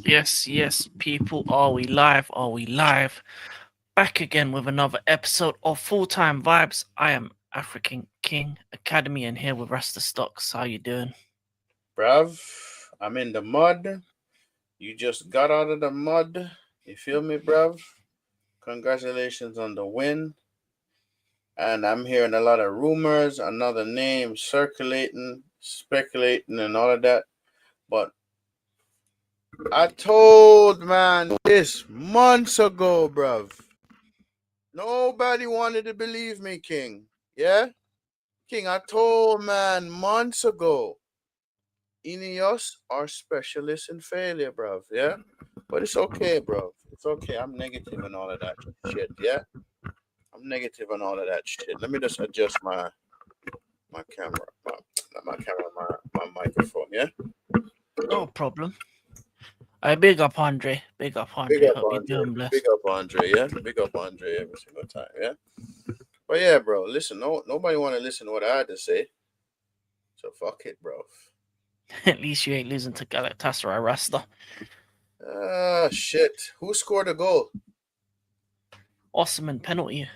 Yes, people. Are we live? Are we live? Back again with another episode of Full Time Vibes. I am African King Academy and here with Rasta Stocks. How you doing? Bruv, I'm in the mud. You just got out of the mud. You feel me, bruv? Congratulations on the win. And I'm hearing a lot of rumors, another name circulating, speculating, and all of that. But I told man this months ago, bruv. Nobody wanted to believe me, King. Yeah? King, I told man months ago. Ineos are specialists in failure, bruv. Yeah? But it's okay, bro. It's okay. I'm negative and all of that shit. Yeah, I'm negative and all of that shit. Let me just adjust my camera, not my camera, my microphone. Yeah. No problem. I big up Andre. Big up Big Andre. up Hope you're Andre. doing Big blessed. up Andre. Yeah. Big up Andre every single time. Yeah. But yeah, bro. Listen, nobody want to listen to what I had to say. So fuck it, bro. At least you ain't losing to Galatasaray Rasta. Ah, shit. Who scored a goal? Osman penalty.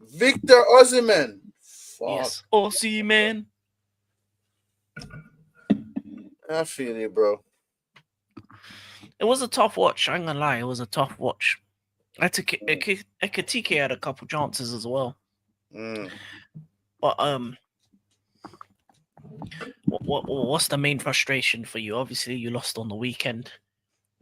Victor Osimhen. Fuck. Yes. OC man. I feel you, bro. It was a tough watch. I ain't gonna lie. It was a tough watch. Mm, Ekatike had a couple chances as well. mm. But what's the main frustration for you? Obviously, you lost on the weekend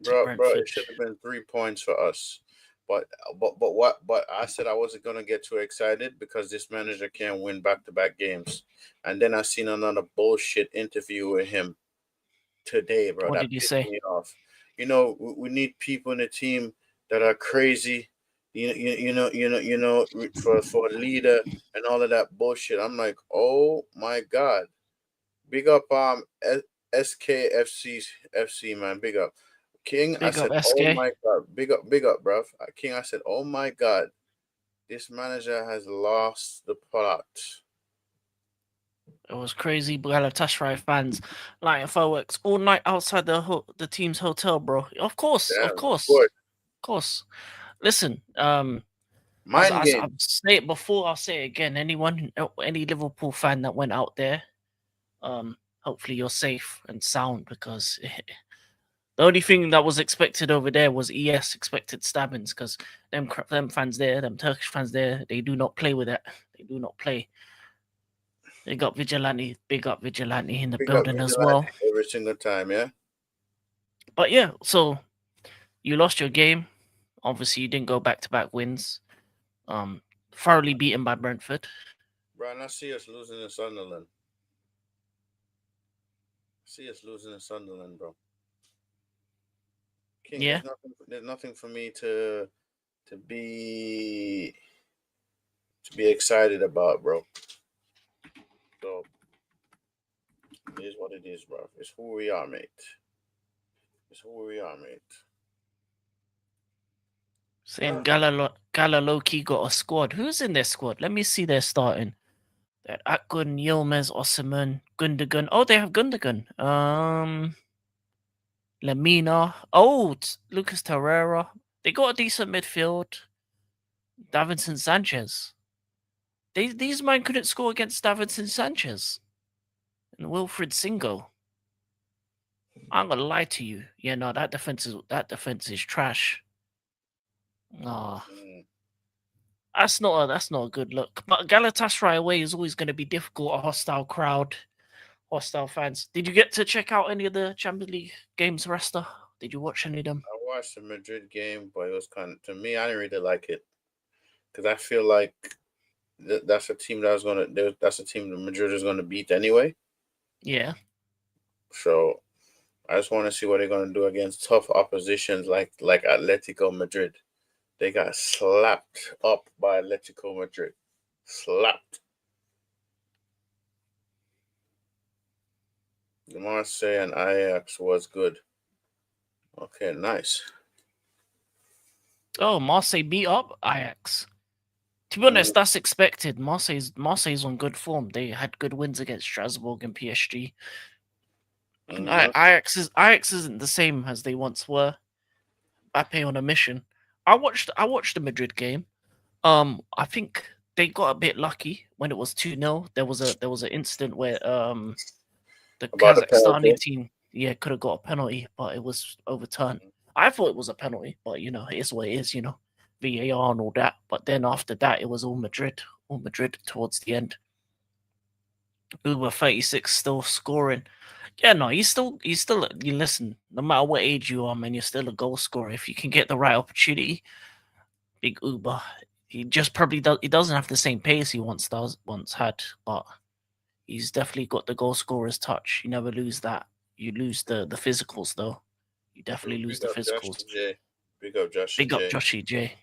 to Bro, Brentford. it should have been 3 points for us. But but I said I wasn't gonna get too excited because this manager can't win back to back games. And then I seen another bullshit interview with him today, bro. What That did you pissed say? me off. We need people in the team that are crazy. For a leader and all of that bullshit. I'm like, oh my god, big up SKFC FC man, big up. King, I Big up said, oh SK. my God. Big up, bruv. King, I said, oh my God. This manager has lost the plot. It was crazy. Galatasaray fans lighting fireworks all night outside the team's hotel, bro. Of Damn, of course, course. of course. Listen, Mind as I've games. said it before, I'll say it again. Any Liverpool fan that went out there, hopefully you're safe and sound because the only thing that was expected over there was expected stabbings because them fans there, them Turkish fans there, they do not play with it. They do not play. They got Vigilante, big up Vigilante in the Big up building as Vigilante well. every single time, yeah? But yeah, so you lost your game. Obviously, you didn't go back to back wins. Um, Thoroughly beaten by Brentford. Brian, I see us losing in Sunderland. I see us losing in Sunderland, bro. King, Yeah, there's nothing for me to be to be excited about, bro. So it is what it is, bro. It's who we are, mate. It's who we are, mate. saying Gala Loki got a squad. Who's in their squad? Let me see their starting. That Akgun, Yilmaz, Osimhen, Gundogan. Oh, they have Gundogan. Lamina. Oh, Lucas Torreira. They got a decent midfield. Davinson Sanchez. These men couldn't score against Davinson Sanchez and Wilfred Singo. I'm gonna lie to you. Yeah, no, that defense is trash. Ah, Mm. that's not a good look. But Galatasaray away is always going to be difficult. A hostile crowd, hostile fans. Did you get to check out any of the Champions League games, Resta? Did you watch any of them? I watched the Madrid game, but it was kind of, to me, I didn't really like it because I feel like that's a team that's a team that Madrid is gonna beat anyway. Yeah. So I just want to see what they're gonna do against tough oppositions like Atletico Madrid. They got slapped up by Atletico Madrid. Slapped. The Marseille and Ajax was good. Okay, nice. Oh, Marseille beat up Ajax. To be Mm, honest, that's expected. Marseille's on good form. They had good wins against Strasbourg and PSG. Ajax isn't the same as they once were. Mbappe on a mission. I watched the Madrid game. I think they got a bit lucky when it was 2-0. There was an incident where the About the Kazakhstani penalty. team could have got a penalty, but it was overturned. I thought it was a penalty, but it is what it is. VAR and all that. But then after that, it was all Madrid towards the end. Uber 36 still scoring. Yeah, no, you listen, no matter what age you are, man, you're still a goal scorer. If you can get the right opportunity, big Uber. He just probably he doesn't have the same pace he once had, but he's definitely got the goal scorer's touch. You never lose that. You lose the physicals though. You definitely lose Big the up Josh physicals. J. Big up Josh Big up J. Joshy J.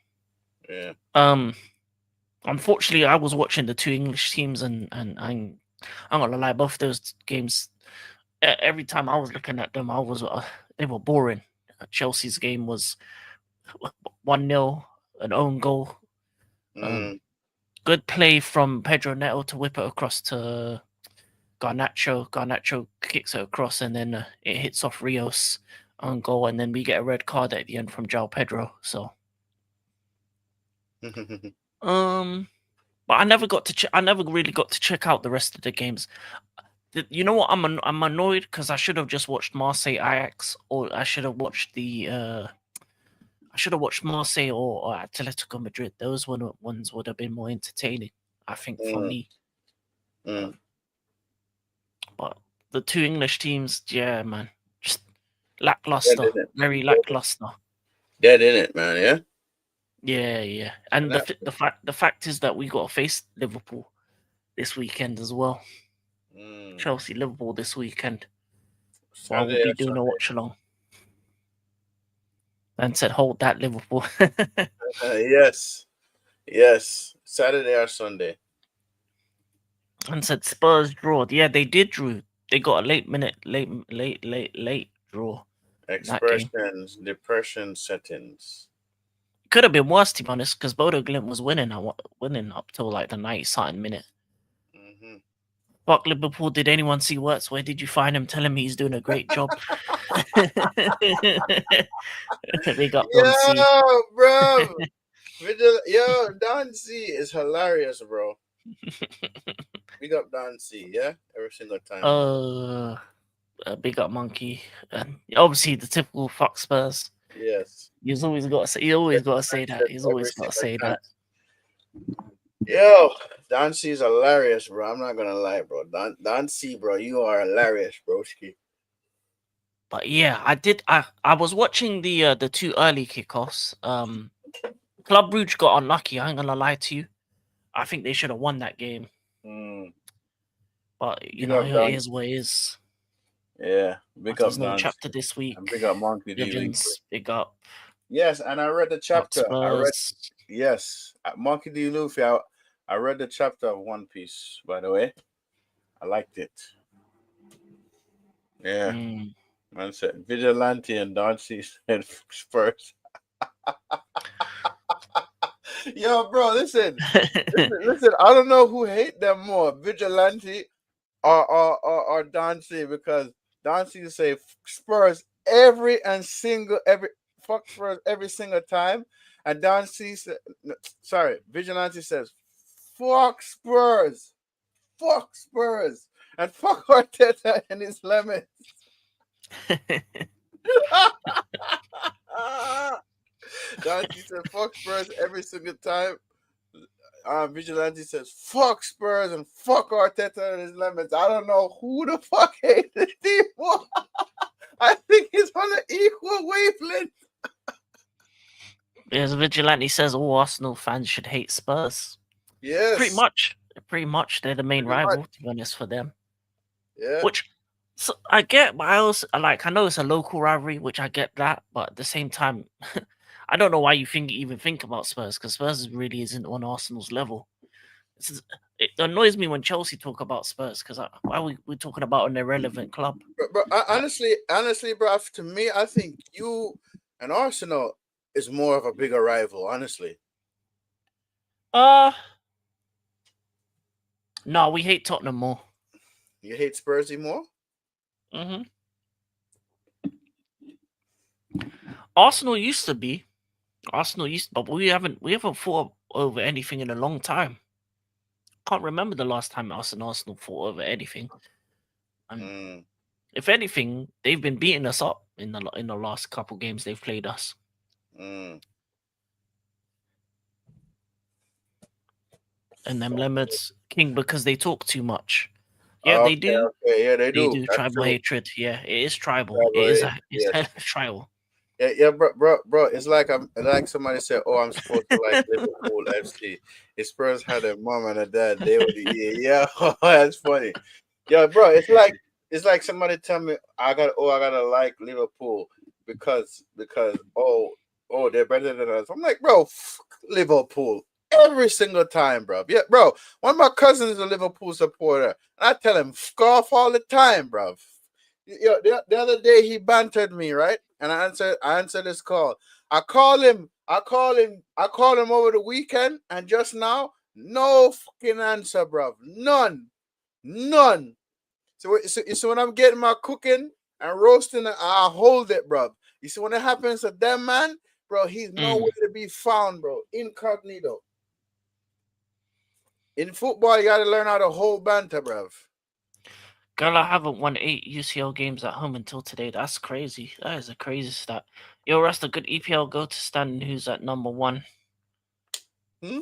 Yeah. Unfortunately, I was watching the two English teams, and I'm gonna lie, both those games. Every time I was looking at them, they were boring. Chelsea's game was 1-0, an own goal. Mm. Good play from Pedro Neto to whip it across to Garnacho. Garnacho kicks it across, and then it hits off Rios on goal, and then we get a red card at the end from João Pedro. So, but I never got to. I never really got to check out the rest of the games. You know what? I'm annoyed because I should have just watched Marseille Ajax, or I should have watched Marseille or Atletico Madrid. Those ones would have been more entertaining, I think, for me. But the two English teams, yeah, man, just lackluster, very lackluster. Dead in it, man. Yeah. And the fact is that we got to face Liverpool this weekend as well. Chelsea, Liverpool this weekend. While we'll be doing a watch along. And said, hold that, Liverpool. Yes. Saturday or Sunday. And said Spurs draw. Yeah, they did drew. They got a late draw. Expressions, depression settings. Could have been worse, to be honest, because Bodo Glimt was winning up till like the 90-something minute. Fuck Liverpool. Did anyone see Wirtz? Where did you find him telling me he's doing a great job? Big up Don C. Yo, bro. Yo, Don C is hilarious, bro. Big up Don C, yeah? Every single time. Big up Monkey. And obviously the typical fuck Spurs. Yes. He's always got to say that. He's always got to say that. Yo, Don C is hilarious, bro. I'm not gonna lie, bro. Don C, bro, you are hilarious, broski. But yeah, I was watching the two early kickoffs. Club Brugge got unlucky. I ain't gonna lie to you. I think they should have won that game. But it is what it is. Yeah, big up. There's no chapter this week. And big up Monkey D. Big up. Yes, and I read the chapter. Monkey D. Luffy. I read the chapter of One Piece. By the way, I liked it. Yeah, man said Vigilante and Don C said Spurs. Yo, bro, listen. I don't know who hate them more, Vigilante or Don C, because Don C say Spurs every single time, and Don C Vigilante says fuck Spurs, and fuck Arteta and his lemons. Don C said fuck Spurs every single time. Vigilante says fuck Spurs and fuck Arteta and his lemons. I don't know who the fuck hates this team more. I think it's on an equal wavelength. Yes, Vigilante says all Arsenal fans should hate Spurs. Yes. Pretty much they're the main rival, to be honest, for them. Yeah. Which I get, but I also I know it's a local rivalry, which I get that, but at the same time, I don't know why you even think about Spurs, because Spurs really isn't on Arsenal's level. It annoys me when Chelsea talk about Spurs, because why are we talking about an irrelevant club? But honestly, bro, to me, I think you and Arsenal is more of a bigger rival, honestly. No, we hate Tottenham more. You hate Spursy more? Mm-hmm. Arsenal used to be. But we haven't fought over anything in a long time. Can't remember the last time us and Arsenal fought over anything. And Mm, if anything, they've been beating us up in the last couple games they've played us. mm. And them So, lemons king because they talk too much. Yeah, they okay, do. okay, yeah, they They do. do That's tribal true. hatred. Yeah, it is tribal. It is Right, it's yes. hella tribal. Yeah, yeah, bro. It's like like somebody said, "Oh, I'm supposed to like Liverpool FC." His Spurs had a mom and a dad. They would, yeah, yeah. That's funny. Yeah, bro. It's like somebody tell me I gotta like Liverpool because they're better than us. I'm like, bro, Liverpool every single time, bro. Yeah, bro. One of my cousins is a Liverpool supporter, and I tell him scoff all the time, bro. The other day he bantered me, right? And I answered his call. I call him over the weekend, and just now, no fucking answer, bro. None. None. So when I'm getting my cooking and roasting, I hold it, bro. You see, when it happens to them, man, bro, he's nowhere Mm. to be found, bro. Incognito. In football, you gotta learn how to hold banter, bro. Girl, I haven't won 8 UCL games at home until today. That's crazy. That is a crazy stat. Yo, Rasta, good EPL go to stand who's at number 1. Hmm?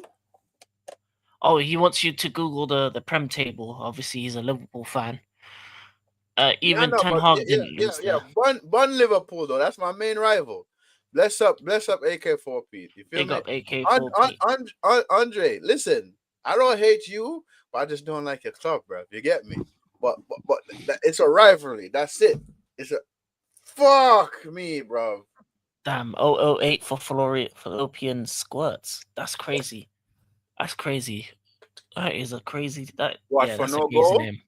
Oh, he wants you to Google the Prem table. Obviously, he's a Liverpool fan. Yeah, Even no, Ten but Hag yeah, didn't yeah, lose yeah. there. Bun Liverpool though. That's my main rival. Bless up, AK4P. You feel Big me? up AK4P. Andre, listen. I don't hate you, but I just don't like your club, bro. You get me? But it's a rivalry. That's it. It's a fuck me, bro. Damn, 008 for Fallopian squirts. That's crazy. That's crazy. That is a crazy. What Yeah, for that's a no crazy goal? name.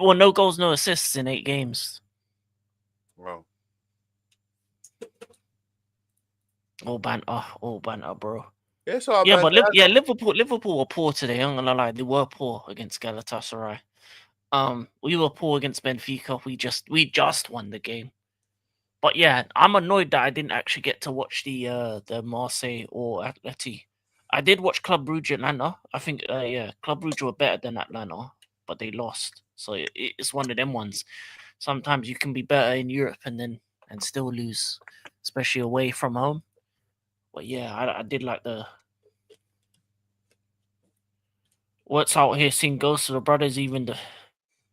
Well, no goals, no assists in 8 games. Bro. All banter, bro. It's all Yeah, bad. but Liverpool were poor today. I'm not gonna lie, they were poor against Galatasaray. We were poor against Benfica. We just won the game. But yeah, I'm annoyed that I didn't actually get to watch the Marseille or Atleti. I did watch Club Brugge Atlanta. I think yeah, Club Brugge were better than Atlanta, but they lost. So it's one of them ones. Sometimes you can be better in Europe and still lose, especially away from home. But yeah, I did like the what's out here seeing Ghost of the Brothers even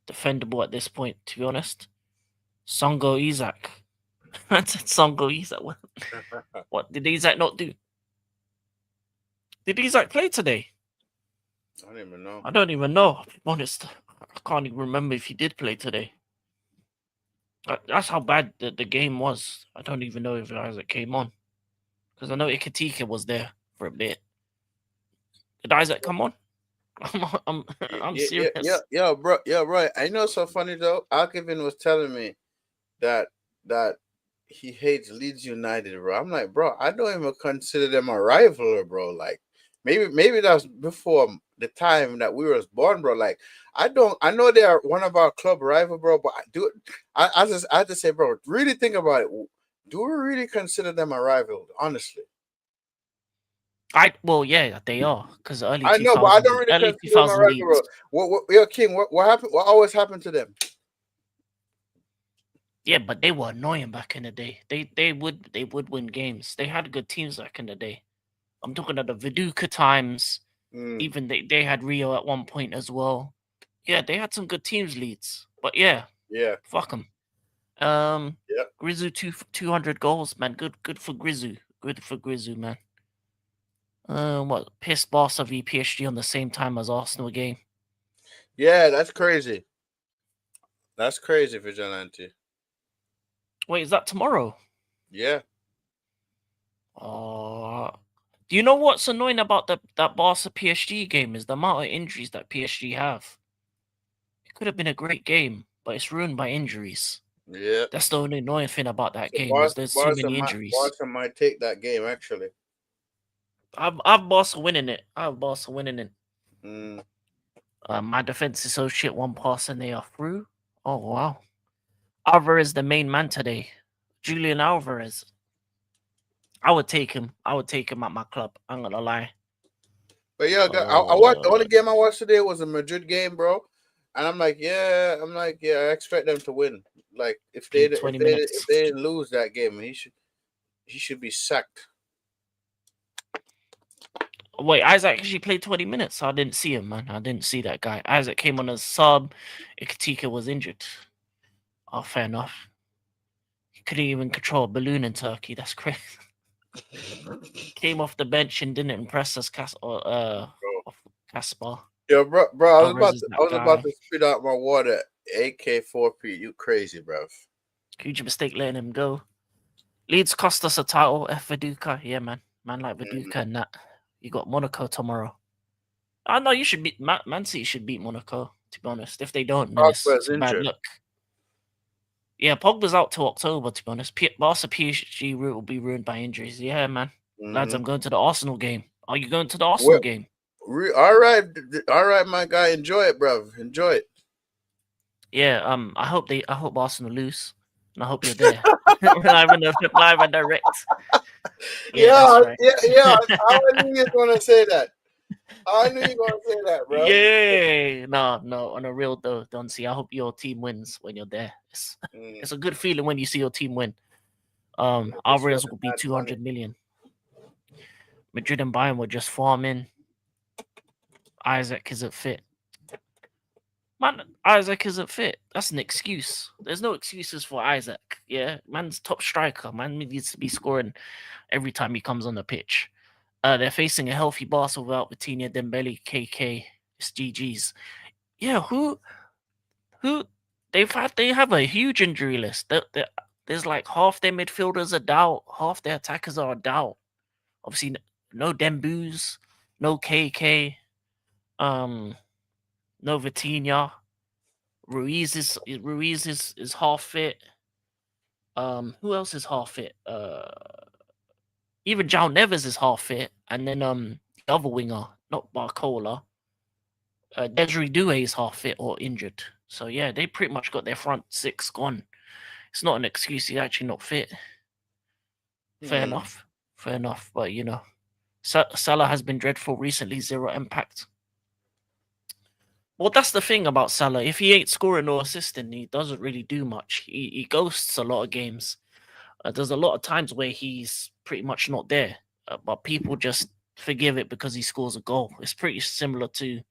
defendable at this point, to be honest. Songo Isaac. I said Songo Isaac. What did Isaac not do? Did Isaac play today? I don't even know. I don't even know. To be honest, I can't even remember if he did play today. That's how bad the game was. I don't even know if Isaac came on because I know Ikatika was there for a bit. Did Isaac come on? I'm serious. Yeah, bro. I know so funny though. Alkevin was telling me that that he hates Leeds United, bro. I'm like, bro, I don't even consider them a rival, bro. Like, maybe that's before the time that we were born, bro. Like, I don't. I know they are one of our club rival, bro. But I have to say, bro, really think about it. Do we really consider them a rival? Honestly, Well, yeah, they are because I know, but I don't really early consider them a 2000 rival, bro. Leeds. Yo, King, what happened? What always happened to them? Yeah, but they were annoying back in the day. They would win games. They had good teams back in the day. I'm talking about the Viduka times. Mm, Even they had Rio at one point as well. Yeah, they had some good teams, Leeds. But yeah, yeah, fuck them. yeah. Grizu 200 goals, man. Good for Grizu. Good for Grizu, man. What pissed Barca v PSG on the same time as Arsenal game. Yeah, that's crazy. That's crazy, Vigilante. Wait, is that tomorrow? Yeah. Uh do you know what's annoying about that Barca PSG game is the amount of injuries that PSG have. It could have been a great game, but it's ruined by injuries. Yeah. That's the only annoying thing about that So game is there's too many injuries. Barca might take that game actually. I've Barca winning it. I have Barca winning it. Mm. My defense is so shit. One pass and they are through. Oh wow. Alvarez, the main man today. Julian Alvarez. I would take him. I would take him at my club. I'm gonna lie. But yeah, I watched the Uh, only game I watched today was a Madrid game, bro. And I'm like, yeah, I expect them to win. Like if they played if 20 they minutes. if they lose that game, he should be sacked. Wait, Isaac actually played 20 minutes. I didn't see him, man. I didn't see that guy. Isaac came on as sub. Ikatika was injured. Oh, fair enough. He couldn't even control a balloon in Turkey. That's crazy. Came off the bench and didn't impress us, Caspar. Yo, bro, Alvarez is I that was about guy. to spit out my water. AK4P, you crazy, bro. Huge mistake letting him go. Leeds cost us a title. F Viduka. Yeah, man. Man like Mm. Viduka and that. You got Monaco tomorrow. I know you should beat Man City should beat Monaco, to be honest. If they don't, then Pogba's it's bad injured. luck. Yeah, Pogba's out till October, to be honest. Barca PSG route will be ruined by injuries. Yeah, man. Lads, I'm going to the Arsenal game. Are you going to the Arsenal game? All right, my guy. Enjoy it, bro. Enjoy it. Yeah, I hope Arsenal lose. And I hope you're there. live and direct. Yeah, that's right. yeah. I knew you were gonna say that. I knew you were gonna say that, bro. Yeah, no. On a real though, don't see. I hope your team wins when you're there. It's a good feeling when you see your team win. Alvarez will be 200 million. Madrid and Bayern were just farming. Isaac isn't fit. Man, Isaac isn't fit. That's an excuse. There's no excuses for Isaac. Yeah, man's top striker. Man needs to be scoring every time he comes on the pitch. They're facing a healthy Barca without Vitinha, Dembele, KK. It's GG's. Yeah, who they have a huge injury list. There's like half their midfielders are doubt, half their attackers are a doubt. Obviously, no Demboos, no KK, no Vitinha. Ruiz is half fit. Who else is half fit? Even João Neves is half fit, and then the other winger, not Barcola, Desiree Doué is half fit or injured. So yeah, they pretty much got their front six gone. It's not an excuse. He's actually not fit. Fair enough. But you know, Salah has been dreadful recently. 0 impact. Well, that's the thing about Salah. If he ain't scoring or assisting, he doesn't really do much. He ghosts a lot of games. There's a lot of times where he's pretty much not there, but people just forgive it because he scores a goal. It's pretty similar to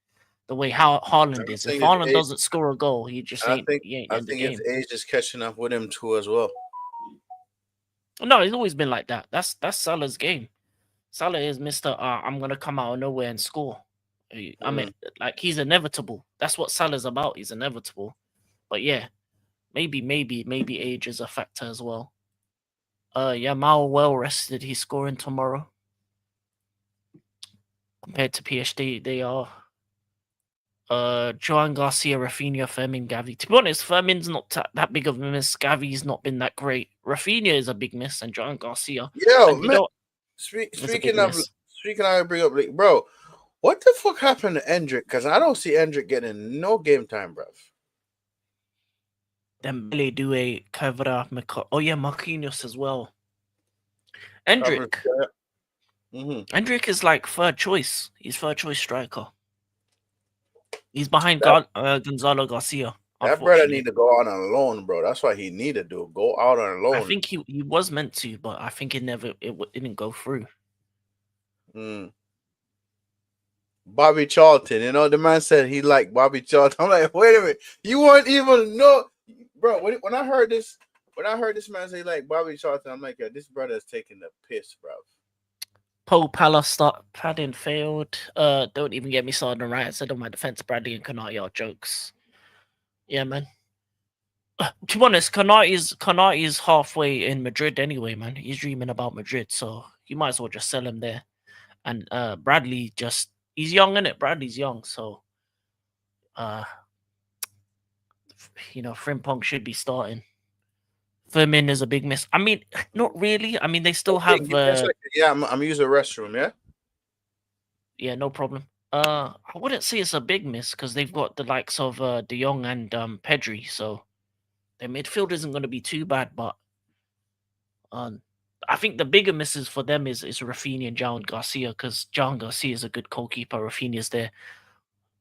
the way Haaland is. If Haaland doesn't score a goal, he just ain't in the game. His age is catching up with him too as well. No, he's always been like that. That's Salah's game. Salah is Mr. I'm gonna come out of nowhere and score. I mean, like he's inevitable. That's what Salah's about. He's inevitable. But yeah, maybe age is a factor as well. Yamal well rested. He's scoring tomorrow. Compared to PSG, they are. Joan Garcia, Rafinha, Fermin, Gavi. To be honest, Fermin's not that big of a miss. Gavi's not been that great. Rafinha is a big miss, and Joan Garcia. Yo, man, speaking of bring up, like, bro, what the fuck happened to Endrick? Because I don't see Endrick getting no game time, bro. Dembele, Doué, Kevra, oh yeah, Marquinhos as well. Endrick. Endrick is like third choice. He's third choice striker. He's behind Gonzalo Garcia. That brother need to go out on loan, bro. That's what he needed to do. Go out on loan. I think he was meant to, but I think it didn't go through. Bobby Charlton, you know, the man said he liked Bobby Charlton. I'm like, wait a minute, you weren't even know, bro. When I heard this man say like Bobby Charlton, I'm like, yeah, this brother is taking the piss, bro. Paul Palace start padding failed. Don't even get me started on right. I said on my defense, Bradley and Konate are jokes. Yeah, man. To be honest, Konate is halfway in Madrid anyway, man. He's dreaming about Madrid, so you might as well just sell him there. And Bradley he's young, innit? Bradley's young, so you know, Frimpong should be starting. Firmin is a big miss. I mean, not really. I mean, they still have. Yeah, I'm using the restroom. Yeah. Yeah, no problem. I wouldn't say it's a big miss because they've got the likes of De Jong and Pedri, so their midfield isn't going to be too bad. But I I think the bigger misses for them is Rafinha and John Garcia, because John Garcia is a good goalkeeper. Rafinha's there.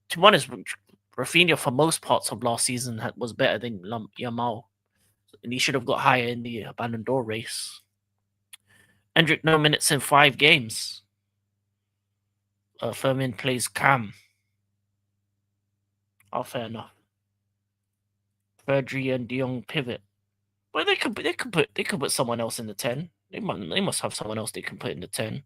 To be honest, Rafinha for most parts of last season was better than Yamal, and he should have got higher in the Ballon d'Or race. Endrick, no minutes in 5 games. Fermin plays Cam. Oh, fair enough. Verdry and De Jong pivot. But they could put someone else in the 10. They must have someone else they can put in the 10.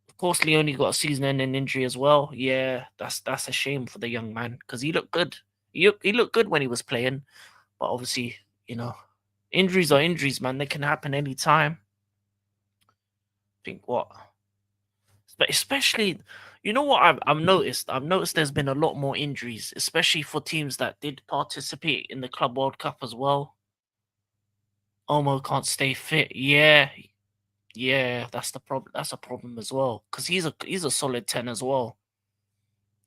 Of course, Leone got a season-ending injury as well. Yeah, that's a shame for the young man, because he looked good. He looked good when he was playing, but obviously, injuries are injuries, man. They can happen anytime. Think what? But especially, you know what I've noticed? I've noticed there's been a lot more injuries, especially for teams that did participate in the Club World Cup as well. Omo can't stay fit. Yeah, that's the problem. That's a problem as well, because he's a solid 10 as well.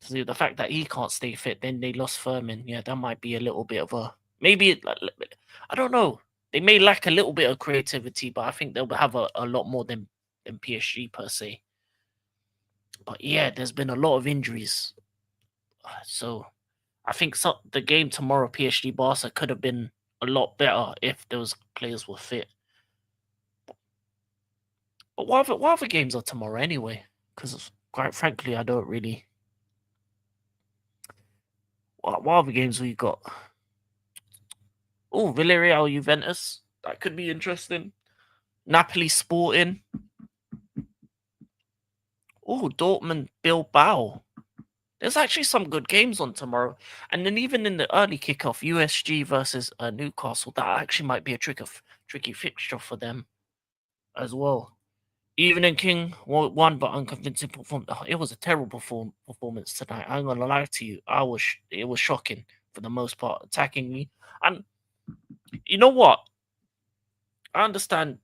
So the fact that he can't stay fit, then they lost Furman. Yeah, that might be a little bit of a maybe. I don't know. They may lack a little bit of creativity, but I think they'll have a lot more than PSG per se. But yeah, there's been a lot of injuries, so I think the game tomorrow, PSG Barca, could have been a lot better if those players were fit. But what other games are tomorrow anyway? Because quite frankly, I don't really. What other games we got? Oh, Villarreal Juventus. That could be interesting. Napoli Sporting. Oh, Dortmund Bilbao. There's actually some good games on tomorrow. And then even in the early kickoff, USG versus Newcastle, that actually might be a tricky fixture for them as well. Evening King won, but unconvincing performance. It was a terrible performance tonight. I'm gonna lie to you. It was shocking for the most part, attacking me. And you know what? I understand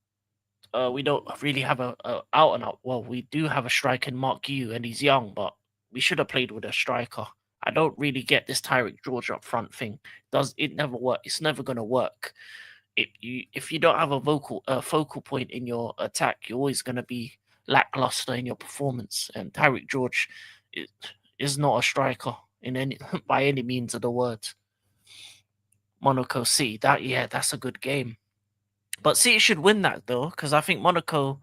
we don't really have a out and out. Well, we do have a striker in Mark Yu, and he's young, but we should have played with a striker. I don't really get this Tyrick George up front thing. Does it never work? It's never gonna work. If you don't have a focal point in your attack, you're always gonna be lackluster in your performance. And Tyrick George is not a striker in any by any means of the word. Monaco City, that's a good game. But City should win that though, because I think Monaco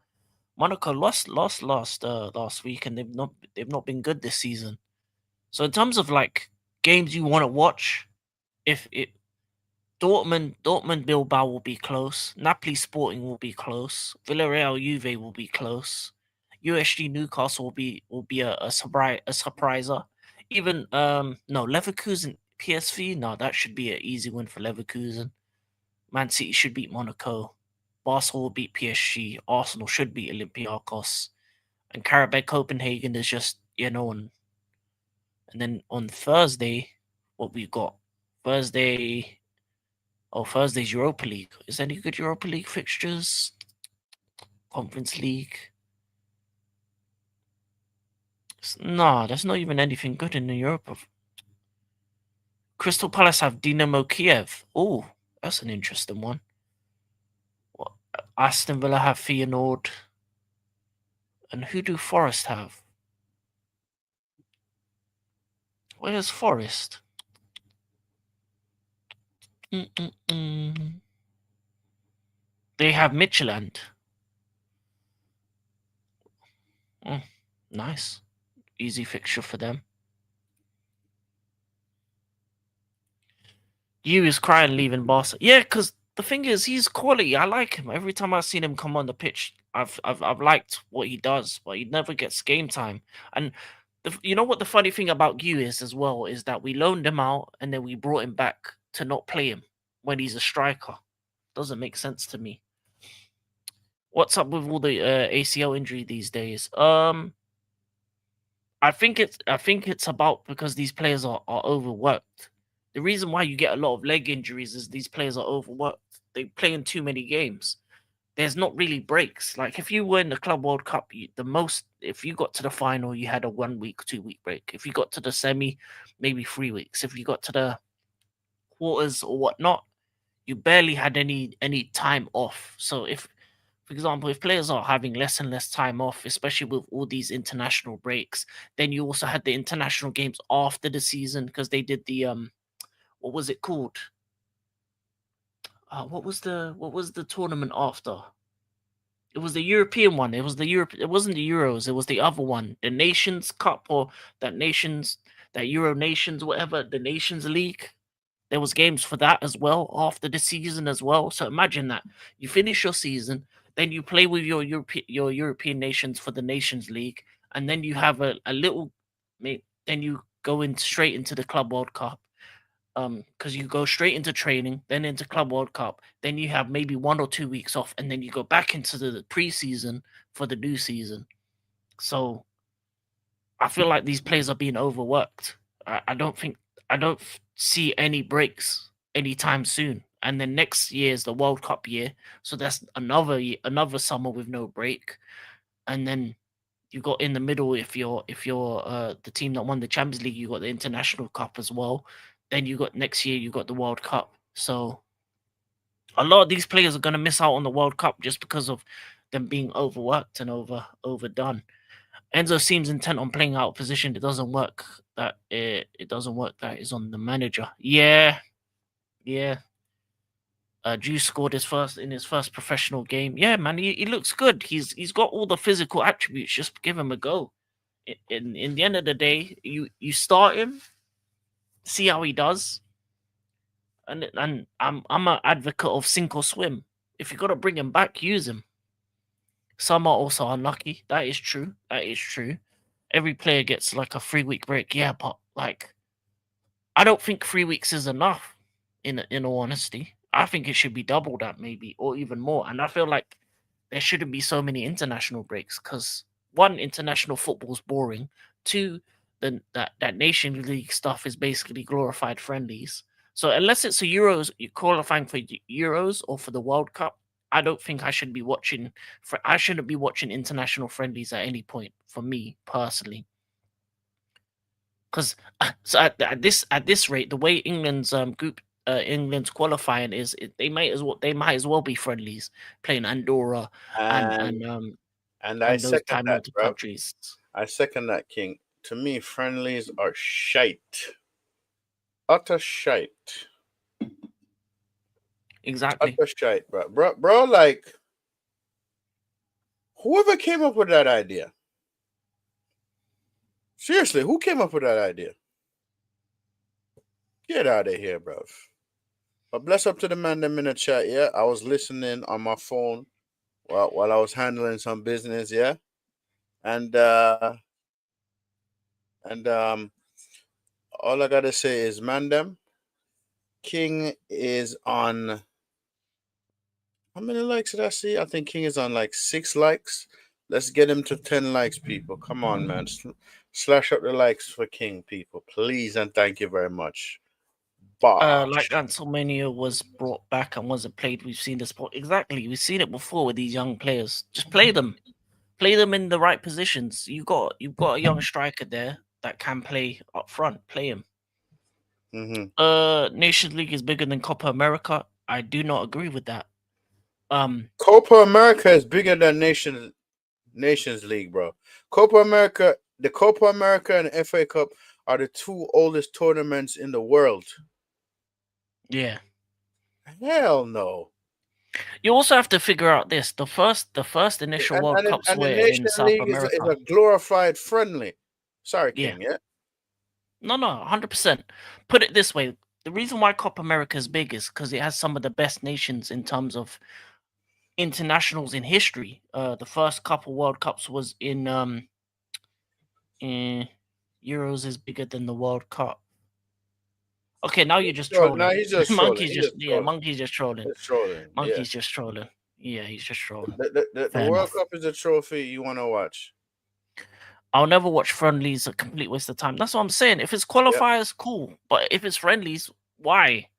lost last week, and they've not been good this season. So in terms of like games you want to watch, if it Dortmund Bilbao will be close, Napoli Sporting will be close, Villarreal Juve will be close, USG Newcastle will be a surpriser. Even no, Leverkusen PSV, no, that should be an easy win for Leverkusen. Man City should beat Monaco. Barca will beat PSG. Arsenal should beat Olympiacos. And Karabakh Copenhagen is just, and then on Thursday, what we got? Thursday's Europa League. Is there any good Europa League fixtures? Conference League? No, there's not even anything good in the Europa. Crystal Palace have Dynamo Kiev. Oh, that's an interesting one. Aston Villa have Feyenoord. And who do Forest have? Where's Forest? They have Midtjylland. Nice. Easy fixture for them. You is crying leaving Barca. Yeah, because the thing is, he's quality. I like him. Every time I've seen him come on the pitch, I've liked what he does, but he never gets game time. And you know what the funny thing about you is as well is that we loaned him out and then we brought him back to not play him when he's a striker. Doesn't make sense to me. What's up with all the ACL injury these days? I think it's about because these players are overworked. The reason why you get a lot of leg injuries is these players are overworked. They play in too many games. There's not really breaks. Like if you were in the Club World Cup, if you got to the final, you had a 1 week, 2 week break. If you got to the semi, maybe 3 weeks. If you got to the quarters or whatnot, you barely had any time off. So if For example, if players are having less and less time off, especially with all these international breaks, then you also had the international games after the season because they did the what was it called? What was the tournament after? It was the European one. It was the Europe. It wasn't the Euros. It was the other one, the Nations Cup or that Euro Nations, whatever, the Nations League. There was games for that as well after the season as well. So imagine that you finish your season, then you play with your European nations for the Nations League, and then you have a little, then you go in straight into the Club World Cup. Because you go straight into training, then into Club World Cup, then you have maybe 1 or 2 weeks off, and then you go back into the preseason for the new season. So I feel like these players are being overworked. I don't see any breaks anytime soon. And then next year is the World Cup year, so that's another summer with no break. And then you got in the middle, if you're the team that won the Champions League, you got the International Cup as well. Then you got next year you got the World Cup. So a lot of these players are going to miss out on the World Cup just because of them being overworked and overdone. Enzo seems intent on playing out of position. It doesn't work. It doesn't work. That is on the manager. Yeah, yeah. Juice scored his first professional game. Yeah, man, he looks good. He's got all the physical attributes. Just give him a go. In the end of the day, you start him, see how he does, and I'm an advocate of sink or swim. If you got to bring him back, use him. Some are also unlucky. That is true. That is true. Every player gets like a 3 week break. Yeah, but like I don't think 3 weeks is enough. In all honesty, I think it should be double that maybe or even more. And I feel like there shouldn't be so many international breaks because one, international football's boring. Two, that Nation League stuff is basically glorified friendlies. So unless it's a Euros, you're qualifying for Euros or for the World Cup, I don't think I should be watching. I shouldn't be watching international friendlies at any point. For me personally, because so at this rate, the way England's qualifying is, they might as well be friendlies playing Andorra and And and um and I and those second time that, noted bro. countries. I second that, King. To me, friendlies are shite. Utter shite. Exactly. Utter shite, bro. Like, whoever came up with that idea? Seriously, who came up with that idea? Get out of here, bro. But bless up to the man them in the chat, yeah. I was listening on my phone while I was handling some business, yeah. And all I gotta say is, man, them King is on. How many likes did I see? I think King is on like 6 likes. Let's get him to 10 likes, people. Come on, man. Slash up the likes for King, people. Please and thank you very much. Like Bosh. Anselmania was brought back and wasn't played. We've seen this exactly. We've seen it before with these young players. Just play them in the right positions. You've got a young striker there that can play up front. Play him. Mm-hmm. Nations League is bigger than Copa America. I do not agree with that. Copa America is bigger than Nations League, bro. The Copa America and the FA Cup are the two oldest tournaments in the world. Yeah. Hell no. You also have to figure out this. The first initial World Cups And the were in Nation South League is America. a glorified friendly. Sorry, Yeah. King. Yeah. No, 100%. Put it this way. The reason why Copa America is big is because it has some of the best nations in terms of internationals in history. The first couple World Cups was in Euros is bigger than the World Cup. Okay, now you're just No, trolling. he's just trolling. Monkey's just yeah, Monkey's just trolling. He's trolling. Yeah. Monkey's just trolling. Yeah, he's just trolling. The Fair World enough. Cup is a trophy you want to watch. I'll never watch friendlies, a complete waste of time. That's what I'm saying. If it's Yeah. qualifiers, cool. But if it's friendlies, why?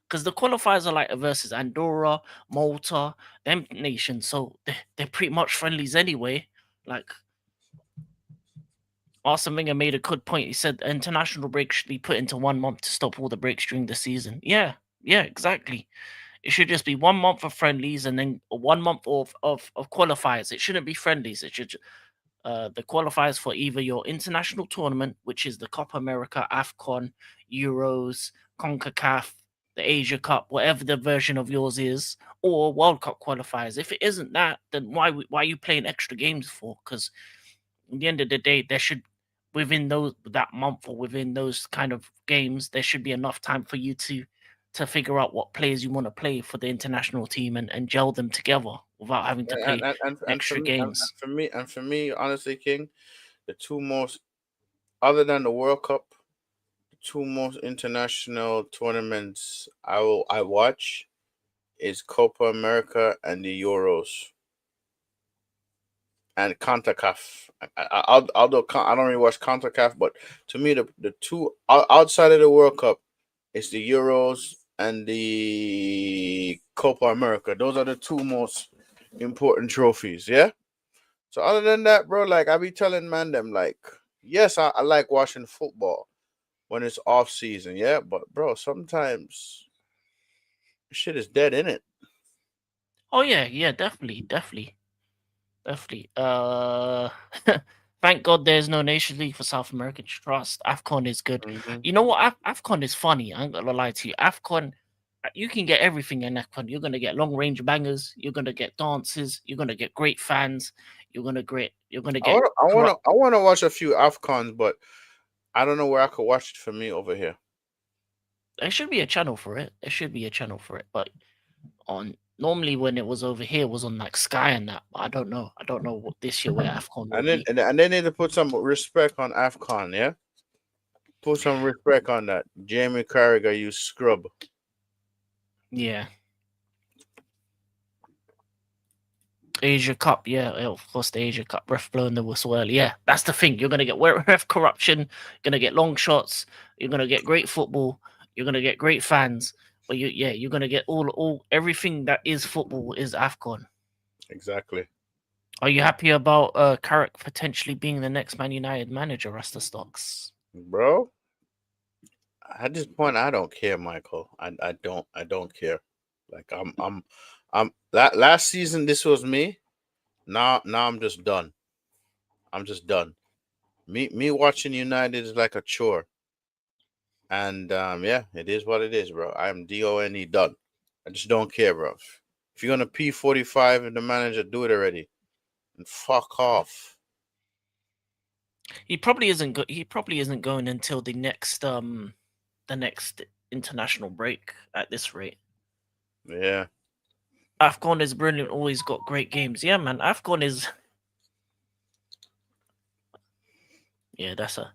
Because the qualifiers are like versus Andorra, Malta, them nations. So they're pretty much friendlies anyway. Like Arsene Wenger made a good point. He said the international break should be put into 1 month to stop all the breaks during the season. Yeah, exactly. It should just be 1 month of friendlies and then 1 month of qualifiers. It shouldn't be friendlies. It should the qualifiers for either your international tournament, which is the Copa America, AFCON, Euros, CONCACAF, the Asia Cup, whatever the version of yours is, or World Cup qualifiers. If it isn't that, then why are you playing extra games for? Because at the end of the day, there should within those that month or within those kind of games, there should be enough time for you to figure out what players you want to play for the international team and gel them together without having to play And for extra me, games. and for me, honestly, King, the two most, other than the World Cup, the two most international tournaments I watch is Copa America and the Euros and CONCACAF. Although I don't really watch CONCACAF, but to me the two outside of the World Cup is the Euros and the Copa America. Those are the two most important trophies. Yeah. So other than that, bro, like I be telling man them like, yes, I like watching football when it's off season, yeah, but bro, sometimes shit is dead in it. Oh yeah, yeah, definitely, definitely, definitely. Thank God there's no Nation League for South American Trust. AFCON is good. Hmm. You know what? AFCON is funny. I ain't gonna lie to you. AFCON, you can get everything in AFCON. You're gonna get long range bangers. You're gonna get dances. You're gonna get great fans. You're gonna get corrupt. I wanna watch a few Afcons, but I don't know where I could watch it for me over here. There should be a channel for it. There should be a channel for it. But on normally when it was over here it was on like Sky and that. But I don't know. I don't know what this year where AFCON will be. And they need to put some respect on Afcon, yeah. Put some respect on that. Jamie Carragher, you scrub. Yeah. Asia Cup, yeah, of course the Asia Cup ref blowing the whistle early. Yeah, that's the thing. You're gonna get ref corruption, you're gonna get long shots, you're gonna get great football, you're gonna get great fans, but you're gonna get all everything that is football is AFCON. Exactly, Are you happy about Carrick potentially being the next Man United manager, Rasta Stocks? bro. At this point, I don't care, Michael. I don't care. Like that last season. This was me. Now I'm just done. I'm just done. Me watching United is like a chore. And yeah, it is what it is, bro. I'm DONE done. I just don't care, bro. If you're gonna P45 and the manager, do it already. And fuck off. He probably isn't he probably isn't going until the next international break at this rate. Yeah. AFCON is brilliant, always got great games. Yeah, man. AFCON is yeah, that's a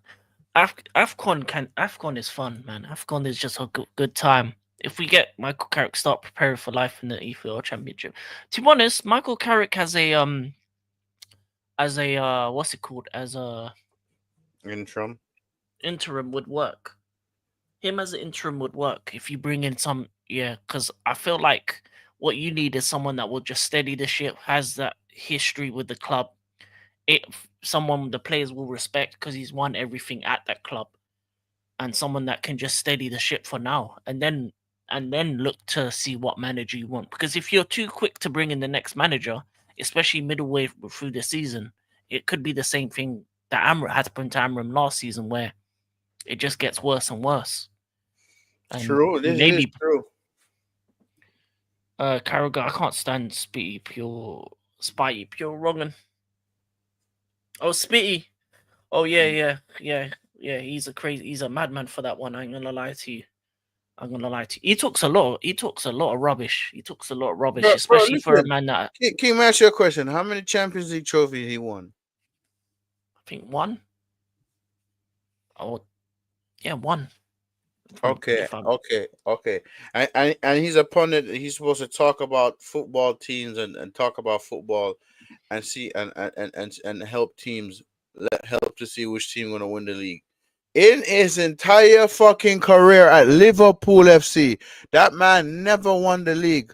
AFCON is fun, man. AFCON is just a good time. If we get Michael Carrick start preparing for life in the EFL Championship. To be honest, Michael Carrick has a as a what's it called? As a Intrum. interim would work. Him as an interim would work if you bring in some yeah, because I feel like what you need is someone that will just steady the ship, has that history with the club. It someone the players will respect because he's won everything at that club, and someone that can just steady the ship for now, and then look to see what manager you want. Because if you're too quick to bring in the next manager, especially middle way through the season, it could be the same thing that Amram happened to Amram last season, where it just gets worse and worse. And True. he This is maybe true. Carragher, I can't stand Spitty Pure Wrongen. Oh, Spitty. Oh yeah. He's a madman for that one. I ain't gonna lie to you. I'm gonna lie to you. He talks a lot of rubbish. He talks a lot of rubbish, Bro, especially for a listen. man that Can I ask you a question? How many Champions League trophies he won? I think won. Oh yeah, won. Okay, If I'm okay. And he's a pundit. He's supposed to talk about football teams and talk about football and see and help teams help to see which team gonna win the league. In his entire fucking career at Liverpool FC, that man never won the league.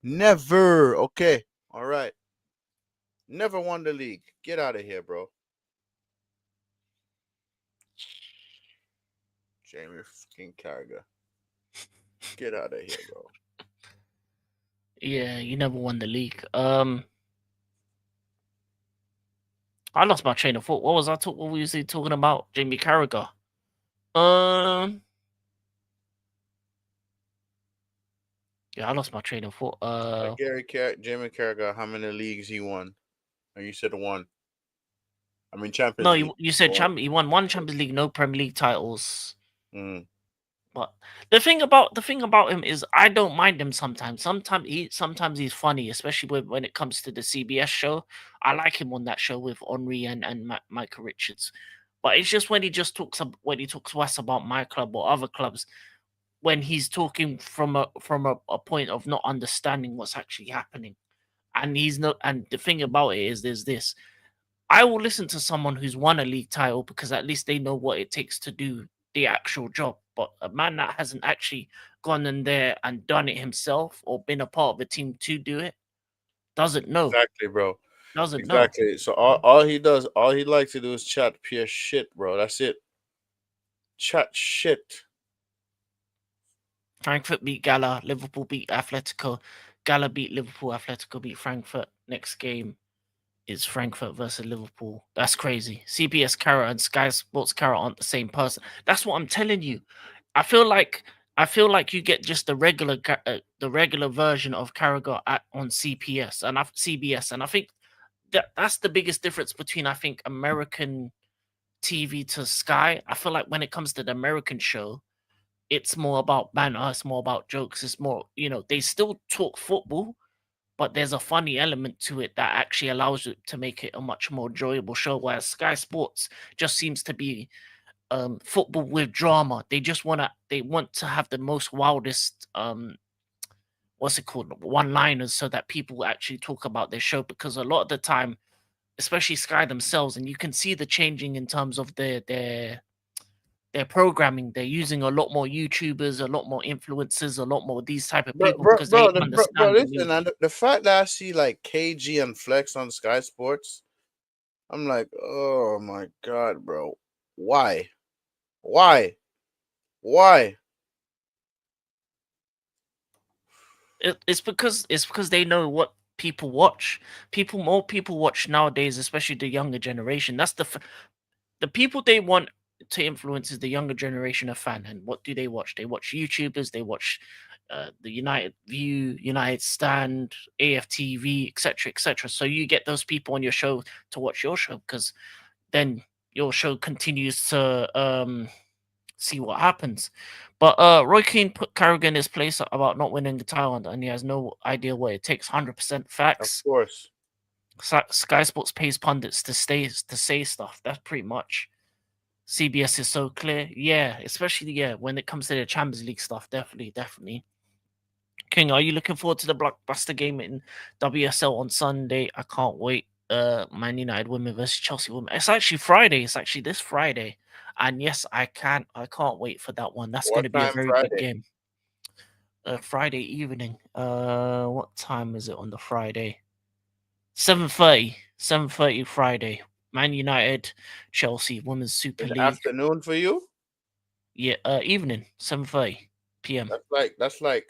Never. Okay. All right. Never won the league. Get out of here, bro. Jamie fucking Carragher. Get out of here, bro. Yeah, you never won the league. I lost my train of thought. What was I talking? What was he talking about? Jamie Carragher. Um, yeah, I lost my train of thought. Jamie Carragher, how many leagues he won? And you said one. I mean No, Champions League. you said One. He won one Champions League, no Premier League titles. Mm. But the thing about him is I don't mind him sometimes. Sometimes he's funny, especially when it comes to the CBS show. I like him on that show with Henri and Michael Richards. But it's just when he just when he talks worse about my club or other clubs, when he's talking from a point of not understanding what's actually happening. And he's not and the thing about it is there's this. I will listen to someone who's won a league title because at least they know what it takes to do the actual job. But a man that hasn't actually gone in there and done it himself or been a part of a team to do it doesn't know. Exactly, bro. Doesn't know. Exactly. So all he does, all he likes to do is chat pure shit, bro. That's it. Chat shit. Frankfurt beat Gala, Liverpool beat Atletico, Gala beat Liverpool, Atletico beat Frankfurt. Next game is Frankfurt versus Liverpool. That's crazy. CBS Carrot and Sky Sports Carrot aren't the same person. That's what I'm telling you. I feel like you get just the regular version of Carragher on CPS and CBS, and I think that's the biggest difference between I think American TV to Sky. I feel like when it comes to the American show, it's more about banter, it's more about jokes, it's more they still talk football, but there's a funny element to it that actually allows it to make it a much more enjoyable show. Whereas Sky Sports just seems to be football with drama. They want to have the most wildest what's it called, one liners, so that people actually talk about their show, because a lot of the time, especially Sky themselves, and you can see the changing in terms of their programming. They're using a lot more YouTubers, a lot more influencers, a lot more these type of people because they Bro, understand the listen, need. and the fact that I see like KG and Flex on Sky Sports, I'm like, oh my god, bro. Why? Why? Why? It's because they know what people watch. More people watch nowadays, especially the younger generation. The people they want to influence is the younger generation of fan. And what do they watch? They watch YouTubers. They watch the United View, United Stand, AFTV, etc., etc. So you get those people on your show to watch your show, because then your show continues to see what happens. But Roy Keane put Carragher in his place about not winning the title, and he has no idea what it takes. 100% Of facts. course. Sky Sports pays pundits to say stuff. That's pretty much. CBS is so clear. Yeah, especially when it comes to the Champions League stuff. Definitely, definitely. King, are you looking forward to the blockbuster game in WSL on Sunday? I can't wait. Man United women versus Chelsea women. It's actually Friday. It's actually this Friday, and yes, I can't. I can't wait for that one. That's going What to be a time very big Friday? game. Friday evening. What time is it on the Friday? 7:30. 7:30 Friday. Man United, Chelsea Women's Super Is it League. afternoon for you? Yeah, evening. 7:30 p.m. That's like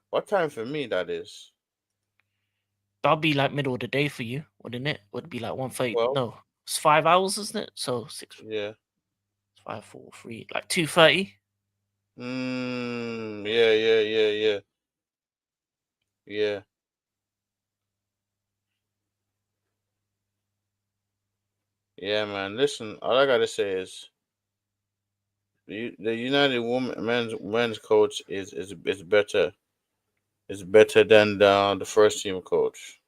what time for me that is? That'll be like middle of the day for you, wouldn't it? Would it be like 1:30? Well, No, it's 5 hours, isn't it? So six, yeah. 5, 4, 3, like 2:30. Yeah, yeah, yeah, yeah. Yeah. Yeah, man. Listen, all I gotta say is the United Women men's coach is better. Is better than the first team coach.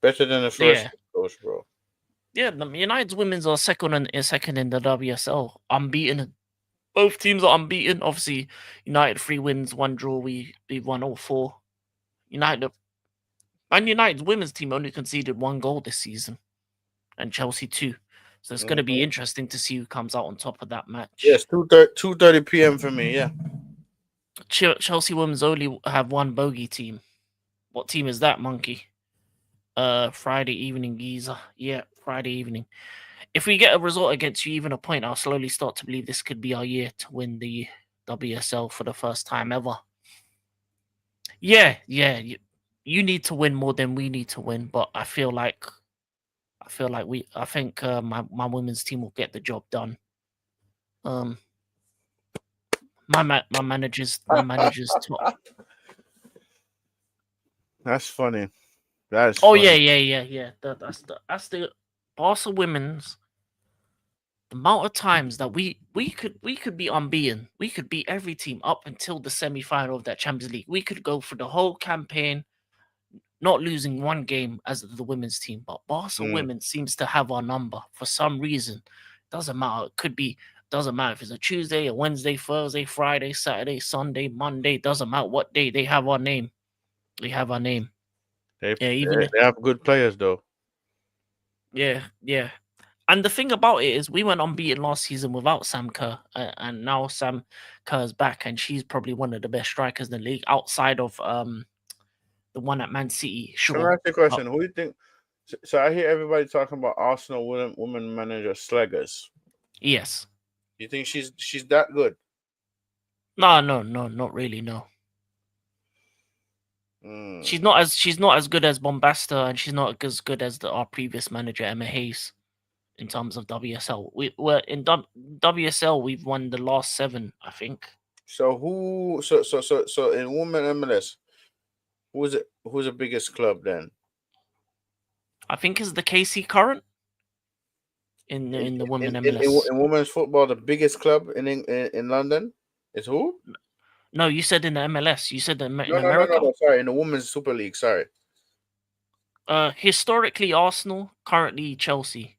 Better than the first Yeah, team coach, bro. yeah. The United's women's are second in the WSL, unbeaten. Both teams are unbeaten. Obviously, United 3 wins, 1 draw. We won all 4. United and United's women's team only conceded 1 goal this season, and Chelsea 2. So it's going to be Hmm. interesting to see who comes out on top of that Yes, match. 2:30 p.m. for me. Yeah. Chelsea women's only have 1 bogey team. What team is that, Monkey? Friday evening, geezer. Yeah, Friday evening. If we get a result against you, even a point, I'll slowly start to believe this could be our year to win the WSL for the first time ever. Yeah, yeah. You need to win more than we need to win, but I feel like I think my women's team will get the job done. Um, my manager's top. That's funny. That is Oh yeah, funny. yeah. That's the Barca women's. The amount of times that we could be unbeaten. We could beat every team up until the semi final of that Champions League. We could go for the whole campaign, not losing one game as the women's team. But Barca Mm. women seems to have our number for some reason. Doesn't matter. It could be doesn't matter if it's a Tuesday, a Wednesday, Thursday, Friday, Saturday, Sunday, Monday. Doesn't matter what day they have our name. They have our name. They, Yeah, they they have good players though. yeah. And the thing about it is, we went unbeaten last season without Sam Kerr, and now Sam Kerr's back, and she's probably one of the best strikers in the league outside of the one at Man City. Let me Sure. ask you a question. Who do you think? So I hear everybody talking about Arsenal women manager Sleggers. Yes. You think she's that good? No, not really. No, Mm. she's not as good as Bombasta, and she's not as good as our previous manager Emma Hayes in terms of WSL. We're in WSL. We've won the last 7, I think. So who? So in women MLS, who's the biggest club then? I think is the KC Current in the women MLS. In women's football, the biggest club in London is who? No, you said in the MLS. You said in No, America. no. Sorry, in the women's Super League. Sorry. Historically Arsenal, currently Chelsea.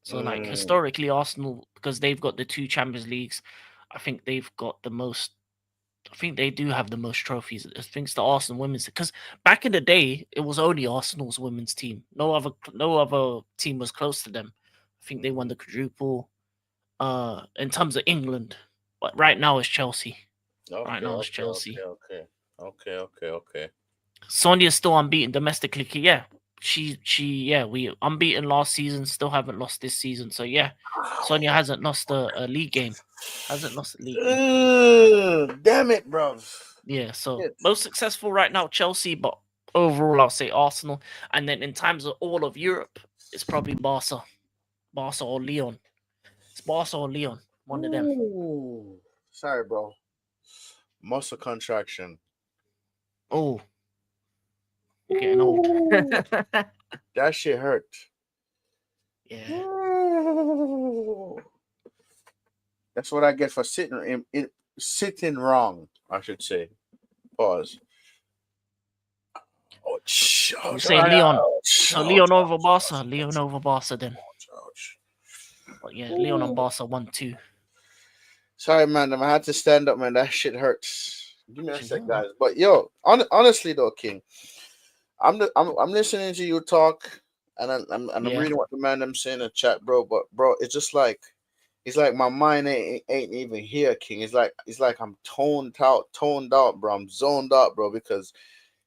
So like Mm. historically Arsenal, because they've got the 2 Champions Leagues. I think they've got the most. I think they do have the most trophies. I think it's the Arsenal women's, because back in the day it was only Arsenal's women's team. No other team was close to them. I think they won the quadruple. In terms of England, but right now it's Chelsea. Right now it's Chelsea. Okay. Sonia's still unbeaten domestically. Yeah, yeah, we unbeaten last season, still haven't lost this season. So yeah, Sonia hasn't lost a league game. Hasn't lost a league game. Damn it, bro. Yeah, so Shit. most successful right now Chelsea, but overall I'll say Arsenal. And then in terms of all of Europe, it's probably Barca. Barca or Leon. It's Barca or Leon. One of them. Ooh. Sorry, bro. Muscle contraction. Oh, you're getting old. That shit hurt. Yeah. That's what I get for sitting wrong, I should say. Pause. You say Leon. So Leon over Barca. Leon over Barca then. But yeah, Leon and Barca 1-2. Sorry, man. I had to stand up, man. That shit hurts. Give me a sec, guys. But yo, honestly though, King, I'm listening to you talk, and I'm reading what the man I'm saying in the chat, bro. But bro, it's just like my mind ain't even here, King. It's like I'm toned out, bro. I'm zoned out, bro, because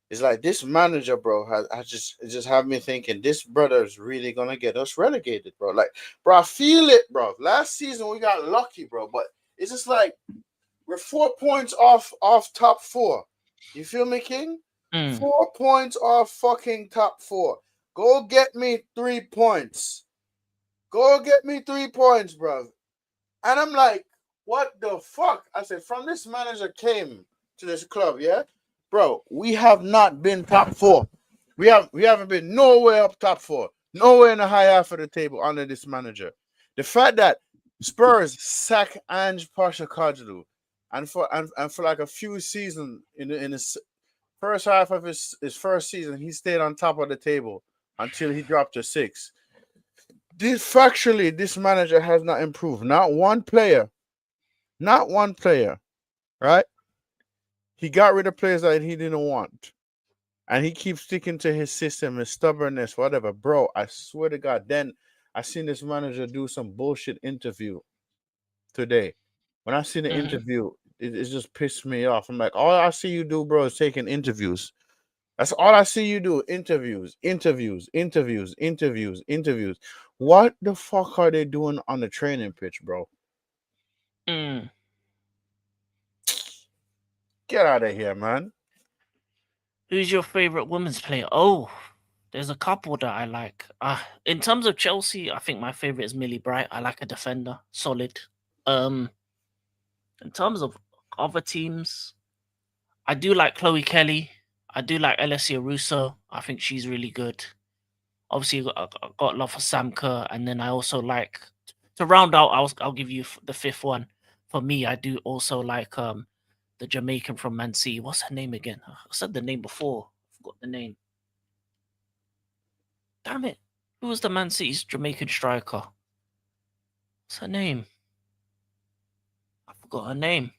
it's like this manager, bro, it just have me thinking this brother is really gonna get us relegated, bro. Like, bro, I feel it, bro. Last season we got lucky, bro, but it's just like we're 4 points off top 4. You feel me, King? 4 points off fucking top 4. Go get me 3 points. Go get me 3 points, bro. And I'm like, what the fuck? I said, from this manager came to this club, yeah? Bro, we have not been top 4. We haven't been nowhere up top 4. Nowhere in the high half of the table under this manager. The fact that Spurs sack Ange Postecoglou and for like a few seasons in his first half of his first season, he stayed on top of the table until he dropped to 6. Factually, this manager has not improved. Not one player, right? He got rid of players that he didn't want. And he keeps sticking to his system, his stubbornness, whatever. Bro, I swear to God, then I seen this manager do some bullshit interview today. When I seen the interview, it just pissed me off. I'm like, all I see you do, bro, is taking interviews. That's all I see you do. Interviews. What the fuck are they doing on the training pitch, bro? Get out of here, man. Who's your favorite women's player? Oh, there's a couple that I like. In terms of Chelsea, I think my favorite is Millie Bright. I like a defender, solid. Um, in terms of other teams, I do like Chloe Kelly. I do like Alessia Russo. I think she's really good. Obviously, I got love for Sam Kerr, and then I also like to round out. I'll give you the fifth one. For me, I do also like the Jamaican from Man City. What's her name again? I said the name before. I forgot the name. Damn it! Who was the Man City's Jamaican striker? What's her name? I forgot her name.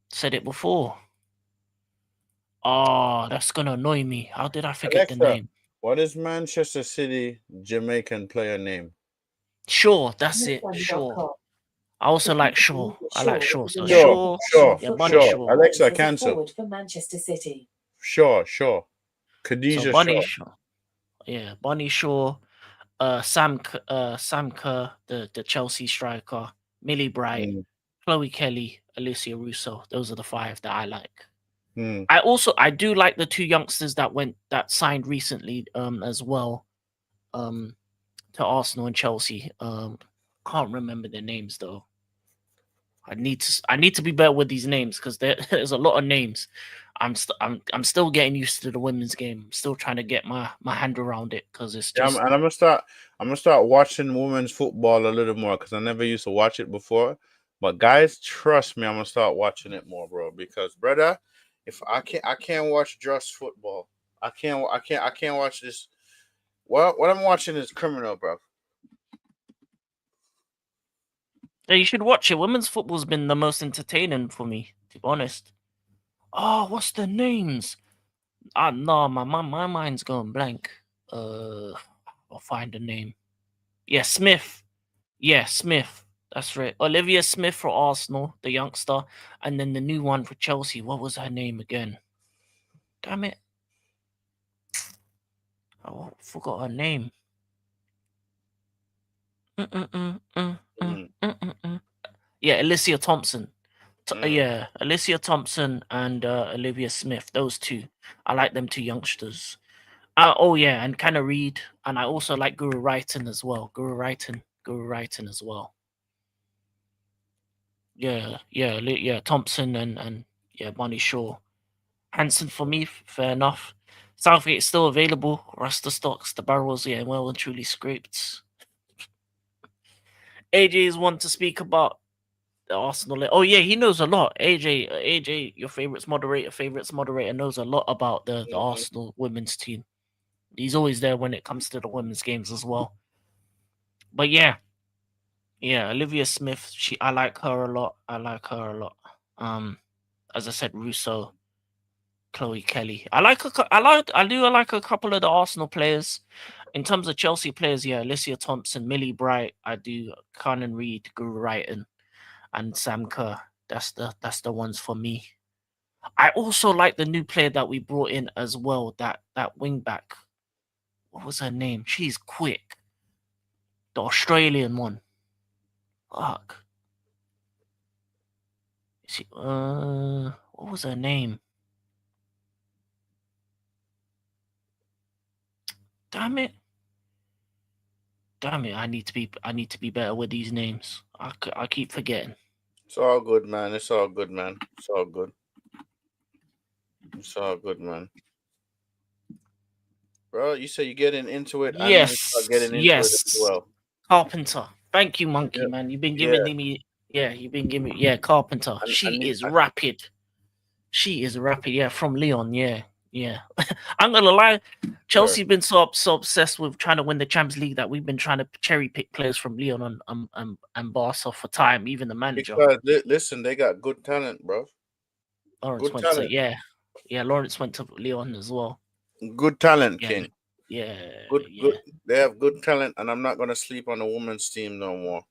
Said it before. Oh, that's gonna annoy me. How did I forget the Alexa, name? what is Manchester City Jamaican player name? Sure, that's it. Sure. I also like Shaw. I like Shaw. So Sure, Shaw, sure, yeah, Bunny sure. Shaw. Alexa, cancel. For Manchester City. Sure, sure. So Khadijah Bunny Shaw. Shaw. Yeah, Bunny Shaw. Sam Kerr, the Chelsea striker. Millie Bright, Mm, Chloe Kelly, Alicia Russo. Those are the five that I like. mm. I do like the two youngsters that signed recently as well to Arsenal and Chelsea. Can't remember their names though. I need to be better with these names because there's a lot of names. I'm still getting used to the women's game. I'm still trying to get my hand around it because it's Yeah, just and I'm gonna start watching women's football a little more because I never used to watch it before. But guys, trust me, I'm gonna start watching it more, bro. Because brother, if I can't watch just football. I can't watch this. What I'm watching is criminal, bro. yeah, you should watch it. Women's football's been the most entertaining for me, to be honest. Oh, what's the names? Ah, no, my mind's going blank. I'll find the name. Yeah, Smith. Yeah, Smith. That's right. Olivia Smith for Arsenal, the youngster, and then the new one for Chelsea. What was her name again? Damn it! I forgot her name. Mm, Yeah, Alicia Thompson. mm. Yeah, Alicia Thompson and Olivia Smith. Those two. I like them two youngsters. Oh yeah, and Kinda Reed, and I also like Guru Wrighton as well. Guru Wrighton as well. Yeah. Thompson and yeah, Bonnie Shaw. Hanson for me, fair enough. Southgate is still available. Rasta stocks, the barrels, yeah, well and truly scraped. AJ is one to speak about the Arsenal. Oh yeah, he knows a lot. AJ, your favorites moderator knows a lot about the Arsenal women's team. He's always there when it comes to the women's games as well. But yeah, Olivia Smith, I like her a lot. I like her a lot. As I said, Russo, Chloe Kelly. I like a couple of the Arsenal players. In terms of Chelsea players, yeah, Alicia Thompson, Millie Bright. I do Carnan Reed, Guru Wrighton, and Sam Kerr. That's the ones for me. I also like the new player that we brought in as well. That wing back. What was her name? She's quick. The Australian one. Fuck. What was her name? Damn it. Damn it. I need to be better with these names. I keep forgetting. It's all good, man. It's all good, man. It's all good. It's all good, man. Bro, you say you're getting into it. I need to start Yes. getting into it as Yes. well. Carpenter. Thank you, Monkey Yeah, Man. You've been yeah. giving me you've been giving me Carpenter. I She need. is rapid. She is rapid, yeah, from Leon, yeah. Yeah. I'm gonna lie, Sure. Chelsea been so obsessed with trying to win the Champions League that we've been trying to cherry pick players from Leon and Barca for time, even the manager. Because listen, they got good talent, bro. Lawrence Good went to talent. yeah. Yeah, Lawrence went to Leon as well. Good talent, Yeah. King. Yeah, Good. yeah. They have good talent, and I'm not gonna sleep on the women's team no more.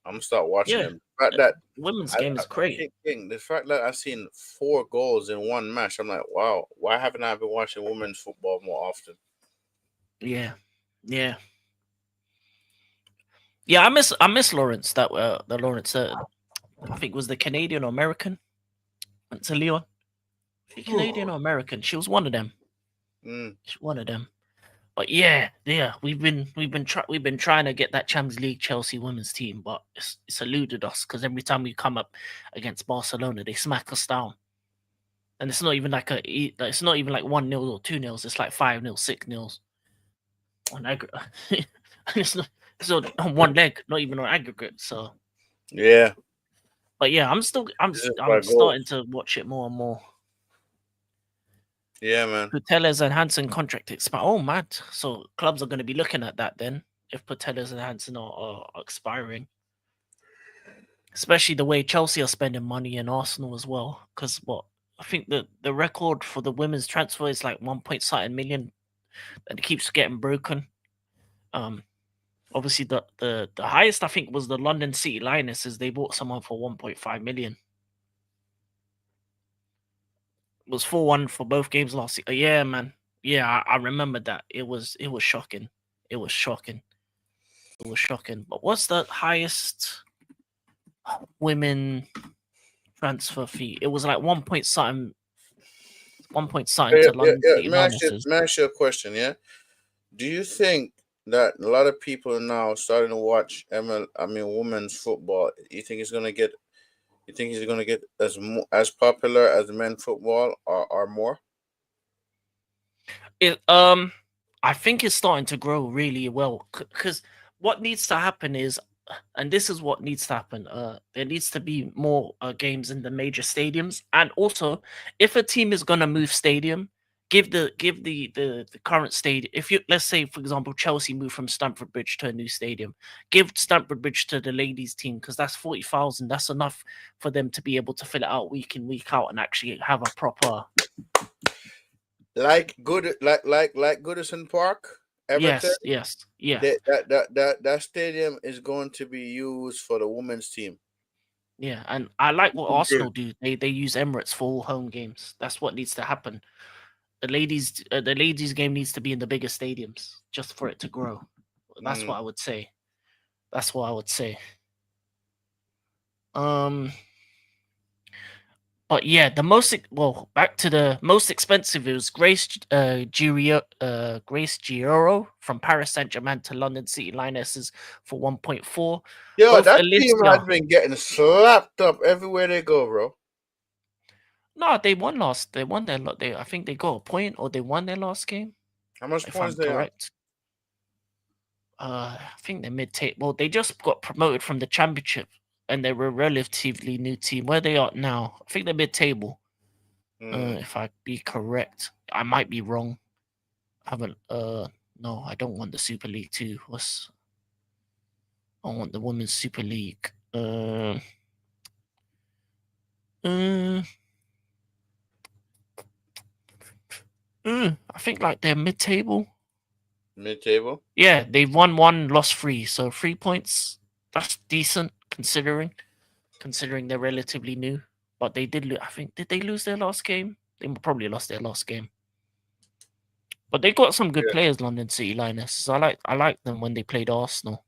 I'm gonna start watching Yeah. them. The fact that Women's game is great. King, the fact that I've seen 4 goals in one match, I'm like, wow. Why haven't I been watching women's football more often? Yeah. Yeah. Yeah, I miss Lawrence, that the Lawrence I think was the Canadian or American. Went to Leon. She Canadian or American? She was one of them. Mm. She's one of them. But yeah, we've been trying to get that Champions League Chelsea women's team, but it's eluded us because every time we come up against Barcelona, they smack us down, and it's not even like it's not even like 1-0 or 2-0. It's like 5-0, 6-0 on aggregate. it's not on one leg, not even on aggregate. So, Yeah. but yeah, This is by I'm starting goals. to watch it more and more. Yeah, man. Putellas and Hansen contract expire. Oh, mad. So clubs are going to be looking at that then if Putellas and Hansen are expiring. Especially the way Chelsea are spending money and Arsenal as well. Because what I think the record for the women's transfer is like 1 point something million, and it keeps getting broken. Um, obviously the highest I think was the London City Lionesses. They bought someone for 1.5 million. It was 4-1 for both games last year. Yeah, man. Yeah, I remember that. It was shocking. It was shocking. It was shocking. But what's the highest women transfer fee? It was like 1 point something Yeah, to yeah, London yeah. City Lionesses. May I ask you a question? Yeah. Do you think that a lot of people are now starting to watch women's football? You think it's gonna get as popular as men's football or more? It I think it's starting to grow really well because what needs to happen is, and this is what needs to happen. There needs to be more games in the major stadiums, and also if a team is gonna move stadium, give the current stadium. If you let's say for example Chelsea move from Stamford Bridge to a new stadium, give Stamford Bridge to the ladies team because that's 40,000. That's enough for them to be able to fill it out week in week out and actually have a proper. Like Goodison Park, Everton. Yeah. That stadium is going to be used for the women's team. Yeah, and I like what Good. Arsenal do. They use Emirates for all home games. That's what needs to happen. The ladies game needs to be in the bigger stadiums just for it to grow. That's Mm. what I would say. That's what I would say. Um, but yeah, back to the most expensive. It was Grace Gioro from Paris Saint Germain to London City Lionesses for 1.4. Yo, Both that team has Alicia. been getting slapped up everywhere they go, bro. No, they won last. They won their. I think they got a point or they won their last game. How much If points I'm they on? correct. I think they're mid-table. Well, they just got promoted from the championship, and they were a relatively new team. Where they are now, I think they're mid-table. Mm. If I be correct, I might be wrong. I haven't. No, I don't want the Super League too. I want the Women's Super League. Uh, I think like they're mid-table. Mid-table. Yeah, they've won one, lost three, so 3 points. That's decent considering they're relatively new. But they did. I think did they lose their last game? They probably lost their last game. But they got some good Yeah. players, London City Lionesses. I like them when they played Arsenal.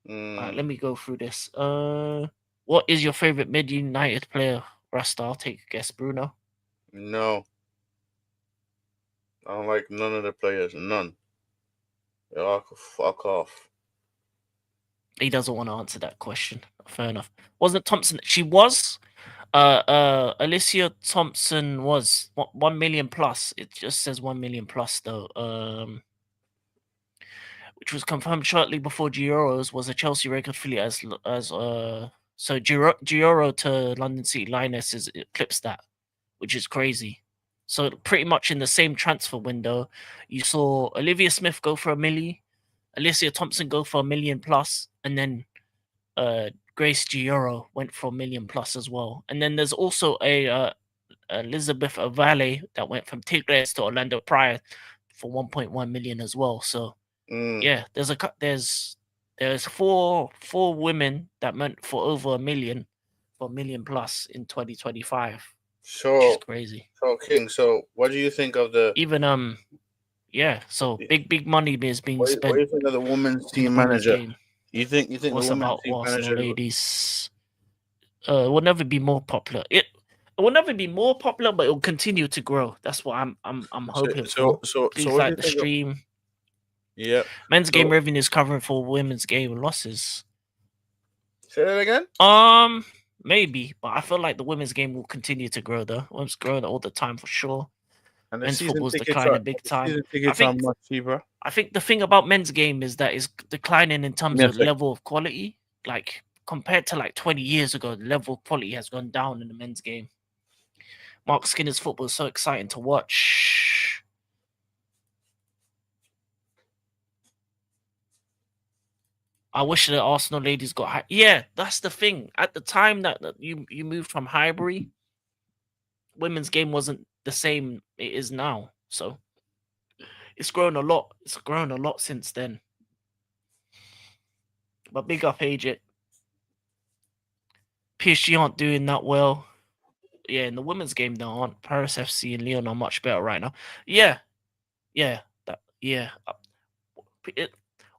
Mm. Let me go through this. What is your favorite Mid United player? Rasta, I'll take a guess. Bruno. No, I don't like none of the players. None. They all can fuck off. He doesn't want to answer that question. Fair enough. Wasn't Thompson? She was. Alicia Thompson was 1 million plus. It just says 1 million plus though. Which was confirmed shortly before Giro's was a Chelsea record affiliate so Giro to London City Lionesses eclipsed that, which is crazy. So pretty much in the same transfer window, you saw Olivia Smith go for 1 million, Alicia Thompson go for 1 million plus, and then Grace Giro went for 1 million plus as well. And then there's also a Elizabeth Avale that went from Tigres to Orlando Pride for 1.1 million as well. So Mm. yeah, there's four women that went for over 1 million, for 1 million plus in 2025, which is So, crazy. King. So, what do you think of the? Even yeah, so big money is being What do spent you think of the women's in the team women's manager? game. You think the What's women's about team Arsenal manager? ladies? Will never be more popular. It will never be more popular, but it will continue to grow. That's what I'm hoping for. Please what do like you the think? stream. Yeah. Men's game So revenue is covering for women's game losses. say that again. Maybe, but I feel like the women's game will continue to grow though. Women's growing all the time for sure. And Men's football is declining big time. I think much cheaper. I think the thing about men's game is that it's declining in terms Give of me a level of quality. Like compared to like 20 years ago, the level of quality has gone down in the men's game. Mark Skinner's football is so exciting to watch. I wish the Arsenal ladies got high. Yeah, that's the thing. At the time that you moved from Highbury, women's game wasn't the same it is now. So it's grown a lot. It's grown a lot since then. But big up AJ. PSG aren't doing that well. Yeah, in the women's game though, aren't Paris FC and Lyon are much better right now. Yeah, yeah.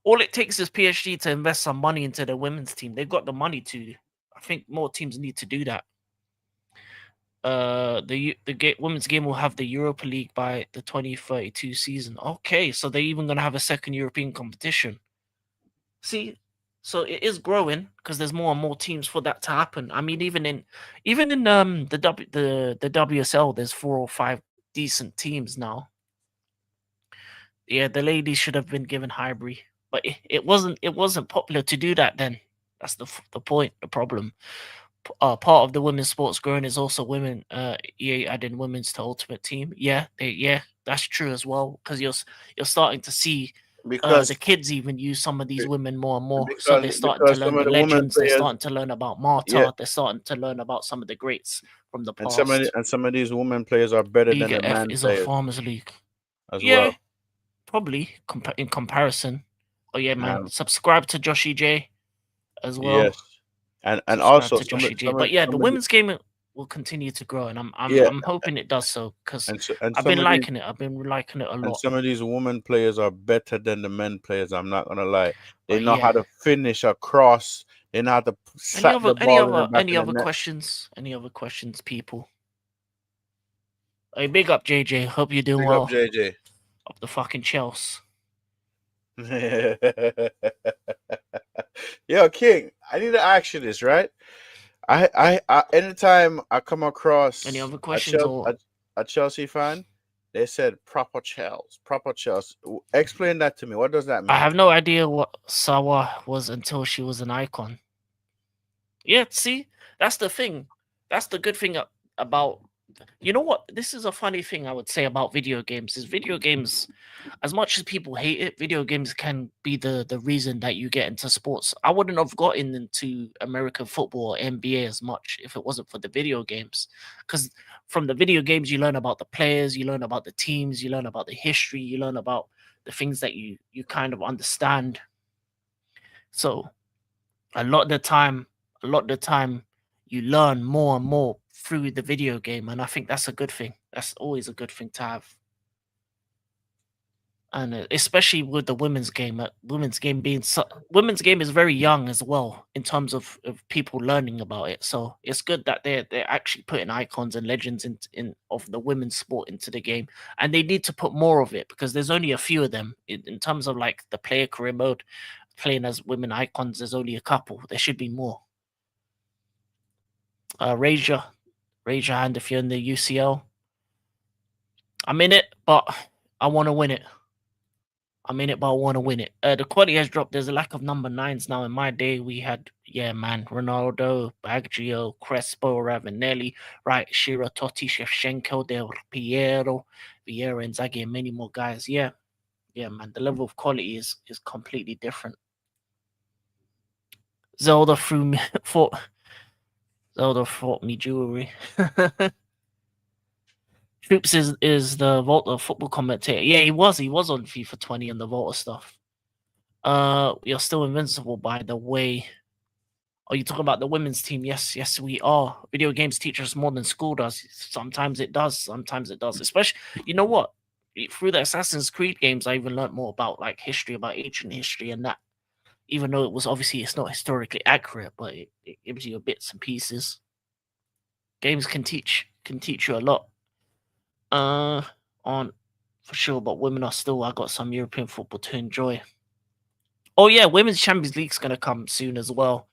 All it takes is PSG to invest some money into the women's team. They've got the money to. I think more teams need to do that. The women's game will have the Europa League by the 2032 season. Okay, so they're even gonna have a second European competition. See, so it is growing because there's more and more teams for that to happen. I mean, even in the WSL, there's 4 or 5 decent teams now. Yeah, the ladies should have been given Highbury, but it wasn't popular to do that then. That's the point, the problem. Part of the women's sports growing is also women. EA adding women's to Ultimate Team. Yeah, that's true as well because you're starting to see because the kids even use some of these women more and more. So they're starting to because some learn of the the women legends. They're players, starting to learn about yeah, Marta. They're starting to learn about some of the greats from the past. and some of these women players are better than Liga the F man is a players farmers league. as Yeah, well. probably in comparison. Oh yeah, man. Um, Subscribe to Joshy J as well. yes, and Subscribe also to Joshy J. some But yeah, the of the, women's game will continue to grow, and yeah, I'm hoping it does so because and I've some been of these liking it. I've been liking it a and lot. some of these women players are better than the men players. I'm not gonna lie. They But know how yeah. to finish a cross. They know how to Any slap other the ball in the back any of the other net. questions? Any other questions, people? Hey, big up JJ. Hope you're doing Big up, well. JJ. Up the fucking Chelsea. Yo, King, I need to ask you this, right? I anytime I come Any across other questions or A Chelsea fan, they said proper Chelsea. Explain that to me. What does that I mean? have no idea what Sawa was until she was an icon. Yeah, see, that's the thing. That's the good thing about. You know what? This is a funny thing I would say about video games. Is video games, as much as people hate it, video games can be the reason that you get into sports. I wouldn't have gotten into American football or NBA as much if it wasn't for the video games. Because from the video games, you learn about the players, you learn about the teams, you learn about the history, you learn about the things that you kind of understand. So a lot of the time you learn more and more through the video game, and I think that's a good thing. That's always a good thing to have. And especially with the women's game being women's game is very young as well in terms of people learning about it. So it's good that they're actually putting icons and legends in of the women's sport into the game, and they need to put more of it because there's only a few of them in terms of like the player career mode. Playing as women icons, there's only a couple. There should be more. Raise your hand if you're in the UCL. I'm in it, but I want to win it. I'm in it, but I want to win it. The quality has dropped. There's a lack of number 9s now. In my day, we had, yeah, man, Ronaldo, Baggio, Crespo, Ravanelli, right, Shira, Totti, Shevchenko, Del Piero, Vieira, Inzaghi, and many more guys. Yeah, man, the level of quality is completely different. Zelda threw me, Zelda fought me jewelry. Troops is the Volta football commentator. Yeah, he was on FIFA 20 and the Volta stuff. You're still invincible, by the way. Are you talking about the women's team? Yes, we are. Video games teach us more than school does. Sometimes it does. Especially, you know what? Through the Assassin's Creed games, I even learned more about like history, about ancient history, and that. Even though it's not historically accurate, but it gives you bits and pieces. Games can teach you a lot. On for sure, but women are still. I got some European football to enjoy. Oh yeah, Women's Champions League's gonna come soon as well,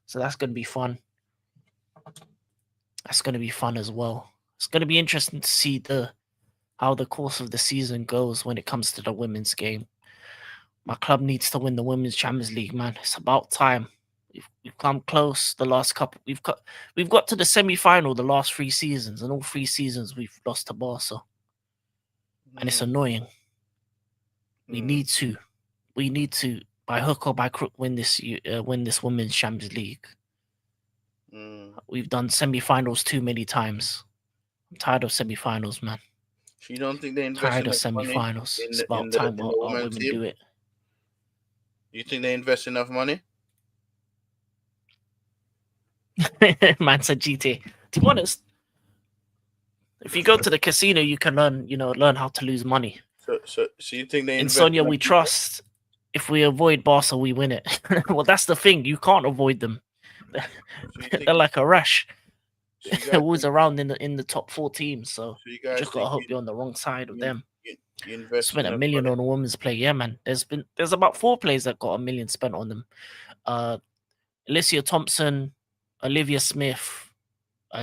so that's gonna be fun. That's gonna be fun as well. It's gonna be interesting to see how the course of the season goes when it comes to the women's game. My club needs to win the Women's Champions League, man. It's about time. We've come close the last couple. We've got to the semi-final the last 3 seasons, and all 3 seasons we've lost to Barca, and it's annoying. We need to by hook or by crook win this Women's Champions League. We've done semi-finals too many times. I'm tired of semi-finals, man. So you don't think they invest Tired of enough money semi-finals. It's about in time the our women's women team? do it. You think they invest enough money? Man said GT. To be honest, if you go to the casino, you can learn how to lose money. So you think they In invest Sonia, enough we money? trust. If we avoid Barca, we win it. Well, that's the thing. You can't avoid them. So you think They're like a rush. so you They're guys always think, around in the top 4 teams. So so you you guys just gotta think hope you're on the wrong side of them. you invest Spent a enough million money? on a women's play. Yeah, man. There's about 4 players that got a million spent on them. Alicia Thompson, Olivia Smith,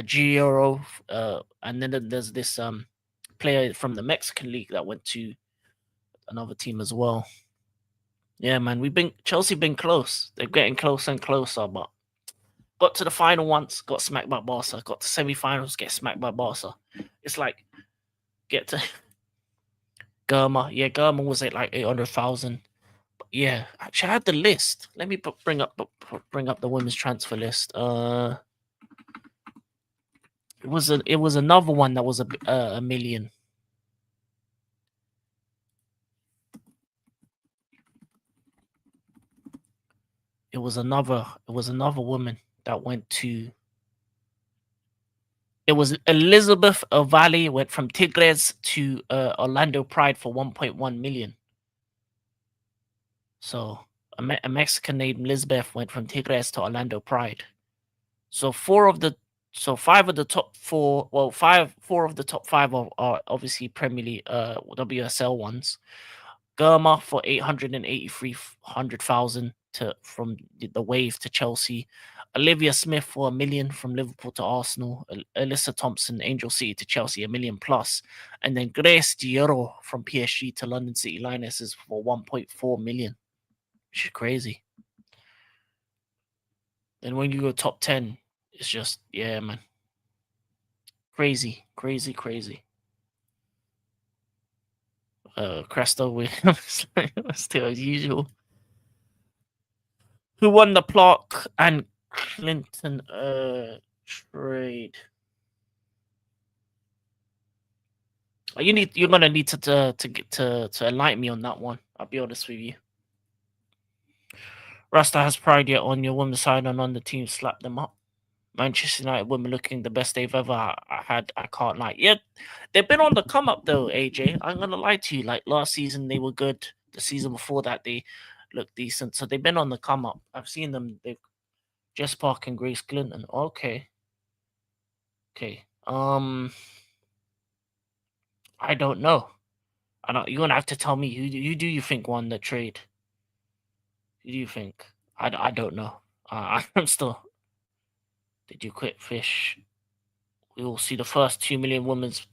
Gioro, and then there's this player from the Mexican league that went to another team as well. Yeah, man, Chelsea been close. They're getting closer and closer, but got to the final once, got smacked by Barca. Got to semi-finals, get smacked by Barca. It's like get to Germa. Yeah, Germa was at like 800,000. Yeah, actually, I had the list. Let me bring up the women's transfer list. It was another one that was a million. It was another woman that went to. It was Elizabeth Ovali went from Tigres to Orlando Pride for 1.1 million. So a Mexican named Elizabeth went from Tigres to Orlando Pride. So 5 of the top 4, well, 4 of the top 5 are obviously Premier League, WSL ones. Germa for 883,000 from the Wave to Chelsea. Olivia Smith for 1 million from Liverpool to Arsenal. Alyssa Thompson, Angel City to Chelsea, 1 million plus. And then Grace Dioro from PSG to London City Lionesses for 1.4 million. Which is crazy. And when you go top 10, it's just, yeah, man. Crazy. Cresto Williams, still as usual. Who won the Clark and Clinton trade? You're gonna need to enlighten me on that one. I'll be honest with you. Rasta has pride yet on your women's side and on the team slap them up. Manchester United women looking the best they've ever had. I can't lie. Yeah, they've been on the come up though, AJ. I'm gonna lie to you. Like last season they were good. The season before that they looked decent. So they've been on the come up. I've seen them. They've Jess Park and Grace Clinton. Okay. I don't know. You're gonna have to tell me who do you think won the trade? Who do you think? I don't know. I'm still. Did you quit fish? We will see the first 2 million women's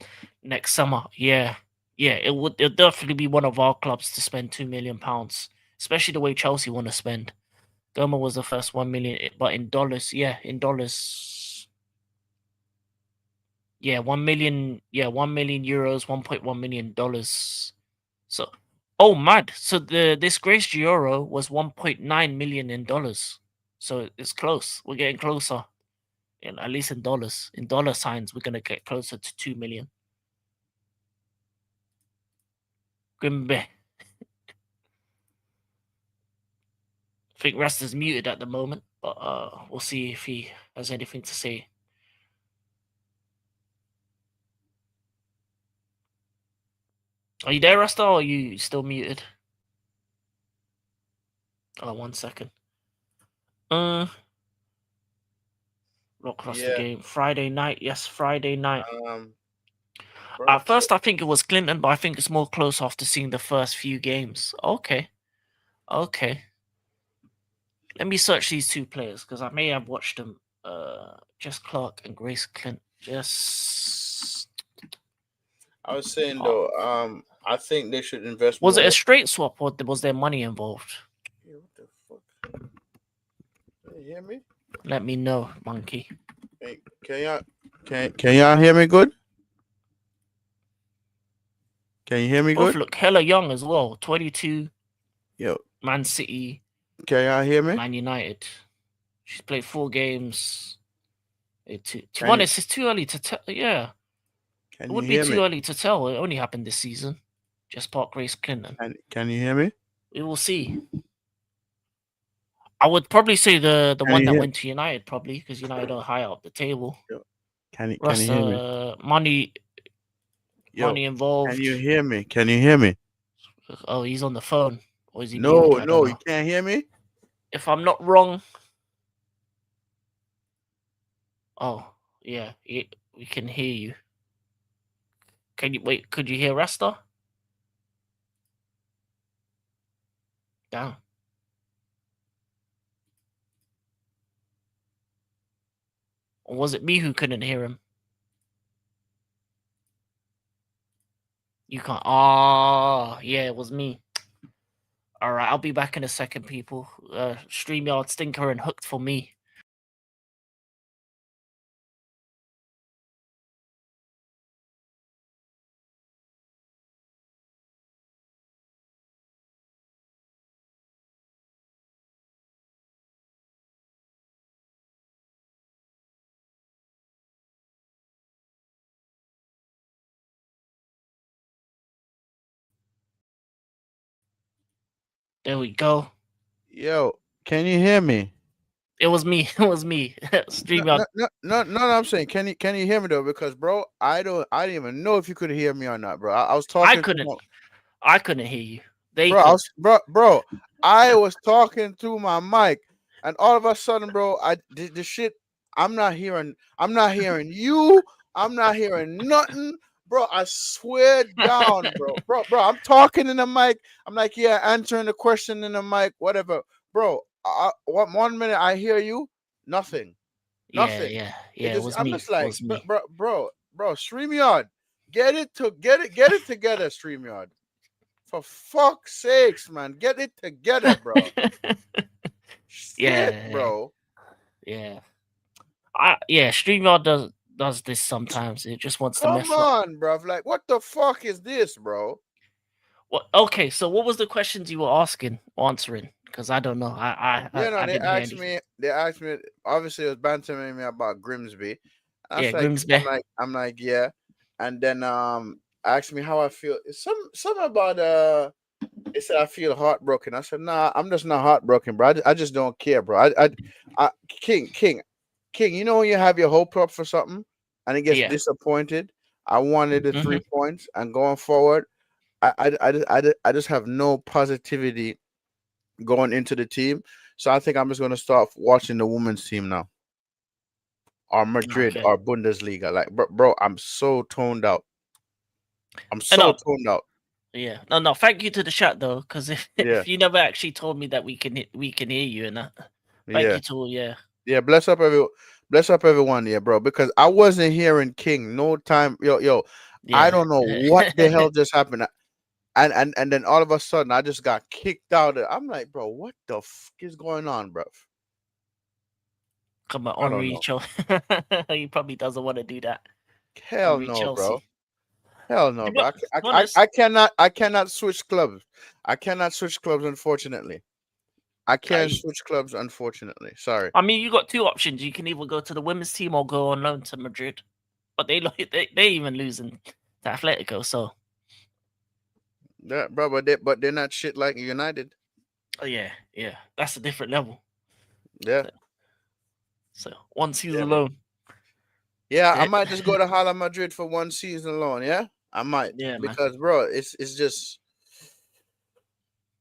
next summer. Yeah. It'll definitely be one of our clubs to spend £2 million, especially the way Chelsea want to spend. Goma was the first 1 million, but in dollars, in dollars. Yeah, 1 million. Yeah, 1 million euros, $1.1 million. So, oh, mad. So this Grace Euro was 1.9 million in dollars. So it's close. We're getting closer. At least in dollars. In dollar signs, we're gonna get closer to 2 million. Grimbe. I think Rasta's muted at the moment, but we'll see if he has anything to say. Are you there, Rasta, or are you still muted? Oh, 1 second. Not across the Yeah. game. Friday night. Yes, Friday night. Bro, At first, I think it was Clinton, but I think it's more close after seeing the first few games. Okay. Okay. Let me search these two players because I may have watched them. Jess Clark and Grace Clint. Just I was saying oh. though, I think they should invest Was it a more. straight swap or was there money involved? Yeah, what the fuck? Can you hear me? Let me know, monkey. Hey, can y'all hear me good? Can you hear me Both good? look hella young as well. 22, Yo, Man City, can y'all hear me? Man United. She's played 4 games. To be Can you honest, it's too early to tell. Yeah, it can you would be hear too me? early to tell. It only happened this season. Just Park Grace Clinton. Can you hear me? We will see. I would probably say the Can one you that hear? went to United probably because United are high up the table. Yo, can you hear me? Rasta Yo, money can involved. you hear me? Can you hear me? Oh, he's on the phone or is he No, muted? I don't no, you know. can't hear me. If I'm not wrong. Oh yeah, we can hear you. Can you wait? Could you hear Rasta? Down. Or was it me who couldn't hear him? You can't. Oh, yeah, it was me. All right, I'll be back in a second, people. StreamYard stinker and hooked for me. There we go. Yo, can you hear me? It was me. It was me. No, StreamYard. no, I'm saying, can you hear me though? Because bro, I didn't even know if you could hear me or not, bro. I was I talking to couldn't. my I couldn't hear you. They bro, I could. was bro, I was talking through my mic, and all of a sudden, bro, I did the shit. I'm not hearing you. I'm not hearing nothing, bro. I swear down, bro. I'm talking in the mic. I'm like, yeah, answering the question in the mic, whatever, bro. One minute I hear you, nothing. Yeah, Nothing. yeah, It yeah. It just was I'm me. just It like, was me. StreamYard. Get it together, StreamYard. For fuck's sakes, man. Get it together, bro. Shit, Yeah, bro. yeah. StreamYard does this sometimes. It just wants to Come mess up. on, bro. Like, what the fuck is this, bro? What? Okay, so what was the questions you were asking, answering? Because I don't know. You know, I didn't hear anything. they asked me, obviously it was bantering me about Grimsby. I Yeah, was like, Grimsby. I'm like, yeah. And then asked me how I feel. Some about they said I feel heartbroken. I said, nah, I'm just not heartbroken, bro. I just don't care, bro. I King, you know when you have your hope up for something and it gets Yeah. disappointed. I wanted the Hmm. 3 points, and going forward, I just have no positivity going into the team. So I think I'm just gonna start watching the women's team now, or Madrid, Okay. or Bundesliga. Like, bro, I'm so toned out. I'm And so toned out. yeah. No. Thank you to the chat though, because if Yeah, if you never actually told me that we can hear you and that, thank yeah. you to yeah. Yeah, bless up everyone, yeah, bro. Because I wasn't hearing King no time. Yo, I Yeah. don't know what the hell just happened. And then all of a sudden I just got kicked out. I'm like, bro, what the fuck is going on, bro? Come on, I don't Henri know. Chelsea. He probably doesn't want to do that. Hell Henri no, bro. Chelsea. Hell no, bro. To be honest, I cannot switch clubs. I cannot switch clubs, unfortunately. I can't I, switch clubs, unfortunately. Sorry. I mean, you got two options. You can either go to the women's team or go on loan to Madrid. But they even losing to Atletico. So Yeah, bro, but they're not shit like United. yeah, that's a different level. Yeah. So one Yeah, season man. loan. Yeah, I Yeah, might just go to Hala Madrid for one season alone. Yeah, I might, yeah, man. because bro, it's just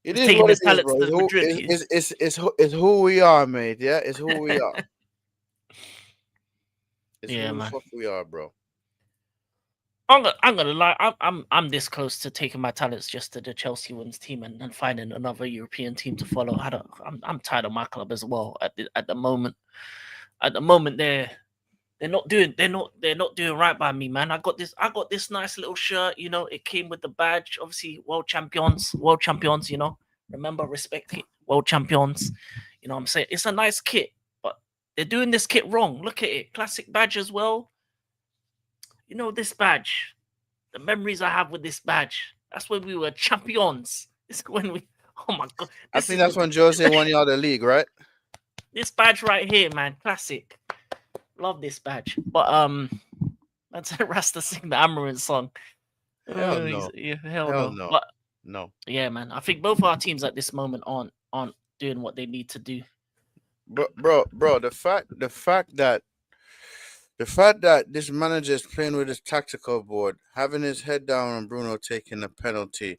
it He's is taking what his it is, talents bro. to Madrid. It's who we are, mate. Yeah, it's who we are. It's Yeah, who the man. fuck we are, bro. I'm gonna lie. I'm this close to taking my talents just to the Chelsea women's team and finding another European team to follow. I'm tired of my club as well at the moment. At the moment, they're not doing right by me, man. I got this nice little shirt. You know, it came with the badge. Obviously, world champions. You know, remember, respect it, world champions. You know what I'm saying? It's a nice kit, but they're doing this kit wrong. Look at it, classic badge as well. You know this badge. The memories I have with this badge. That's when we were champions. This is when we. Oh my god, I this think is that's when Jose won y'all the league, right? this badge right here, man. Classic. Love this badge. But that's Rasta sing the Amarin song. Hell no. Yeah, hell Hell no. no. But No. yeah, man. I think both our teams at this moment aren't doing what they need to do. Bro, the fact that this manager is playing with his tactical board, having his head down on Bruno taking a penalty,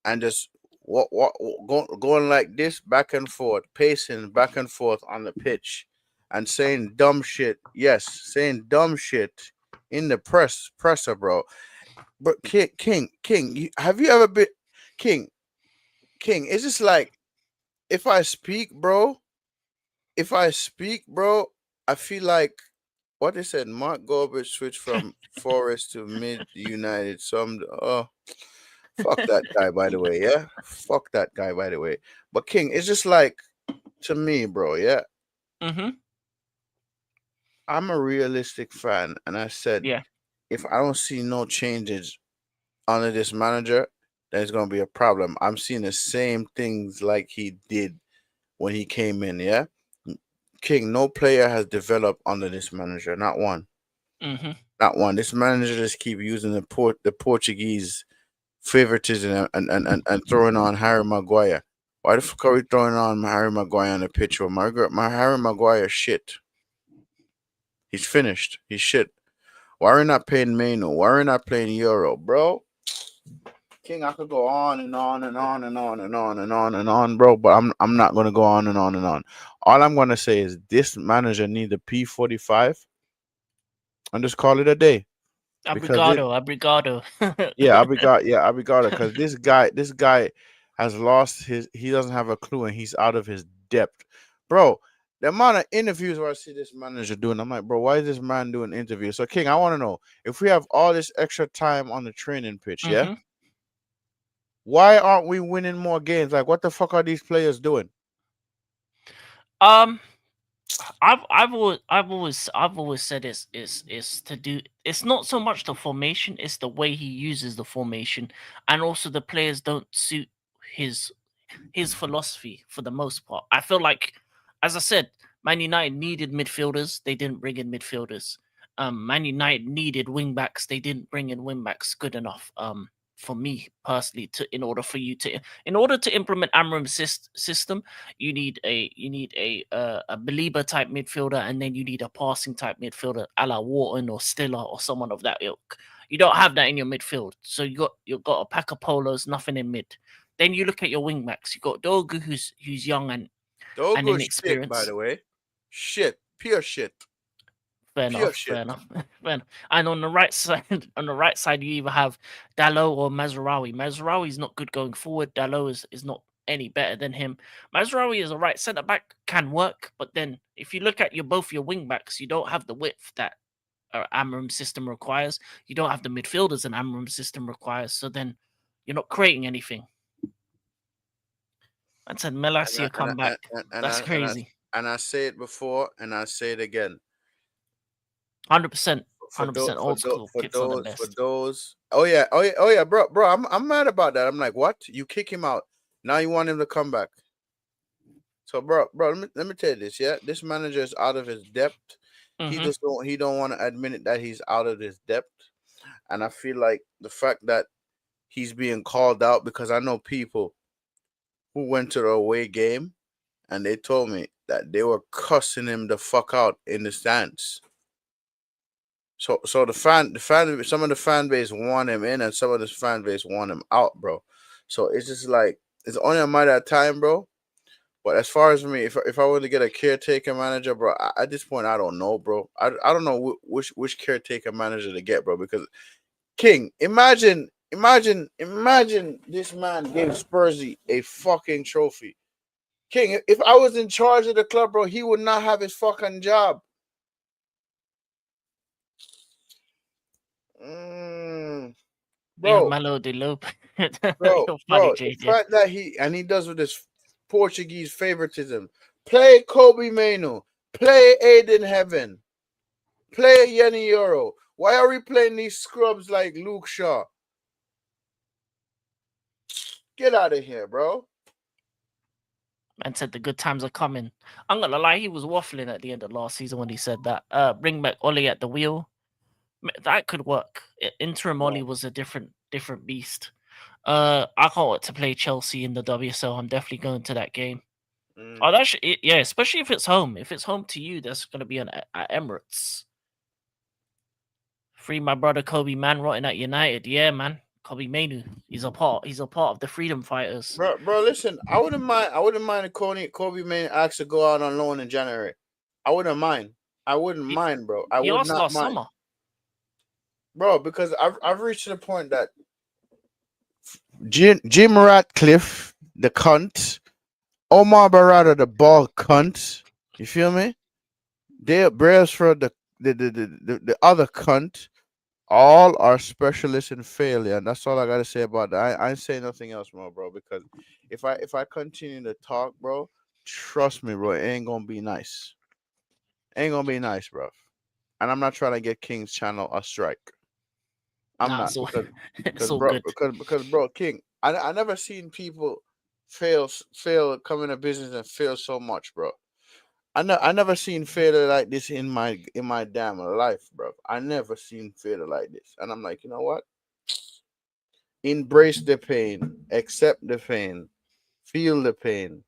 and just going like this back and forth, pacing back and forth on the pitch, and saying dumb shit. Yes, saying dumb shit in the presser, bro. But King, have you ever been King? King, it's just like if I speak, bro. If I speak, bro, I feel like what they said. Mark Gorbert switched from Forest to Mid United. Fuck that guy, by the way. Yeah, fuck that guy, by the way. But King, it's just like to me, bro. Yeah, Mm-hmm. I'm a realistic fan, and I said Yeah. if I don't see no changes under this manager, there's gonna be a problem. I'm seeing the same things like he did when he came in. Yeah, King, no player has developed under this manager. Not one. Mm-hmm. Not one. This manager just keep using the Portuguese favoritism and throwing on Harry Maguire. Why the fuck are we throwing on Harry Maguire on the pitch? Or my Harry Maguire shit. He's finished. He's shit. Why are we not playing Mano? Why are we not playing Euro, bro? King, I could go on and on and on and on and on and on and on, bro. But I'm not gonna go on and on and on. All I'm gonna say is this manager need a P45 and just call it a day because it. Abrigado. Yeah, I got it. Because this guy has lost his. He doesn't have a clue, and he's out of his depth, bro. The amount of interviews where I see this manager doing, I'm like, bro, why is this man doing interviews? So, King, I want to know if we have all this extra time on the training pitch, yeah, Mm-hmm. why aren't we winning more games? Like, what the fuck are these players doing? Um, I've always said is to do. It's not so much the formation; it's the way he uses the formation, and also the players don't suit his his philosophy for the most part. I feel like, as I said, Man United needed midfielders. They didn't bring in midfielders. Man United needed wing backs. They didn't bring in wing backs good enough. For me personally, in order to implement Amram's system, you need a believer type midfielder, and then you need a passing type midfielder, a la Wharton or Stiller or someone of that ilk. You don't have that in your midfield, so you got a pack of polos, nothing in mid. Then you look at your wing backs. You got Dogu, who's young and Dogo shit, by inexperienced. the way. Shit, pure shit, Fair pure enough, shit. fair enough. Fair enough. And on the right side, on the right side, you either have Dalot or Mazraoui. Mazraoui is not good going forward. Dalot is not any better than him. Mazraoui is a right centre back, can work, but then if you look at both your wing backs, you don't have the width that Amram system requires. You don't have the midfielders an Amram system requires. So then you're not creating anything. I said And I, Melasia and come I, back. and I, and I, That's and I, crazy. and I say it before, and I say it again. 100%. for those 100% for old those school for kits are the those for best. those. Oh yeah, bro. I'm mad about that. I'm like, what? You kick him out. Now you want him to come back. So bro, let me tell you this, yeah. This manager is out of his depth. Hmm. He don't want to admit it that he's out of his depth. And I feel like the fact that he's being called out because I know people who went to the away game and they told me that they were cussing him the fuck out in the stands. So some of the fan base want him in, and some of the fan base want him out, bro. So it's just like it's only a matter of time, bro, But as far as me, if I were to get a caretaker manager, bro, at this point I don't know, bro. I don't know which caretaker manager to get, bro. Because King, imagine this man gave Spursy a fucking trophy. King, if I was in charge of the club, bro, he would not have his fucking job. Yeah, Bro, Malo de Lope. bro, You're funny, bro. The JJ. fact that he does with this Portuguese favoritism. Play Kobe Mainu. Play Aiden Heaven. Play Yenny Euro. Why are we playing these scrubs like Luke Shaw? Get out of here, bro. Man said the good times are coming. I'm gonna lie, he was waffling at the end of last season when he said that. Bring back Ollie at the wheel. That could work. Interim Ollie No. was a different beast. I can't wait to play Chelsea in the WSL. I'm definitely going to that game. Mm. Oh, that's yeah, especially if it's home. If it's home to you, that's gonna be at Emirates. Free my brother Kobe Man rotting at United. Yeah, man. Kobe Mainu. He's a part. He's a part of the freedom fighters. Bro, listen. I wouldn't mind if Kobe Main asked to go out on loan in January. I wouldn't mind. I wouldn't He, mind, bro. I he would asked not last mind, summer. bro, because I've reached to the point that Jim Ratcliffe, the cunt, Omar Barada, the ball cunt. You feel me? Dale Brailsford, the other cunt. All are specialists in failure, and that's all I gotta say about that. I ain't saying nothing else more, bro. Because if I continue to talk, bro, trust me, bro, it ain't gonna be nice. Ain't gonna be nice, bro. And I'm not trying to get King's channel a strike. I'm Nah, not so because it's all good. bro, King, I never seen people fail come into business and fail so much, bro. I never seen failure like this in my damn life, bro. I never seen failure like this, and I'm like, you know what? Embrace the pain, accept the pain, feel the pain.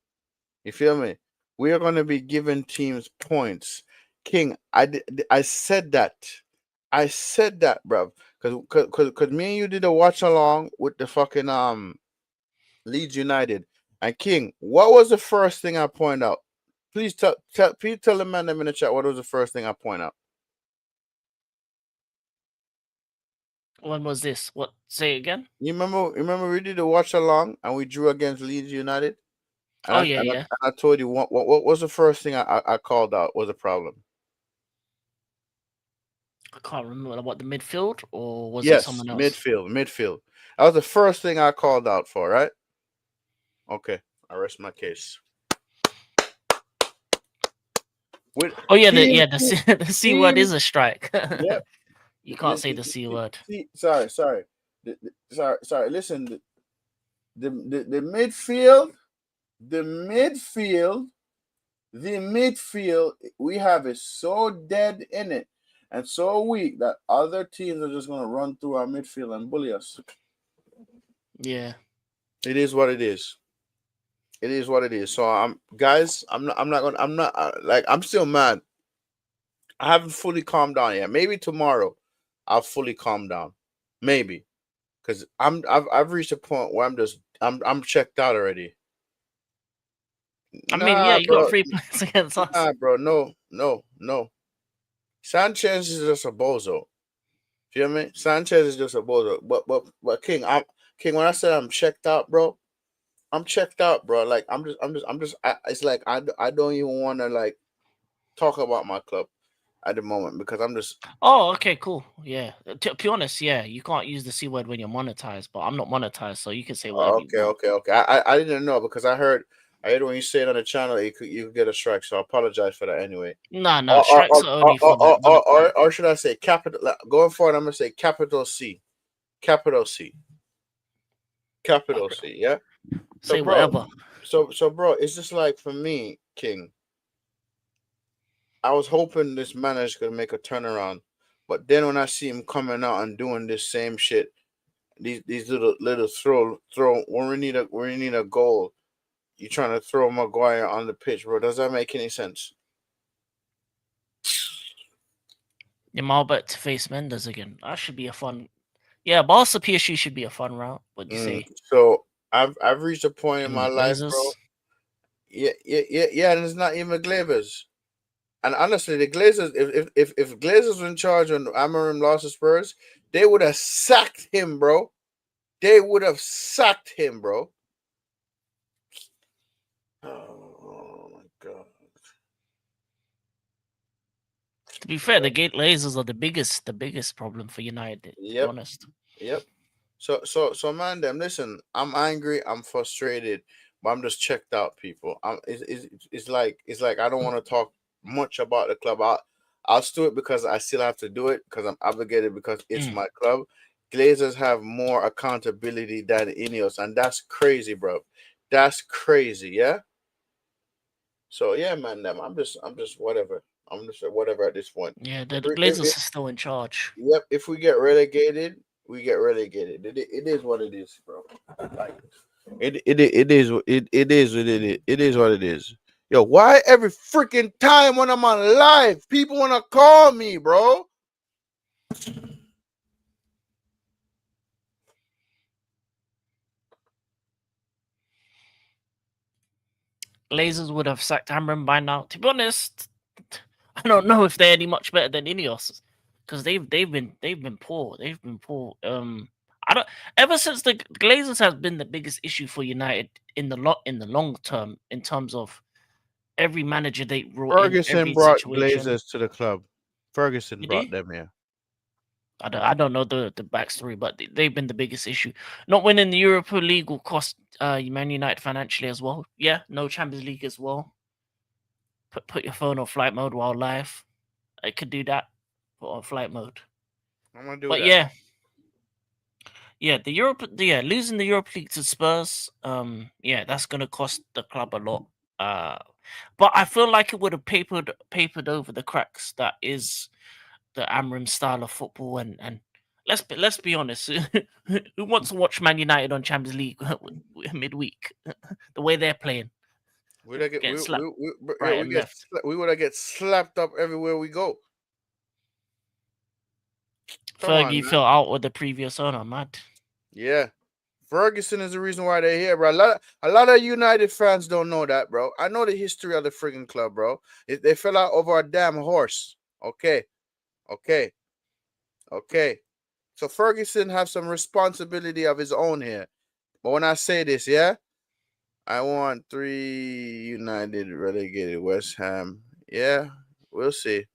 You feel me? We are gonna be giving teams points. King, I said that. I said that, bro. Cause me and you did a watch along with the fucking Leeds United. And King, what was the first thing I point out? Please tell the man them in the chat what was the first thing I point out. When was this? What? Say it again. You remember we did a watch along and we drew against Leeds United? And Oh I, yeah, and I, yeah. and I told you what was the first thing I called out was a problem. I can't remember what the midfield or was it Yes, someone else? midfield. That was the first thing I called out for, right? Okay, I rest my case. With Oh yeah, team, the C word team, is a strike. yep. You can't say the C word. Sorry. Sorry. Listen, the midfield, the midfield, the midfield. We have it so dead in it and so weak that other teams are just gonna run through our midfield and bully us. Yeah. It is what it is. It is what it is. So guys. I'm not gonna. I'm not like. I'm still mad. I haven't fully calmed down yet. Maybe tomorrow, I'll fully calm down. Maybe because I've reached a point where I'm checked out already. I mean, yeah, Nah, you got bro. 3 points against us. Nah, bro. No. Sanchez is just a bozo. Feel me? Sanchez is just a bozo. But King, King. When I said I'm checked out, bro, I'm checked out, bro. Like it's like I don't even want to like talk about my club at the moment because I'm just Oh, okay, cool. Yeah. To be honest, yeah, you can't use the C word when you're monetized, but I'm not monetized, so you can say whatever you want. okay. I didn't know because I heard when you say it on the channel you could get a strike, so I apologize for that anyway. No, strikes are only for the monetized. Or should I say capital? Going forward, I'm gonna say capital C, capital Okay. C. Yeah. So, Say bro, whatever. bro, it's just like for me, King. I was hoping this manager could make a turnaround, but then when I see him coming out and doing this same shit, these little throw when we need a goal, you trying to throw Maguire on the pitch, bro. Does that make any sense? Yamal back to face Mendes again. That should be a fun. Yeah, Barca PSG should be a fun route. What do you say? So I've reached a point in Him and my the life, bro. Glazers. yeah, and it's not even Glazers. And honestly, the Glazers, if Glazers were in charge when Amorim lost the Spurs, they would have sacked him, bro. They would have sacked him, bro. Oh my god. To be fair, the gate lasers are the biggest problem for United. To be Yep, honest. yep. So, man, them. Listen, I'm angry. I'm frustrated, but I'm just checked out, people. It's like I don't want to talk much about the club. I'll do it because I still have to do it because I'm obligated because it's Mm. my club. Glazers have more accountability than Ineos, and that's crazy, bro. That's crazy, yeah. So yeah, man, them. I'm just whatever. I'm just whatever at this point. Yeah, If the we, if, Glazers if are still in charge. Yep, if we get relegated, we get relegated. It is what it is, bro. Like it is what it is. Yo, why every freaking time when I'm on live, people wanna call me, bro? Glazers would have sacked Amram by now. To be honest, I don't know if they're any much better than Ineos because they've been poor. They've been poor. I don't. Ever since the Glazers has been the biggest issue for United in the long term in terms of every manager they brought in, Ferguson every brought situation. Glazers to the club. Ferguson Did brought he? them here. I don't know the backstory, but they've been the biggest issue. Not winning the Europa League will cost Man United financially as well. Yeah, no Champions League as well. Put your phone on flight mode while live. I could do that. Put on flight mode. I'm gonna do But that. yeah, losing the Europa League to Spurs, yeah, that's gonna cost the club a lot. Uh, but I feel like it would have papered over the cracks that is the Amram style of football, and let's be honest, who wants to watch Man United on Champions League midweek? The way they're playing, We would get getting slapped yeah, right and left. we would have get slapped up everywhere we go. Come on, Fergie man. fell out with the previous owner, mad. Yeah. Ferguson is the reason why they're here, bro. A lot of United fans don't know that, bro. I know the history of the friggin' club, bro. They fell out over a damn horse. Okay, okay, okay. So Ferguson have some responsibility of his own here. But when I say this, yeah, I want 3 United relegated West Ham. Yeah, we'll see.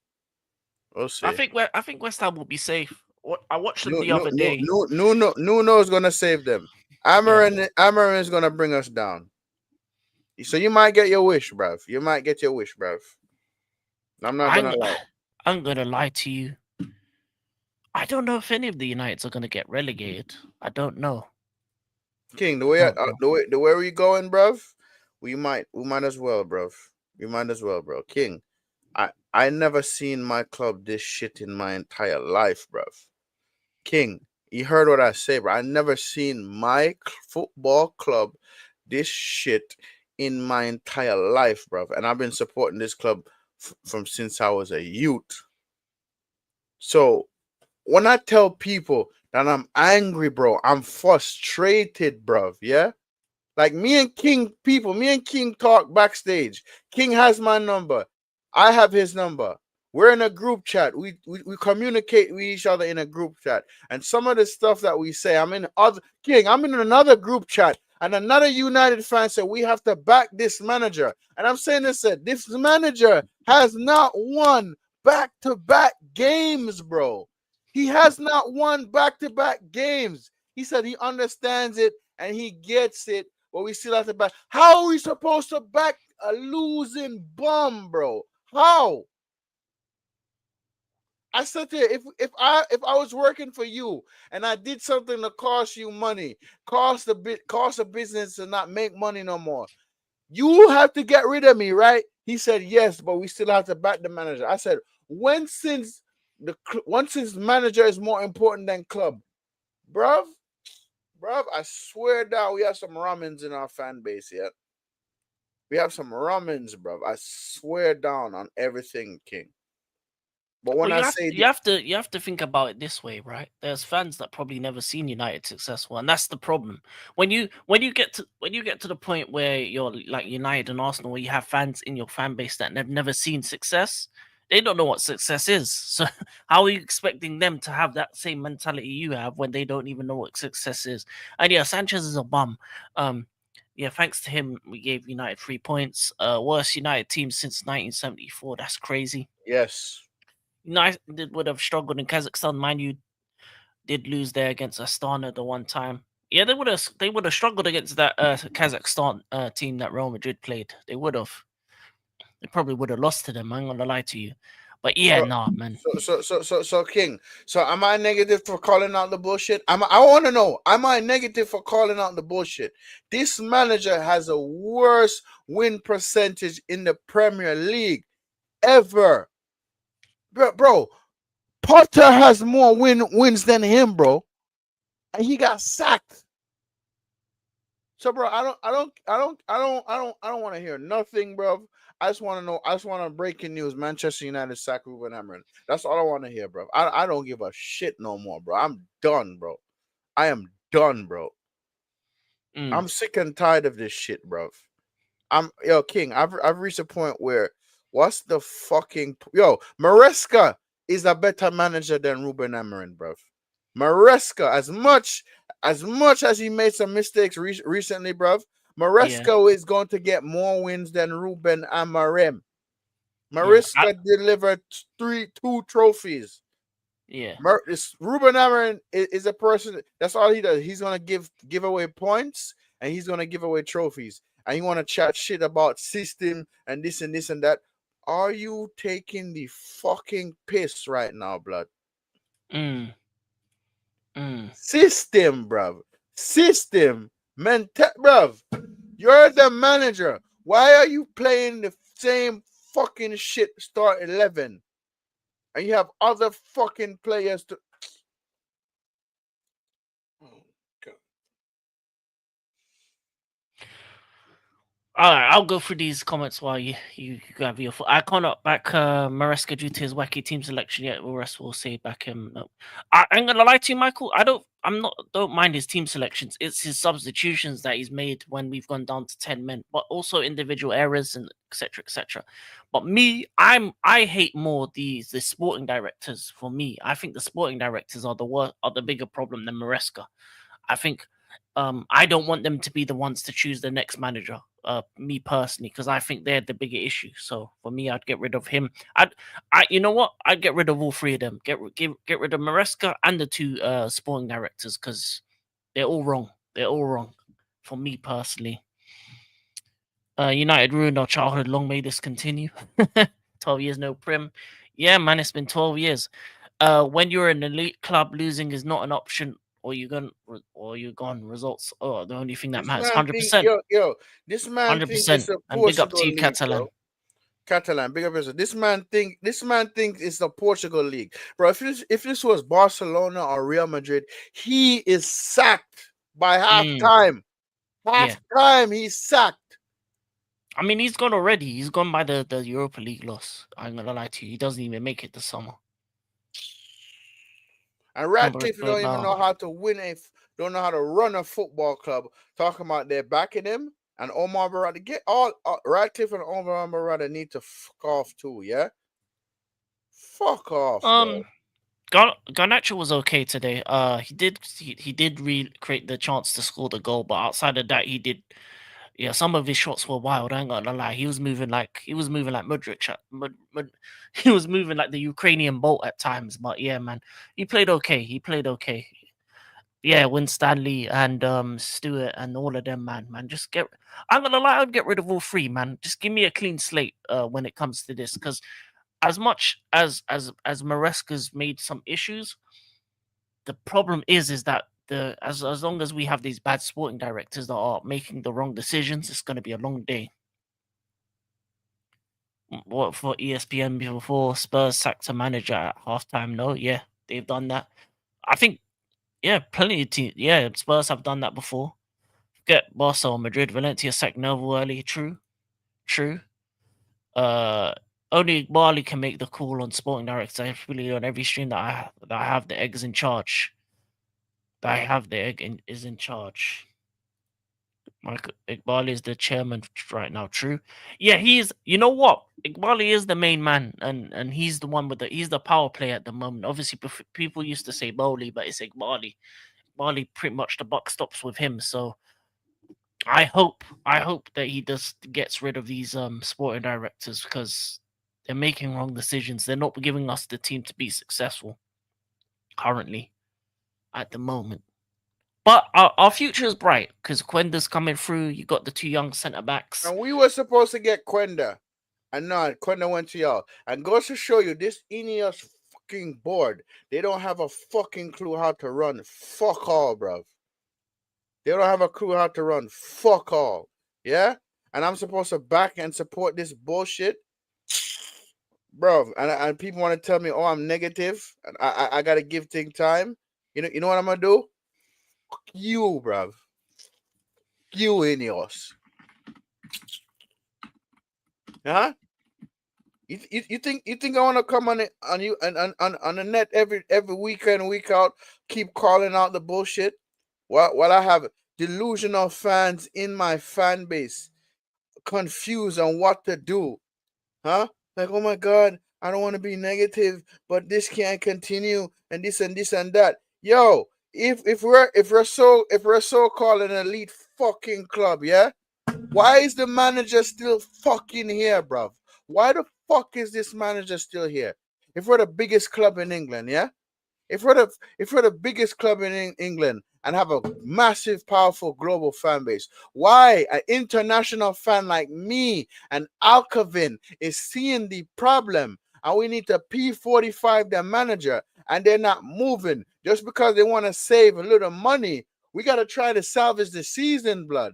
We'll see. I think West Ham will be safe. I watched them No, the no, other no, day. no, no, no, Nuno is gonna save them. Yeah, Amarin is gonna bring us down. So you might get your wish, bruv. You might get your wish, bruv. I'm not I'm gonna lie. I'm gonna lie to you. I don't know if any of the Uniteds are gonna get relegated. I don't know. King, Don't know. the way we going, bruv, we might as well, bruv. We might as well, bro. King, I never seen my club this shit in my entire life, bruv. King, you heard what I say, bro. I never seen my football club this shit in my entire life, bruv. And I've been supporting this club from since I was a youth. So when I tell people that I'm angry, bro, I'm frustrated, bruv. Yeah. Like me and King talk backstage. King has my number. I have his number. We're in a group chat. We communicate with each other in a group chat. And some of the stuff that we say, I'm in another group chat. And another United fan said we have to back this manager. And I'm saying this manager has not won back-to-back games, bro. He has not won back-to-back games. He said he understands it and he gets it, but we still have to back. How are we supposed to back a losing bum, bro? How? I said to you, if I was working for you and I did something to cost you money, cost a business to not make money no more, you have to get rid of me, right? He said yes, but we still have to back the manager. I said, when since manager is more important than club, bruv, I swear down we have some ramens in our fan base here. We have some ramens, bruv. I swear down on everything, King. But Well, when I say you have to think about it this way, right? There's fans that probably never seen United successful, and that's the problem. When you get to the point where you're like United and Arsenal, where you have fans in your fan base that have never seen success, they don't know what success is. So how are you expecting them to have that same mentality you have when they don't even know what success is? And yeah, Sanchez is a bum. Um, yeah, thanks to him, we gave United 3 points. Worst United team since 1974. That's crazy. yes, United would have struggled in Kazakhstan. Mind you, did lose there against Astana the one time. Yeah, they would have struggled against that Kazakhstan team that Real Madrid played. They would have. They probably would have lost to them. I'm gonna lie to you. But yeah, so nah, man. so King. So am I negative for calling out the bullshit? I want to know. Am I negative for calling out the bullshit? This manager has a worse win percentage in the Premier League ever, bro. Potter has more wins than him, bro, and he got sacked. So, bro, I don't want to hear nothing, bro. I just want to know. I just want to breaking news. Manchester United sack Ruben Amorim. That's all I want to hear, bro. I don't give a shit no more, bro. I'm done, bro. I am done, bro. Mm, I'm sick and tired of this shit, bro. King. I've reached a point where what's the fucking Maresca is a better manager than Ruben Amorim, bro. Maresca, as much as he made some mistakes recently, bro, yeah, Maresca is going to get more wins than Ruben Amorim. yeah, Maresca delivered two trophies. yeah. Ruben Amorim is a person. That's all he does. He's gonna give away points and he's gonna give away trophies. And you want to chat shit about system and this and this and that. Are you taking the fucking piss right now, blood? Mm, mm. System, bruv. System. Bruv. You're the manager. Why are you playing the same fucking shit start 11? And you have other fucking players to. Oh, God. All right, I'll go through these comments while you have your. I cannot back Maresca due to his wacky team selection yet. The rest will say back him. No. I'm gonna lie to you, Michael. Don't mind his team selections. It's his substitutions that he's made when we've gone down to 10 men, but also individual errors and etc. etc. But me, I hate more the sporting directors. For me, I think the sporting directors are the bigger problem than Maresca. I think I don't want them to be the ones to choose the next manager. Me personally, because I think they're the bigger issue. So for me, I'd get rid of him. You know what? I'd get rid of all three of them. Get rid of Maresca and the two sporting directors because they're all wrong. They're all wrong. For me personally, United ruined our childhood. Long may this continue. 12 years no prim. Yeah, man, it's been 12 years. When you're an elite club, losing is not an option, or you're gone. Results are the only thing that This matters. man Hundred think, percent, this man hundred think it's percent. a And big up to Portugal you, league, Catalan. bro. Catalan, big up yourself. This man think it's the Portugal league, bro. If this was Barcelona or Real Madrid, he is sacked by Mm, halftime. yeah, Halftime, he's sacked. I mean he's gone already. He's gone by the Europa League loss. I'm gonna lie to you. He doesn't even make it this summer. And Number Radcliffe don't even now. know how to don't know how to run a football club. Talking about they're backing him and Omar Barada. Get all Radcliffe and Omar Barada need to fuck off too, yeah? Fuck off, bro. Um, Garnacho was okay today. He did create the chance to score the goal, but outside of that, he did. Yeah, some of his shots were wild. I ain't gonna lie. He was moving like Modric. He was moving like the Ukrainian Bolt at times. But yeah, man, he played okay. He played okay. Yeah, Winstanley and Stewart and all of them, man. Just get. I'm gonna lie. I'd get rid of all three, man. Just give me a clean slate when it comes to this, because as much as Maresca's made some issues, the problem is that the as long as we have these bad sporting directors that are making the wrong decisions, it's going to be a long day. What for ESPN before Spurs sacked a manager at halftime? No, yeah, they've done that. I think yeah, plenty of teams. Yeah, Spurs have done that before. Get Barca or Madrid, Valencia sacked Neville early. True, true. Uh, only Iqbali can make the call on sporting directors. I really on every stream that I have the egg is in charge. That I have the is in charge. Mike Iqbali is the chairman right now. True. Yeah, he is. You know what? Iqbali is the main man, and he's the one with he's the power play at the moment. Obviously, people used to say Bowley, but it's Iqbali. Iqbali, pretty much the buck stops with him. So I hope that he just gets rid of these sporting directors because they're making wrong decisions. They're not giving us the team to be successful currently at the moment. But our future is bright because Quenda's coming through. You got the two young centre backs. And we were supposed to get Quenda. And no, Quenda went to y'all. And goes to show you, this Ineos fucking board, they don't have a fucking clue how to run. Fuck all, bruv. They don't have a clue how to run. Fuck all. Yeah? And I'm supposed to back and support this bullshit? Bro, and people want to tell me, oh, I'm negative. And I gotta give things time. You know what I'm gonna do? Fuck you, bruv. You Ineos. Huh? You think I want to come on you on the net every week in, week out, keep calling out the bullshit? While I have delusional fans in my fan base, confused on what to do, huh? Like, oh my God, I don't want to be negative, but this can't continue, and this and this and that. Yo, if we're so called an elite fucking club, yeah. Why is the manager still fucking here, bruv? Why the fuck is this manager still here? If we're the biggest club in England, yeah? If we're the biggest club in England and have a massive, powerful global fan base, why an international fan like me and Alcavin is seeing the problem and we need to P45 the manager and they're not moving just because they want to save a little money? We got to try to salvage the season, blood.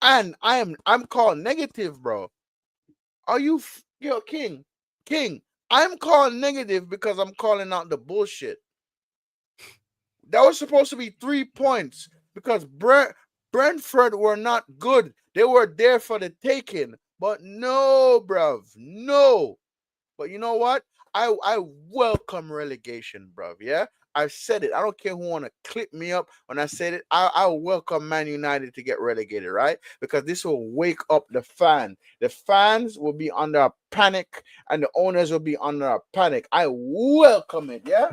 And I'm called negative, bro. Are you yo King? King, I'm called negative because I'm calling out the bullshit. That was supposed to be 3 points because Brentford were not good. They were there for the taking. But no, bruv. No. But you know what? I welcome relegation, bruv. Yeah? I've said it. I don't care who want to clip me up when I said it. I welcome Man United to get relegated, right? Because this will wake up the fan. The fans will be under a panic and the owners will be under a panic. I welcome it, yeah?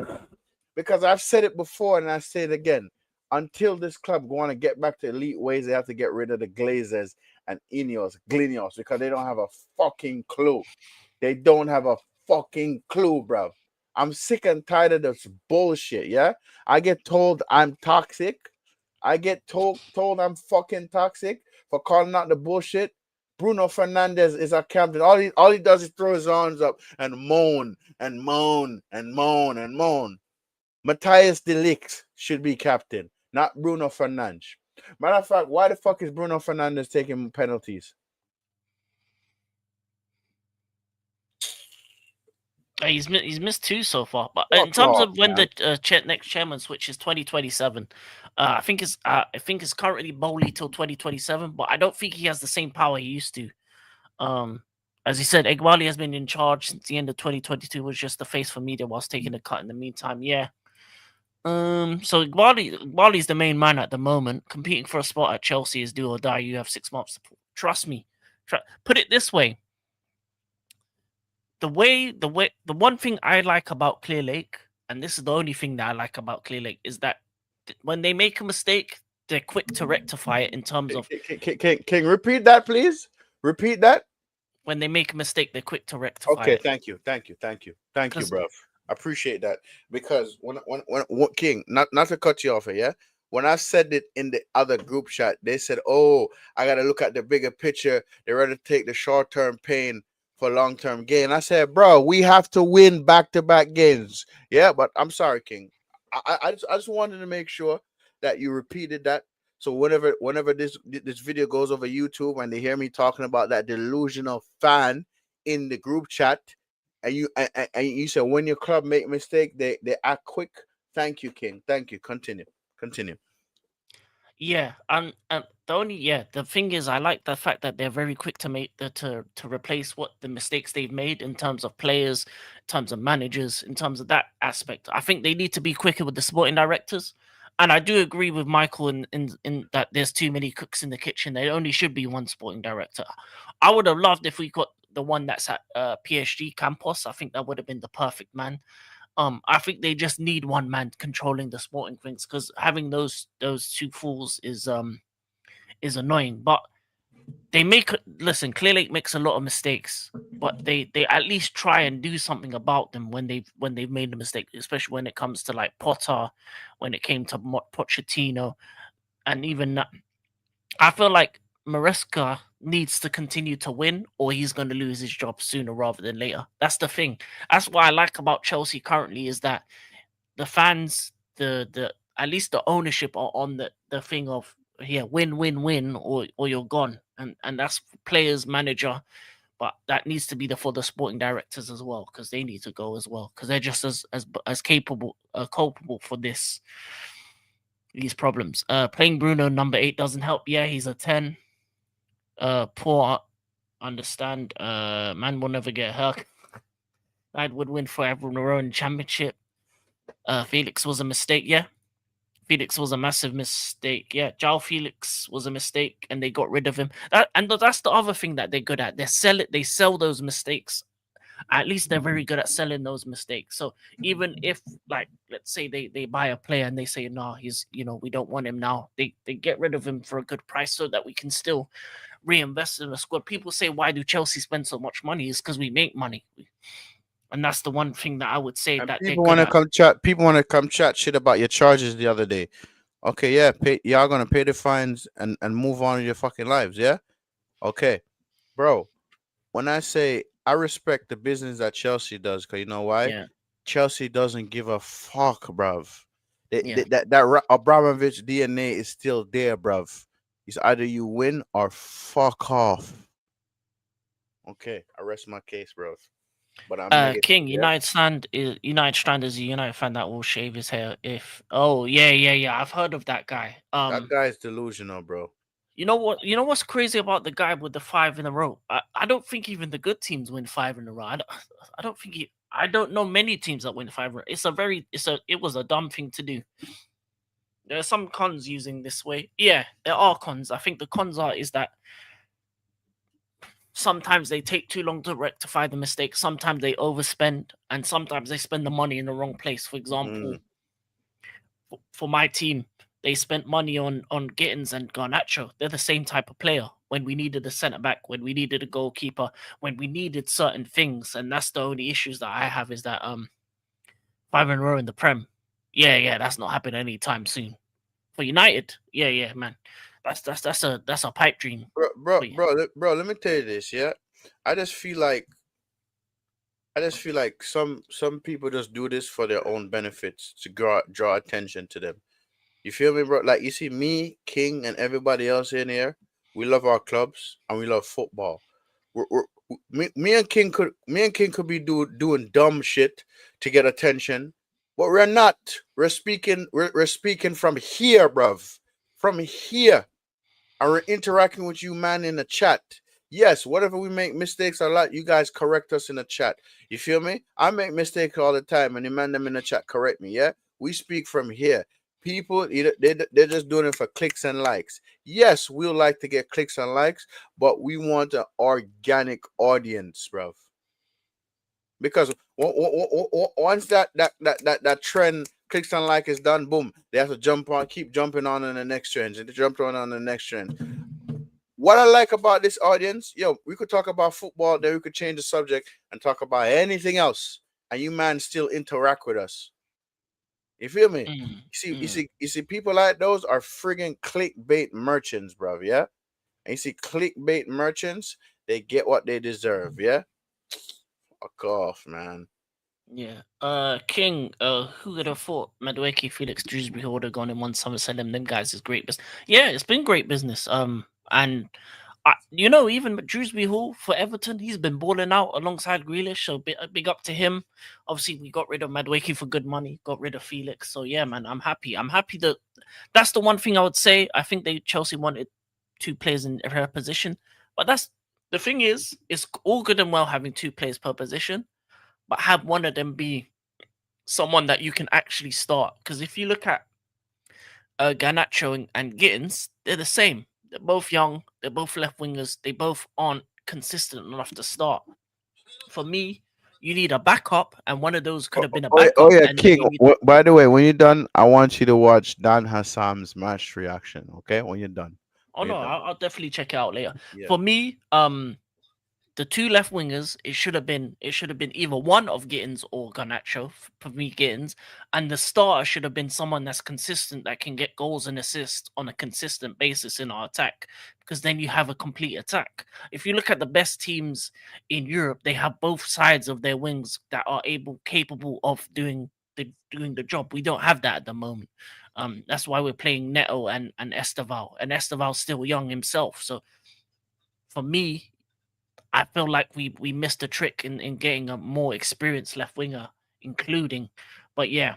Because I've said it before and I say it again. Until this club want to get back to elite ways, they have to get rid of the Glazers and Glinios, because they don't have a fucking clue. They don't have a fucking clue, bro. I'm sick and tired of this bullshit, yeah? I get told I'm toxic. I get told I'm fucking toxic for calling out the bullshit. Bruno Fernandes is a captain. All he does is throw his arms up and moan and moan and moan and moan. Matthias de Ligt should be captain, not Bruno Fernandes. Matter of fact, why the fuck is Bruno Fernandes taking penalties? He's missed two so far, but in Fuck terms off, of when man. the next chairman switches 2027, I think it's currently Bowley till 2027, but I don't think he has the same power he used to. As he said, Iqbali has been in charge since the end of 2022, was just the face for media whilst taking a cut in the meantime. Yeah. So Iqbali's the main man at the moment. Competing for a spot at Chelsea is do or die. You have 6 months to trust me. Put it this way. The one thing I like about Clear Lake, and this is the only thing that I like about Clear Lake, is that when they make a mistake, they're quick to rectify it in terms of Can you repeat that, please? Repeat that. when they make a mistake, they're quick to rectify Okay, it. thank you, Because bro. I appreciate that because when King, not to cut you off here, yeah. When I said it in the other group chat, they said, "Oh, I got to look at the bigger picture. They rather take the short term pain for long term gain." I said, "Bro, we have to win back to back games." Yeah, but I'm sorry, King. I just wanted to make sure that you repeated that. So whenever this video goes over YouTube and they hear me talking about that delusional fan in the group chat, and you said when your club make mistake, they act quick. Thank you, King. Thank you. Continue. Yeah, the thing is, I like the fact that they're very quick to make to replace what the mistakes they've made in terms of players, in terms of managers, in terms of that aspect. I think they need to be quicker with the sporting directors, and I do agree with Michael in that there's too many cooks in the kitchen. There only should be one sporting director. I would have loved if we got the one that's at PSG Campos. I think that would have been the perfect man. I think they just need one man controlling the sporting things because having those two fools is annoying. But they make listen. Clearly, makes a lot of mistakes, but they at least try and do something about them when they've made a mistake, especially when it comes to like Potter, when it came to Pochettino, and even I feel like Maresca needs to continue to win, or he's going to lose his job sooner rather than later. That's the thing. That's what I like about Chelsea currently is that the fans, the at least the ownership are on the thing of yeah, win, win, win, or you're gone, and that's players, manager, but that needs to be for the sporting directors as well because they need to go as well because they're just as capable, culpable for these problems. Playing Bruno number 8 doesn't help. Yeah, he's a 10. Poor understand. Man will never get hurt. I would win for everyone around championship. Felix was a mistake. Yeah, Felix was a massive mistake. Yeah, Jao Felix was a mistake, and they got rid of him. That's the other thing that they're good at. They sell those mistakes. At least they're very good at selling those mistakes. So even if, like, let's say they buy a player and they say, no, he's we don't want him now. They get rid of him for a good price so that we can still reinvest in the squad. People say, why do Chelsea spend so much money? It's because we make money. And that's the one thing that I would say And that they're people want good to at. come chat. People want to come chat shit about your charges the other day. Okay, yeah, y'all gonna pay the fines and move on with your fucking lives, yeah. Okay, bro. When I say I respect the business that Chelsea does, cause you know why? Yeah, Chelsea doesn't give a fuck, bruv. yeah. Abramovich DNA is still there, bruv. It's either you win or fuck off. Okay, I rest my case, bro. But I'm negative, King, yeah. United Strand is a United fan that will shave his hair if oh yeah. I've heard of that guy. That guy is delusional, bro. You know what's crazy about the guy with the 5 in a row? I don't think even the good teams win 5 in a row. I don't think I don't know many teams that win 5 in a row. It was a dumb thing to do. There are some cons using this way. Yeah, there are cons. I think the cons is that sometimes they take too long to rectify the mistake. Sometimes they overspend, and sometimes they spend the money in the wrong place. For Mm. example, for my team, they spent money on Gittins and Garnacho. They're the same type of player. When we needed a centre back, when we needed a goalkeeper, when we needed certain things, and that's the only issues that I have is that 5 in a row in the Prem. Yeah, that's not happening anytime soon. For United, yeah, man, that's a pipe dream. But yeah, Bro. Let me tell you this, yeah. I just feel like some people just do this for their own benefits to draw attention to them. You feel me, bro? Like you see me, King, and everybody else in here. We love our clubs and we love football. Me and King could be doing dumb shit to get attention, but we're not. We're speaking from here, bruv. From here, and we're interacting with you, man, in the chat. Yes, whatever we make mistakes a lot, you guys correct us in the chat. You feel me? I make mistakes all the time, and you man them in the chat correct me. Yeah, we speak from here. People, they're just doing it for clicks and likes. Yes, we'll like to get clicks and likes, but we want an organic audience, bro. Because once that trend clicks and like is done, boom, they have to keep jumping on in the next trend, and jump on the next trend. What I like about this audience, yo, we could talk about football, then we could change the subject and talk about anything else, and you man still interact with us. You feel me? mm, You see, people like those are friggin' clickbait merchants, bro. Yeah, and you see, clickbait merchants, they get what they deserve. Yeah, fuck off, man. yeah. King. Who would have thought Madueke, Felix, Dewsbury would have gone in one summer selling them guys is great business. Yeah, it's been great business. And Even Drewsbury Hall for Everton, he's been balling out alongside Grealish, so big up to him. Obviously, we got rid of Madueke for good money, got rid of Felix. So yeah, man, I'm happy. I'm happy that that's the one thing I would say. I think Chelsea wanted two players in her position, but that's the thing is, it's all good and well having two players per position, but have one of them be someone that you can actually start. Because if you look at Garnacho and Gittins, they're the same. They're both young. They're both left wingers. They both aren't consistent enough to start. For me, you need a backup, and one of those could have been a Oh backup. yeah, And King. you need, By the way, when you're done, I want you to watch Dan Hassam's match reaction. Okay, when you're done. oh When no, you're done. I'll definitely check it out later. Yeah. For me, the two left wingers, it should have been either one of Gittins or Garnacho for me, Gittins, and the starter should have been someone that's consistent that can get goals and assists on a consistent basis in our attack, because then you have a complete attack. If you look at the best teams in Europe, they have both sides of their wings that are capable of doing the job. We don't have that at the moment. That's why we're playing Neto and Esteval, and Esteval's still young himself. So for me, I feel like we missed a trick in getting a more experienced left winger, including. But yeah,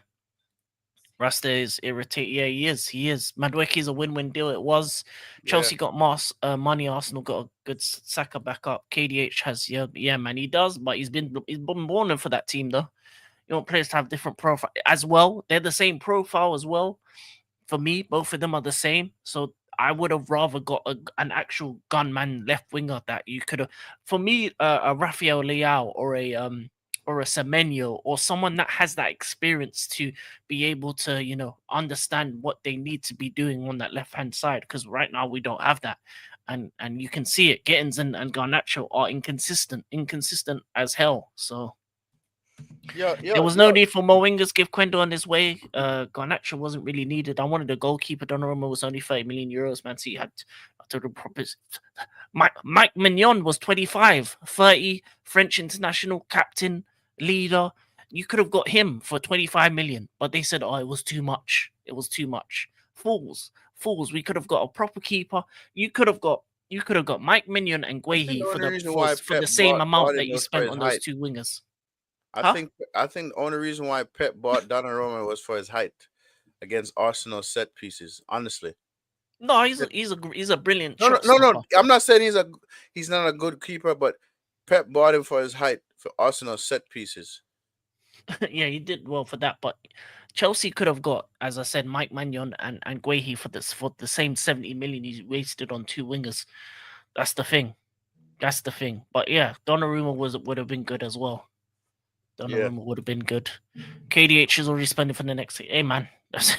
Rasta is irritating. Yeah, he is. He is. Madueke's a win-win deal. It was. Yeah. Chelsea got money. Arsenal got a good Saka backup. KDH has yeah, man, he does. But he's been born for that team though. You want players to have different profile as well. They're the same profile as well. For me, both of them are the same. So I would have rather got an actual gunman left winger that you could have. For me, a Rafael Leao or a Semenyo or someone that has that experience to be able to understand what they need to be doing on that left hand side. Because right now we don't have that, and you can see it. Gittins and Garnacho are inconsistent as hell. So. Yeah, There was no need for more wingers. Give Quendo on his way. Garnacho wasn't really needed. I wanted a goalkeeper. Donnarumma was only 30 million euros. Man City had to the proper. Mike Mignon was 25, 30, French international captain, leader. You could have got him for 25 million, but they said, "Oh, it was too much. It was too much." Fools. We could have got a proper keeper. You could have got Mike Mignon and I think Guehi the for only the reason for, why for Pep the same bought amount that him you was for spent his on those height. two wingers. I Huh? think the only reason why Pep bought Donnarumma was for his height against Arsenal set pieces. Honestly, No, Yeah. he's a brilliant no, no, shot no, no. stopper. I'm not saying he's not a good keeper, but Pep bought him for his height for Arsenal set pieces. Yeah, he did well for that. But Chelsea could have got, as I said, Mike Magnon and Guehi for the same 70 million he wasted on two wingers. That's the thing. That's the thing. But yeah, Donnarumma would have been good as well. Yeah, Donnarumma would have been good. KDH is already spending for the next. Hey man, that's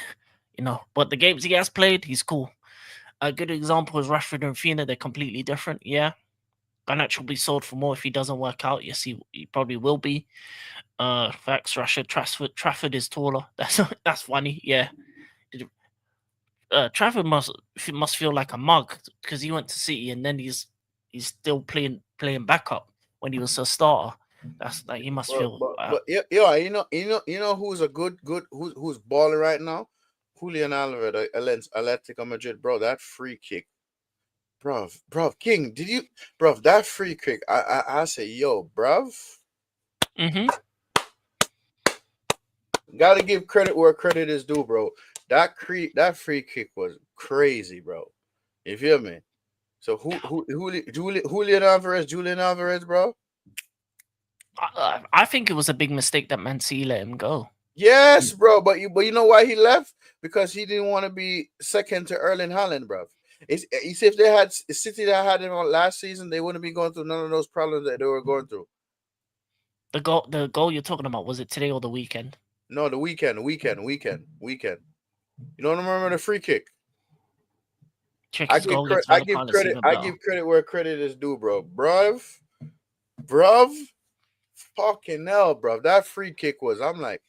But the games he has played, he's cool. A good example is Rashford and Fina. They're completely different. Yeah, Garnacho will be sold for more if he doesn't work out. Yes, he probably will be. Facts. Trafford is taller. That's funny. Yeah. Trafford must feel like a mug because he went to City and then he's still playing backup when he was a starter. That's like he must feel. but yeah, you know who's a good who's balling right now? Julian Alvarez, Atletico Madrid, bro. That free kick, bro, King, bro? That free kick, I say, yo, bro. Mm-hmm. Gotta give credit where credit is due, bro. That free kick was crazy, bro. You feel me? So Julian Alvarez, bro. I think it was a big mistake that Man City let him go. Yes, bro. But you know why he left? Because he didn't want to be second to Erling Haaland, bro. You see, if they had City that had him on last season, they wouldn't be going through none of those problems that they were going through. The goal you're talking about, was it today or the weekend? No, the weekend. You don't remember the free kick? Check I his give goal. credit. I can't see even I better. give credit where credit is due, bro. Bruv, fucking hell, bro. That free kick was. I'm like,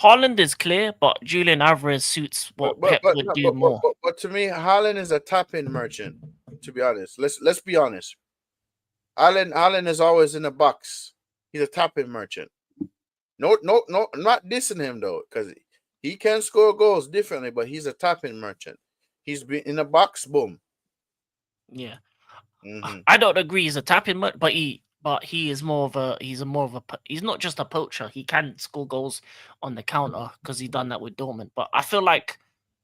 Haaland is clear, but Julian Alvarez suits what Pep would do more. but to me, Haaland is a tap-in merchant. To be honest, let's be honest. Haaland is always in the box. He's a tap-in merchant. No, I'm not dissing him though, because he can score goals differently, but he's a tap-in merchant. He's been in a box. Boom. Yeah. Mm-hmm. I don't agree he's a tapping much, but he is more of a he's not just a poacher. He can score goals on the counter because he done that with Dortmund. But I feel like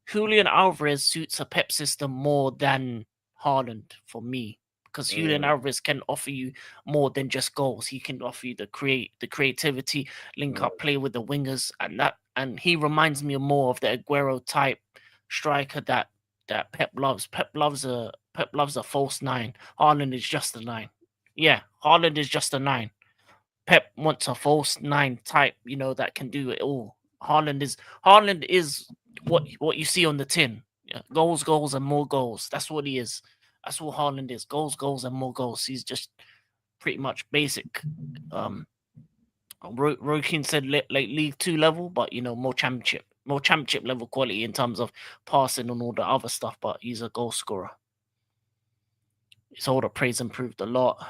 Julian Alvarez suits a Pep system more than Haaland for me, because Julian Alvarez can offer you more than just goals. He can offer you the creativity, link up play with the wingers, and he reminds me more of the Aguero type striker that Pep loves a false nine. Haaland is just a nine. Yeah, Haaland is just a nine. Pep wants a false nine type, that can do it all. Haaland is what you see on the tin. Yeah, goals, goals, and more goals. That's what he is. That's what Haaland is. Goals, goals, and more goals. He's just pretty much basic. Roy Keane said like League Two level, but more championship level quality in terms of passing and all the other stuff. But he's a goal scorer. His order praise improved a lot.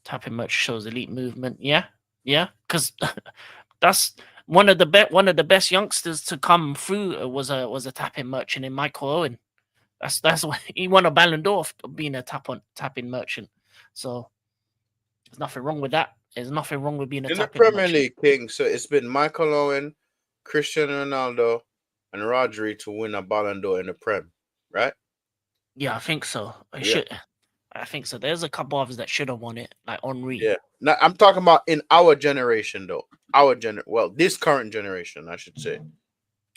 Tapping much shows elite movement. Yeah, because that's one of the best youngsters to come through was a tapping merchant in Michael Owen. That's why he won a Ballon d'Or for being a tapping merchant. So there's nothing wrong with that. There's nothing wrong with being a In the tapping Premier merchant. League, King. So it's been Michael Owen, Cristiano Ronaldo, and Rodri to win a Ballon d'Or in the Prem, right? Yeah, I think so. Yeah. I think so. There's a couple others that should have won it, like Henri. Yeah. Now I'm talking about in our generation, though. This current generation, I should say.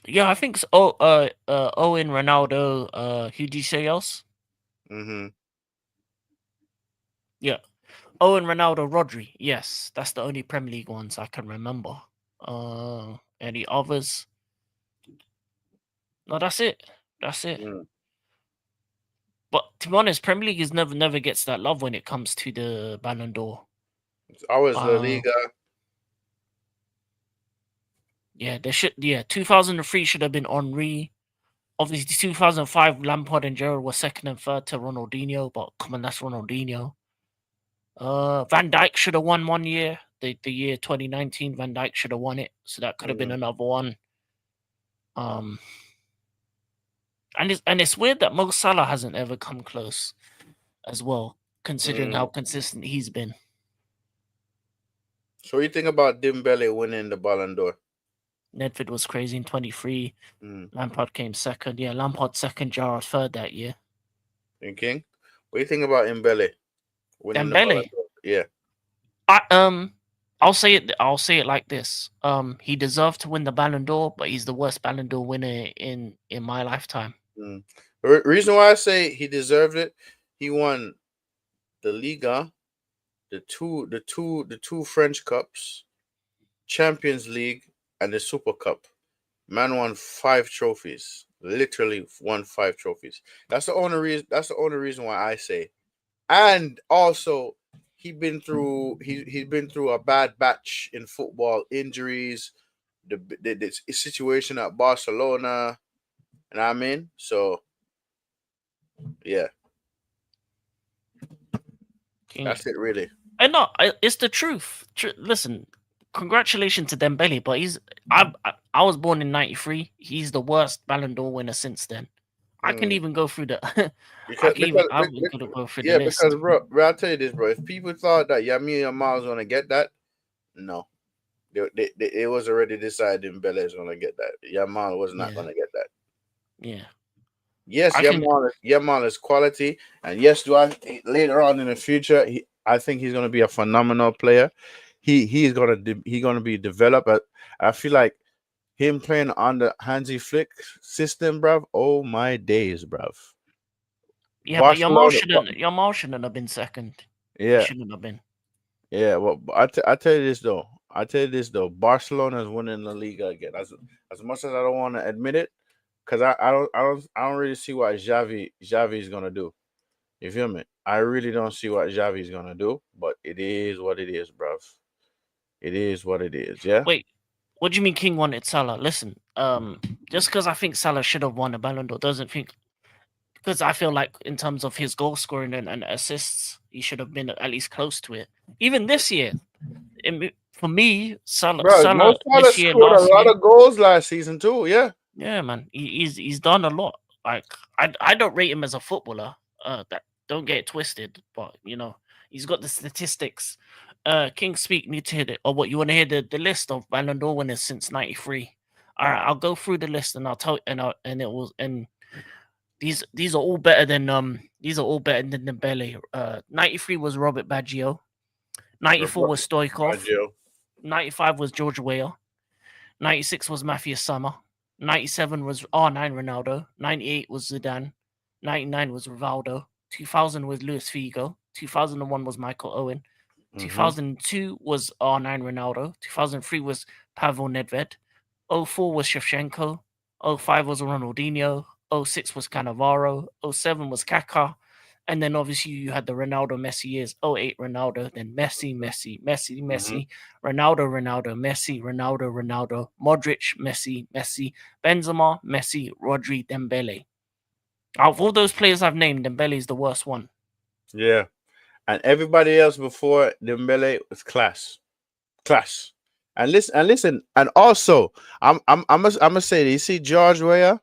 Yeah, I think so. Owen, Ronaldo. Who do you say else? Mm-hmm. Yeah, Owen, Ronaldo, Rodri. Yes, that's the only Premier League ones I can remember. Any others? No, that's it. That's it. Mm. But to be honest, Premier League is never gets that love when it comes to the Ballon d'Or. It's always La Uh, Liga. yeah, 2003 should have been Henri. Obviously, 2005 Lampard and Gerrard were second and third to Ronaldinho, but come on, that's Ronaldinho. Van Dijk should have won one year. The year 2019, Van Dijk should have won it, so that could have been another one. And it's weird that Mo Salah hasn't ever come close, as well, considering how consistent he's been. So what do you think about Dembele winning the Ballon d'Or? Nedved was crazy in 23. Lampard came second. Yeah, Lampard second, Gerrard third that year. King, what do you think about Dembele winning the Ballon Dembele. d'Or? Yeah. I'll say it like this. He deserved to win the Ballon d'Or, but he's the worst Ballon d'Or winner in my lifetime. The reason why I say he deserved it, he won the Liga, the two French Cups, Champions League, and the Super Cup. Man won 5 trophies. Literally won 5 trophies. That's the only reason why I say. And also, he's been through a bad batch in football, injuries, the situation at Barcelona, and I mean, so yeah. That's it, really. And no, it's the truth. Listen, congratulations to Dembele, but I was born in '93. He's the worst Ballon d'Or winner since then. I can even go through the. Because go through the list. because bro, I'll tell you this, bro. If people thought that Lamine Yamal was gonna get that, no, it was already decided Dembele is gonna get that. Yamal was not gonna get that. Yeah. Yes, Yamal is quality, and yes, later on in the future, I think he's gonna be a phenomenal player. He's gonna be developed. I feel like him playing on the Hansi Flick system, bruv. Oh my days, bruv. Yeah, Barcelona, but Yamal shouldn't have been second. Yeah, shouldn't have been. Yeah, well, I tell you this though. Barcelona is winning the Liga again. As much as I don't want to admit it, because I don't really see what Xavi is gonna do. You feel me? I really don't see what Xavi is gonna do, but it is what it is, bruv. It is what it is. Yeah. Wait, what do you mean King wanted Salah? Listen, just because I think Salah should have won a Ballon d'Or doesn't think, because I feel like in terms of his goal scoring and assists, he should have been at least close to it. Even this year, for me, Salah Salah this year, scored a lot of goals last season too. Yeah. Yeah, man, he's done a lot. Like I don't rate him as a footballer. That don't get it twisted, but he's got the statistics. King Speak need to hear it, or what you want to hear the list of Ballon d'Or winners since '93. All right, I'll go through the list and I'll tell and it was and these are all better than Dembele. 93 was Robert Baggio. 94 was Stoichkov. Baggio. 95 was George Weah. 96 was Matthias Sammer. 97 was R9 Ronaldo. 98 was Zidane. 99 was Rivaldo. 2000 was Luis Figo. 2001 was Michael Owen. 2002 was R9 Ronaldo. 2003 was Pavel Nedved. 04 was Shevchenko. 05 was Ronaldinho. 06 was Cannavaro. 07 was Kaká. And then obviously you had the Ronaldo Messi years. 08 Ronaldo, then Messi, Ronaldo, Messi, Ronaldo, Modric, Messi, Benzema, Messi, Rodri, Dembele. Out of all those players I've named, Dembele is the worst one. Yeah. And everybody else before Dembele was class. And listen, and also I'm gonna say, you see George Weah,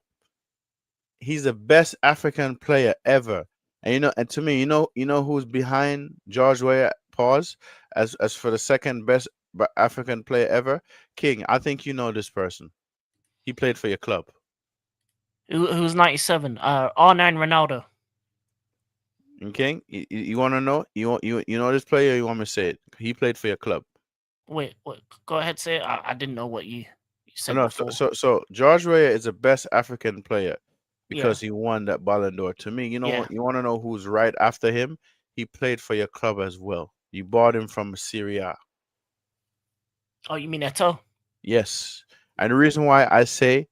he's the best African player ever. And to me, you know who's behind George Weah, pause, as for the second best African player ever? King, I think you know this person. He played for your club. Who's 97? R9 Ronaldo. And King, you want to know? You know this player? Or you want me to say it? He played for your club. Wait, go ahead, say it. I didn't know what you said No, before. so George Weah is the best African player because he won that Ballon d'Or. To me, you know what? You want to know who's right after him? He played for your club as well. You bought him from Syria. Oh, you mean Eto'o? Yes, and the reason why I say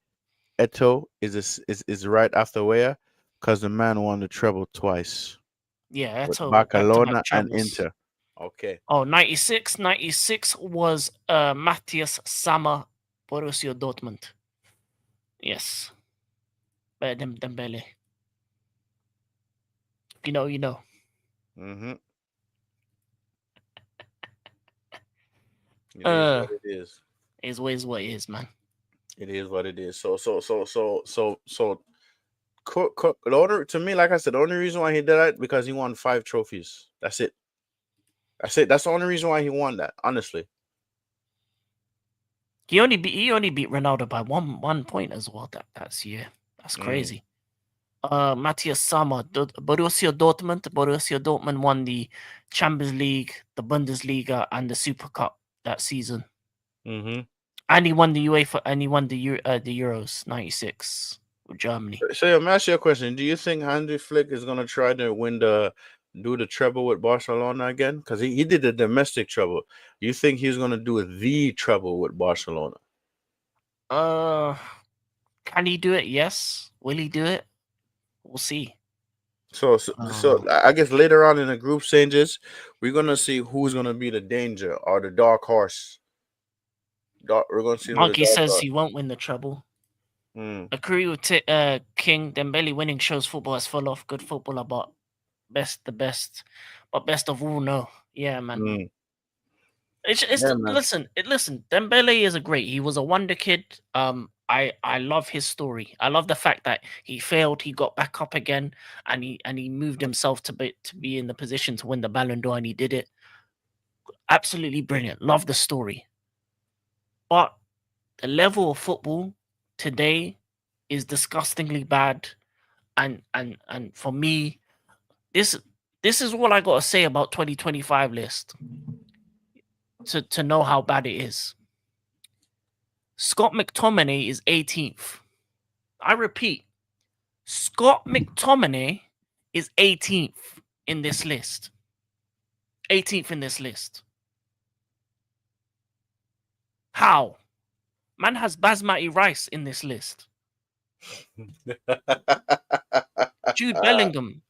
Eto'o is right after Weah, because the man won the treble twice. Yeah, With Eto'o. Barcelona and Inter. Okay. Oh, 96 was Matthias Sammer, Borussia Dortmund. Yes. Better than Dembele. You know. Mm-hmm. It is what it is. Is what it is, man. It is what it is. So to me, like I said, the only reason why he did that because he won 5 trophies. That's it. That's the only reason why he won that. Honestly, He only beat Ronaldo by one point as well. That's year. That's crazy. Matthias Sammer, Borussia Dortmund won the Champions League, the Bundesliga, and the Super Cup that season. Mm-hmm. And he won the UEFA, and he won the Euros '96 with Germany. So, let me ask you a question. Do you think Hansi Flick is gonna try to do the treble with Barcelona again? Because he did the domestic treble. You think he's gonna do the treble with Barcelona? Can he do it? Yes. Will he do it? We'll see. So I guess later on in the group stages, we're gonna see who's gonna be the danger or the dark horse. We're gonna see. Monkey says he won't win the treble. Mm. Agree with King. Dembele winning shows football is full of good footballer, but best of all, no. Yeah, man. Mm. Listen. Dembele is a great. He was a wonder kid. I love his story. I love the fact that he failed, he got back up again, and he moved himself to be in the position to win the Ballon d'Or, and he did it. Absolutely brilliant. Love the story. But the level of football today is disgustingly bad, and for me, this is all I gotta say about 2025 list to know how bad it is. Scott McTominay is 18th. I repeat, Scott McTominay is 18th in this list. 18th in this list. How? Man has Basmati Rice in this list. Jude Bellingham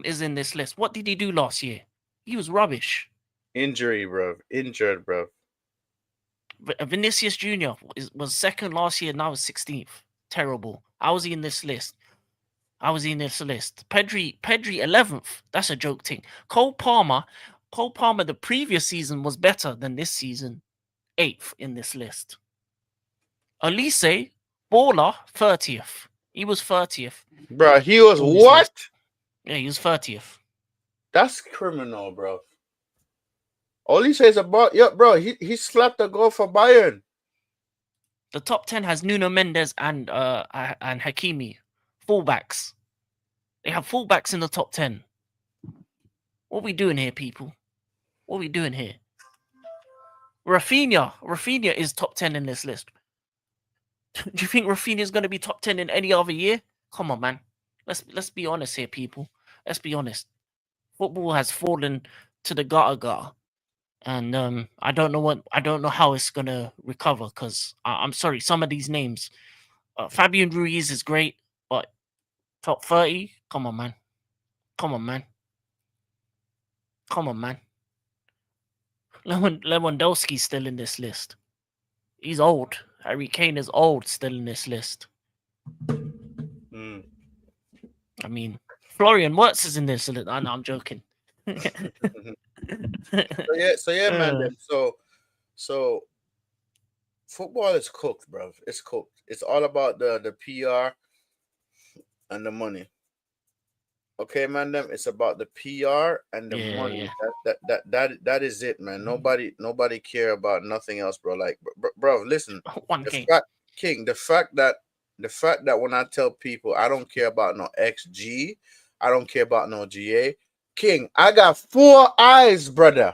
is in this list. What did he do last year? He was rubbish. Injured, bro. Vinicius Jr. was second last year, now is 16th. Terrible. How was he in this list? Pedri 11th. That's a joke thing. Cole Palmer, the previous season was better than this season. 8th in this list. Elise, baller, 30th. He was 30th. Bro, he was on this what? list. Yeah, he was 30th. That's criminal, bro. All he says about bro, he slapped a goal for Bayern. The top 10 has Nuno Mendes and Hakimi, fullbacks. They have fullbacks in the top 10. What are we doing here, people? What are we doing here? Rafinha is top 10 in this list. Do you think Rafinha is going to be top 10 in any other year? Come on, man. Let's be honest here, people. Let's be honest. Football has fallen to the gutter. And I don't know how it's gonna recover because I'm sorry, some of these names, Fabian Ruiz is great, but top 30, come on, man, come on, man, come on, man. Lewandowski's still in this list. He's old. Harry Kane is old, still in this list. Mm. I mean, Florian Wirtz is in this list. No, I'm joking. So yeah, man. Then. So football is cooked, bro. It's cooked. It's all about the PR and the money. Okay, man. Them. It's about the PR and the money. Yeah. That is it, man. Nobody care about nothing else, bro. Like, bro, listen. One The game. fact that when I tell people I don't care about no XG, I don't care about no GA. King, I got 4 eyes, brother.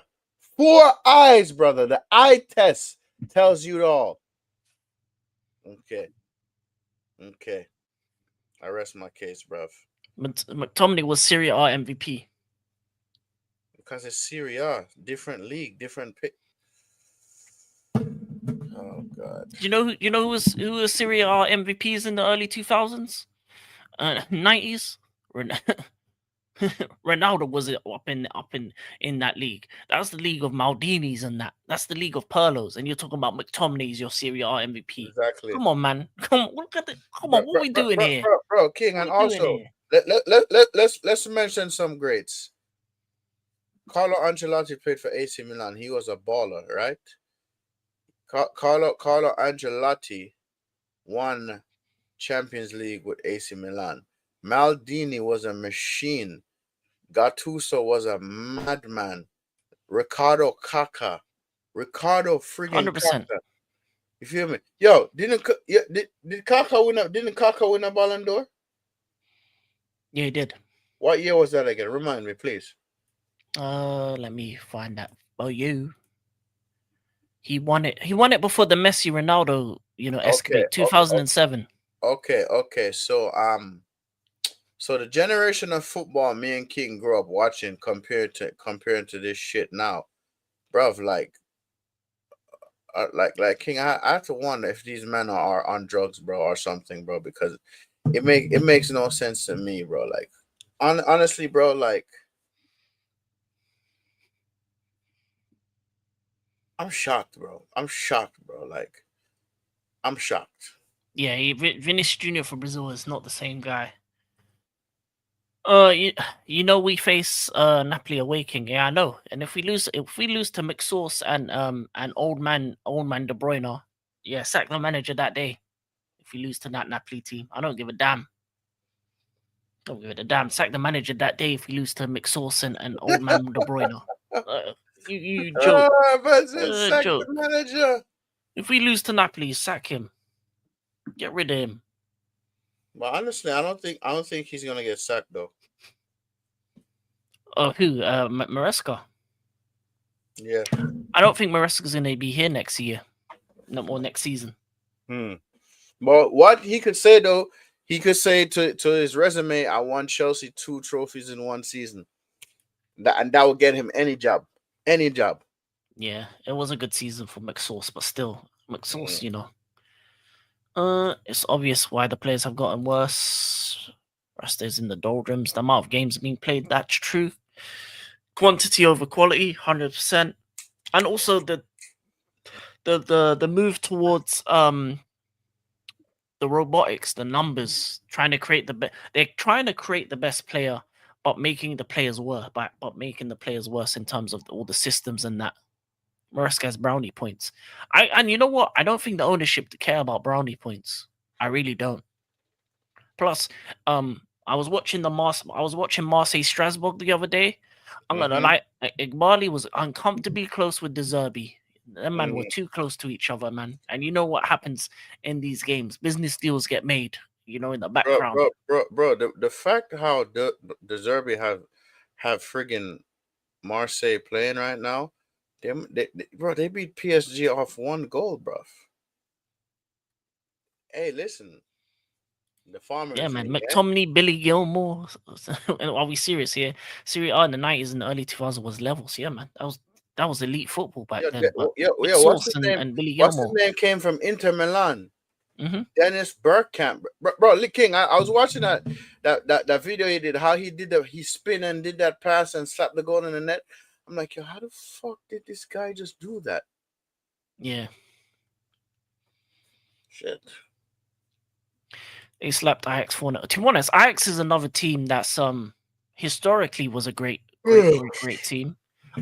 4 eyes, brother. The eye test tells you it all. Okay. I rest my case, bruv. McTominay was Serie A MVP. Because it's Serie A, different league, different pick. Oh God. You know who was Serie A MVPs in the early 2000s, 90s? Ronaldo was up in that league. That's the league of Maldinis and that. That's the league of Pirlos. And you're talking about McTominay's your Serie A MVP. Exactly. Come on, man. Come on, look at Come on, what are we doing here? Bro, King, and also let's mention some greats. Carlo Ancelotti played for AC Milan. He was a baller, right? Carlo Ancelotti won Champions League with AC Milan. Maldini was a machine. Gattuso was a madman. Ricardo friggin' 100%. Kaká. You feel me? Yo, did Kaká win a Ballon d'Or? Yeah, he did. What year was that again? Remind me, please. Let me find that for you. He won it before the Messi Ronaldo, escapade, 2007. Okay. So the generation of football me and King grew up watching comparing to this shit now, bruv, like King, I have to wonder if these men are on drugs, bro, or something, bro, because it makes no sense to me, bro. Like, honestly, bro, like, I'm shocked, bro. Like, I'm shocked. Yeah, Vinicius Jr. for Brazil is not the same guy. We face Napoli away, King. Yeah, I know. And if we lose to McSauce and old man De Bruyne, yeah, sack the manager that day. If we lose to that Napoli team, I don't give a damn. Sack the manager that day if we lose to McSauce and old man De Bruyne. You joke. Sack Joke. the manager. If we lose to Napoli, sack him. Get rid of him. But honestly, I don't think he's gonna get sacked though. Who? Maresca. Yeah. I don't think Maresca's gonna be here next year. No more next season. But what he could say though, he could say to his resume, I won Chelsea 2 trophies in 1 season. That will get him any job. Yeah, it was a good season for McSauce, but still, McSauce, it's obvious why the players have gotten worse. Rasta is in the doldrums. The amount of games being played, that's true. Quantity over quality, 100%. And also the move towards the robotics, the numbers, trying to create they're trying to create the best player, but making the players worse. But making the players worse in terms of all the systems and that. Maresca has brownie points. And you know what? I don't think the ownership care about brownie points. I really don't. Plus, I was watching Marseille Strasbourg the other day. I'm gonna lie, Igbali was uncomfortably close with De Zerbi. Them man were too close to each other, man. And you know what happens in these games? Business deals get made, you know, in the background. Bro. The fact how the Zerbi have friggin' Marseille playing right now, they beat PSG off 1 goal, bro. Hey, listen, the farmer Yeah, is man. in, yeah. McTominay, Billy Gilmore. And are we serious here? Serie A in the 90s and early 2000s was levels. Yeah, man. That was elite football back then. But with What's Sauce his name? and Billy What's his Gilmore. name? Came from Inter Milan. Mm-hmm. Dennis Bergkamp, bro. Lee King, I was watching that video he did. How he spin and did that pass and slapped the goal in the net. I'm like, yo, how the fuck did this guy just do that? Yeah. Shit. They slapped Ajax 4-0. To be honest, Ajax is another team that's historically was a great team.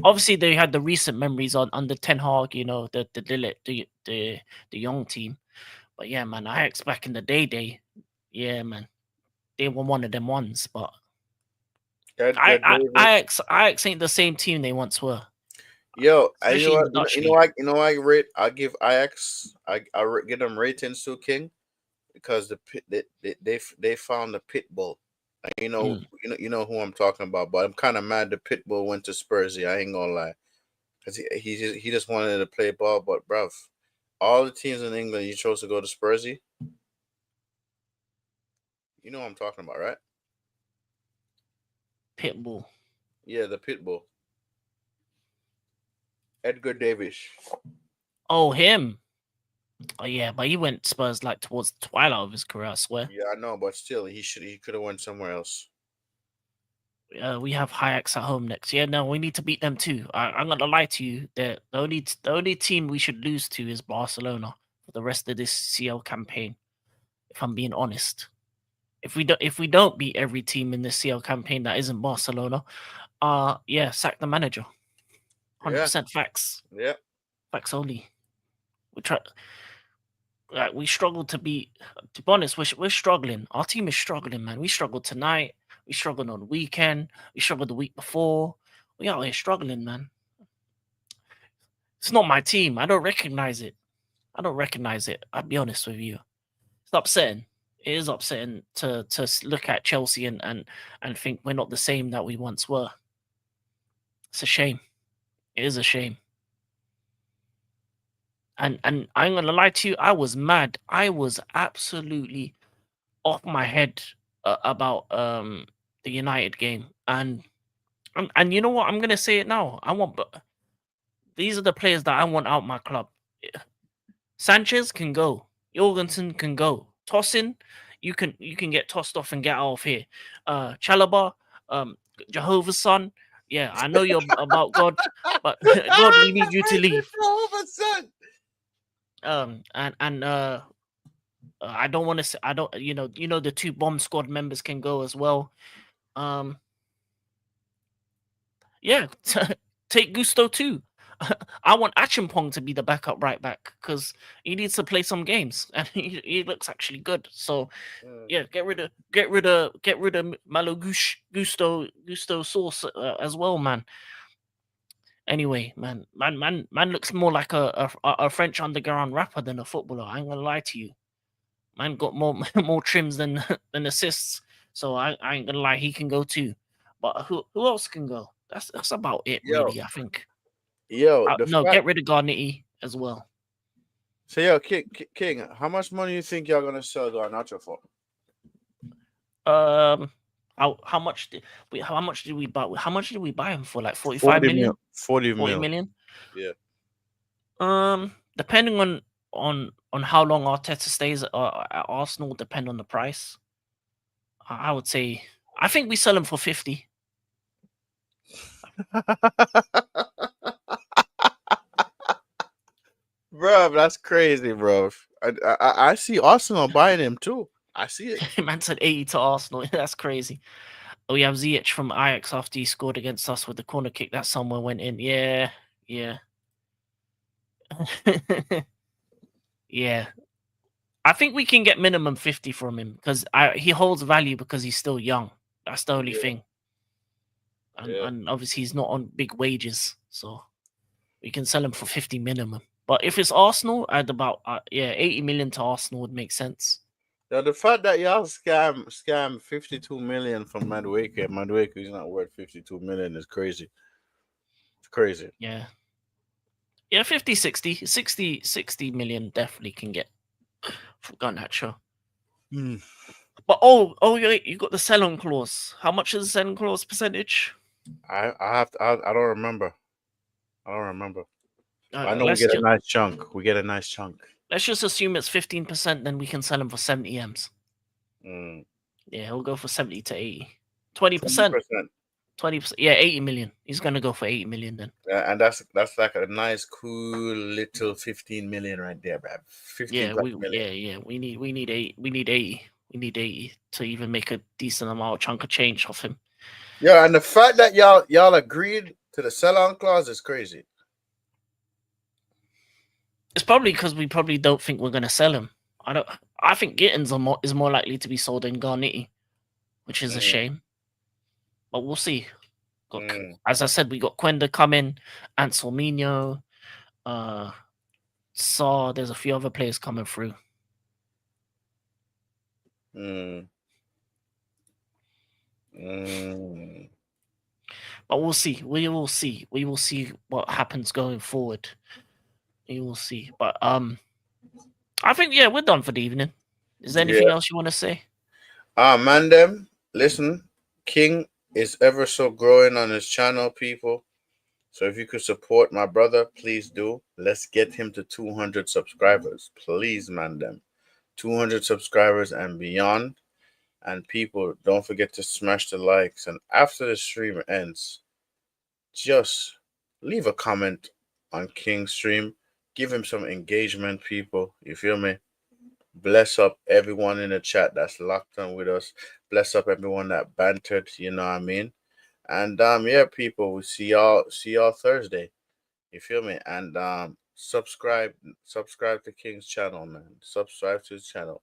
Obviously, they had the recent memories under Ten Hag, you know, the young team. But yeah, man, Ajax back in the day, yeah, man, they were one of them ones. But Ajax ain't the same team they once were. Yo, and Especially in the Dutch league. I give Ajax, give them ratings to King because they found the pit bull. And you know who I'm talking about. But I'm kind of mad the pit bull went to Spursy. I ain't gonna lie, because he just wanted to play ball. But bruv, all the teams in England, you chose to go to Spursy. You know what I'm talking about, right? Pitbull. Yeah, the pit bull. Edgar Davies. Oh, him. Oh yeah, but he went Spurs like towards the twilight of his career, I swear. Yeah, I know, but still, he could have went somewhere else. We have Ajax at home next. Yeah, no, we need to beat them too. I'm not gonna lie to you. The only team we should lose to is Barcelona for the rest of this CL campaign. If I'm being honest, if we don't beat every team in this CL campaign that isn't Barcelona, yeah, sack the manager. 100% facts. Yeah, facts only. We try. We struggle to be. To be honest, we're struggling. Our team is struggling, man. We struggled tonight. We struggled on the weekend. We struggled the week before. We out here struggling, man. It's not my team. I don't recognize it. I'll be honest with you. It's upsetting. It is upsetting to look at Chelsea and think we're not the same that we once were. It's a shame. It is a shame. And I'm gonna lie to you, I was mad. I was absolutely off my head about the United game, and you know what? I'm gonna say it now. These are the players that I want out my club. Sanchez can go. Jorgensen can go. Tossing, you can get tossed off and get out of here. Chalobah, Jehovah's Son. Yeah, I know you're about God, but God, we need you to leave. Jehovah's Son. I don't want to say, I don't, you know, the 2 bomb squad members can go as well. Yeah, take Gusto too. I want Achimpong to be the backup right back because he needs to play some games and he looks actually good. So yeah, get rid of Malo Gusto Sauce as well, man. Anyway, man looks more like a French underground rapper than a footballer. I ain't gonna lie to you. Man got more more trims than assists, so I ain't gonna lie, he can go too. But who else can go? That's about it, really. I think. Get rid of Garnetti as well. So yo, King, how much money you think y'all gonna sell Garnacho for? How much did we buy? How much did we buy him for? Like 45 million? 40 million? Yeah. Depending on how long Arteta stays at Arsenal, depend on the price. I would say, I think we sell him for 50. Bro, that's crazy, bro. I see Arsenal buying him too. I see it. Man said 80 to Arsenal. That's crazy. We have Ziyech from Ajax after he scored against us with the corner kick that somewhere went in. Yeah. Yeah. I think we can get minimum 50 from him because he holds value because he's still young. That's the only Yeah, thing. And, yeah. and obviously he's not on big wages, so we can sell him for 50 minimum. But if it's Arsenal, at about 80 million to Arsenal would make sense. Now the fact that y'all scam 52 million from Madueke is not worth 52 million is crazy. It's crazy. Yeah. Yeah, 50, 60 million definitely can get for Garnacho. Hmm. But yeah, you got the sell-on clause. How much is the sell-on clause percentage? I don't remember. I don't remember. I know we Let's get a just nice chunk. We get a nice chunk. assume it's 15%, then we can sell him for 70 m's. Mm. Yeah, he'll go for 70 to 80. 20%. 20%. 20%. Yeah, 80 million. He's gonna go for 80 million then. Yeah, and that's like a nice, cool little 15 million right there, bruv. 15 Yeah, plus million. we need 80. We need 80. We need 80 to even make a decent amount of chunk of change off him. Yeah, and the fact that y'all agreed to the sell-on clause is crazy. It's probably because we probably don't think we're gonna sell him. I think Gittins is more likely to be sold than Garnetti, which is a Mm, shame. But we'll see. mm, As I said, we got Quenda coming, Anselmino, Saw. There's a few other players coming through. mm, mm. But we'll see. We will see. We will see what happens going forward. We will see. But I think we're done for the evening. Is there anything Yeah. else you want to say? Man, them, listen, King is ever so growing on his channel, people. So if you could support my brother, please do. Let's get him to 200 subscribers. Please, man, them. 200 subscribers and beyond. And people, don't forget to smash the likes. And after the stream ends, just leave a comment on King's stream. Give him some engagement, people. You feel me? Bless up everyone in the chat that's locked on with us. Bless up everyone that bantered, you know what I mean? And yeah, people, we see y'all Thursday. You feel me? And subscribe to King's channel, man. Subscribe to his channel.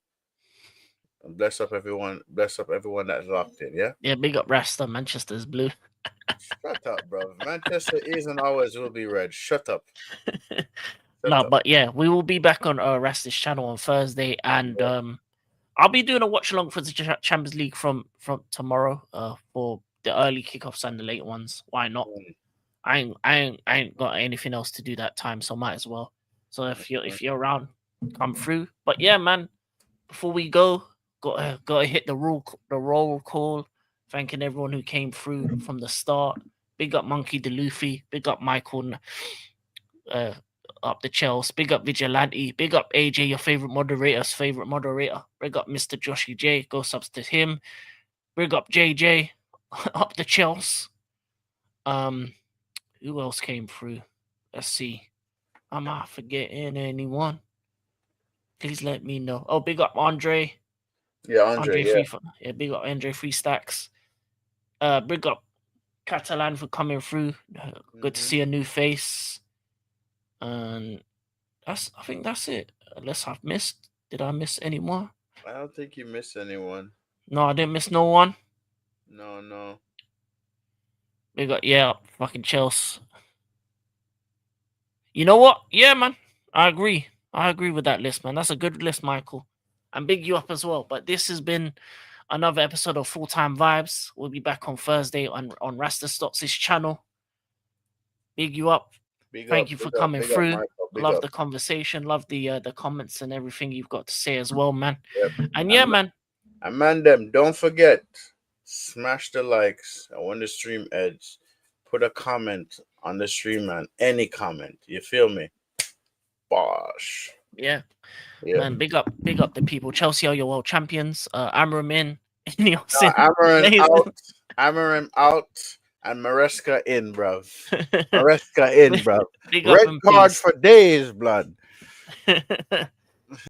And bless up everyone that's locked in, yeah? Yeah, big up Rasta. Manchester's blue. Shut up, bro. Manchester is and always will be red. Shut up. Shut No, up. but yeah, we will be back on Rasta's channel on Thursday, and Yeah. I'll be doing a watch along for the Champions League from tomorrow. For the early kickoffs and the late ones. Why not? Mm, I ain't got anything else to do that time, so might as well. So if you're around, come through. But yeah, man, before we go, gotta hit the roll call. Thanking everyone who came through from the start. Big up Monkey DeLuffy. Big up Michael. Uh, up the Chels. Big up Vigilante. Big up AJ, your favorite moderator. Big up Mr. Joshy J. Go subs to him. Big up JJ. Up the Chels. Who else came through? Let's see. Am I forgetting anyone? Please let me know. Oh, big up Andre. yeah, Andre, yeah. Big up Andre Free Stacks. Big up Catalan for coming through. Good to Mhm. see a new face. And I think that's it. Unless I've missed. Did I miss any more? I don't think you missed anyone. No, I didn't miss no one. No, no. Big up, fucking Chelsea. You know what? Yeah, man. I agree. I agree with that list, man. That's a good list, Michael. And big you up as well. But this has been another episode of Full Time Vibes. We'll be back on Thursday on Rasta Stotts' channel. Big you up. Thank you for coming big up, through. Michael, big Love up. the conversation. Love the comments and everything you've got to say as well, man. Yep. And yeah, man. And man, them, don't forget, smash the likes. And when the stream ends, put a comment on the stream, man. Any comment. You feel me? Bosh. Yeah. Yeah. Man, big up the people. Chelsea are your world champions. Amram in. Ineos in. Amarin out. Amarin out. And Maresca in, bruv. Maresca in, bruv. Big up Red and card peace. for days, blood.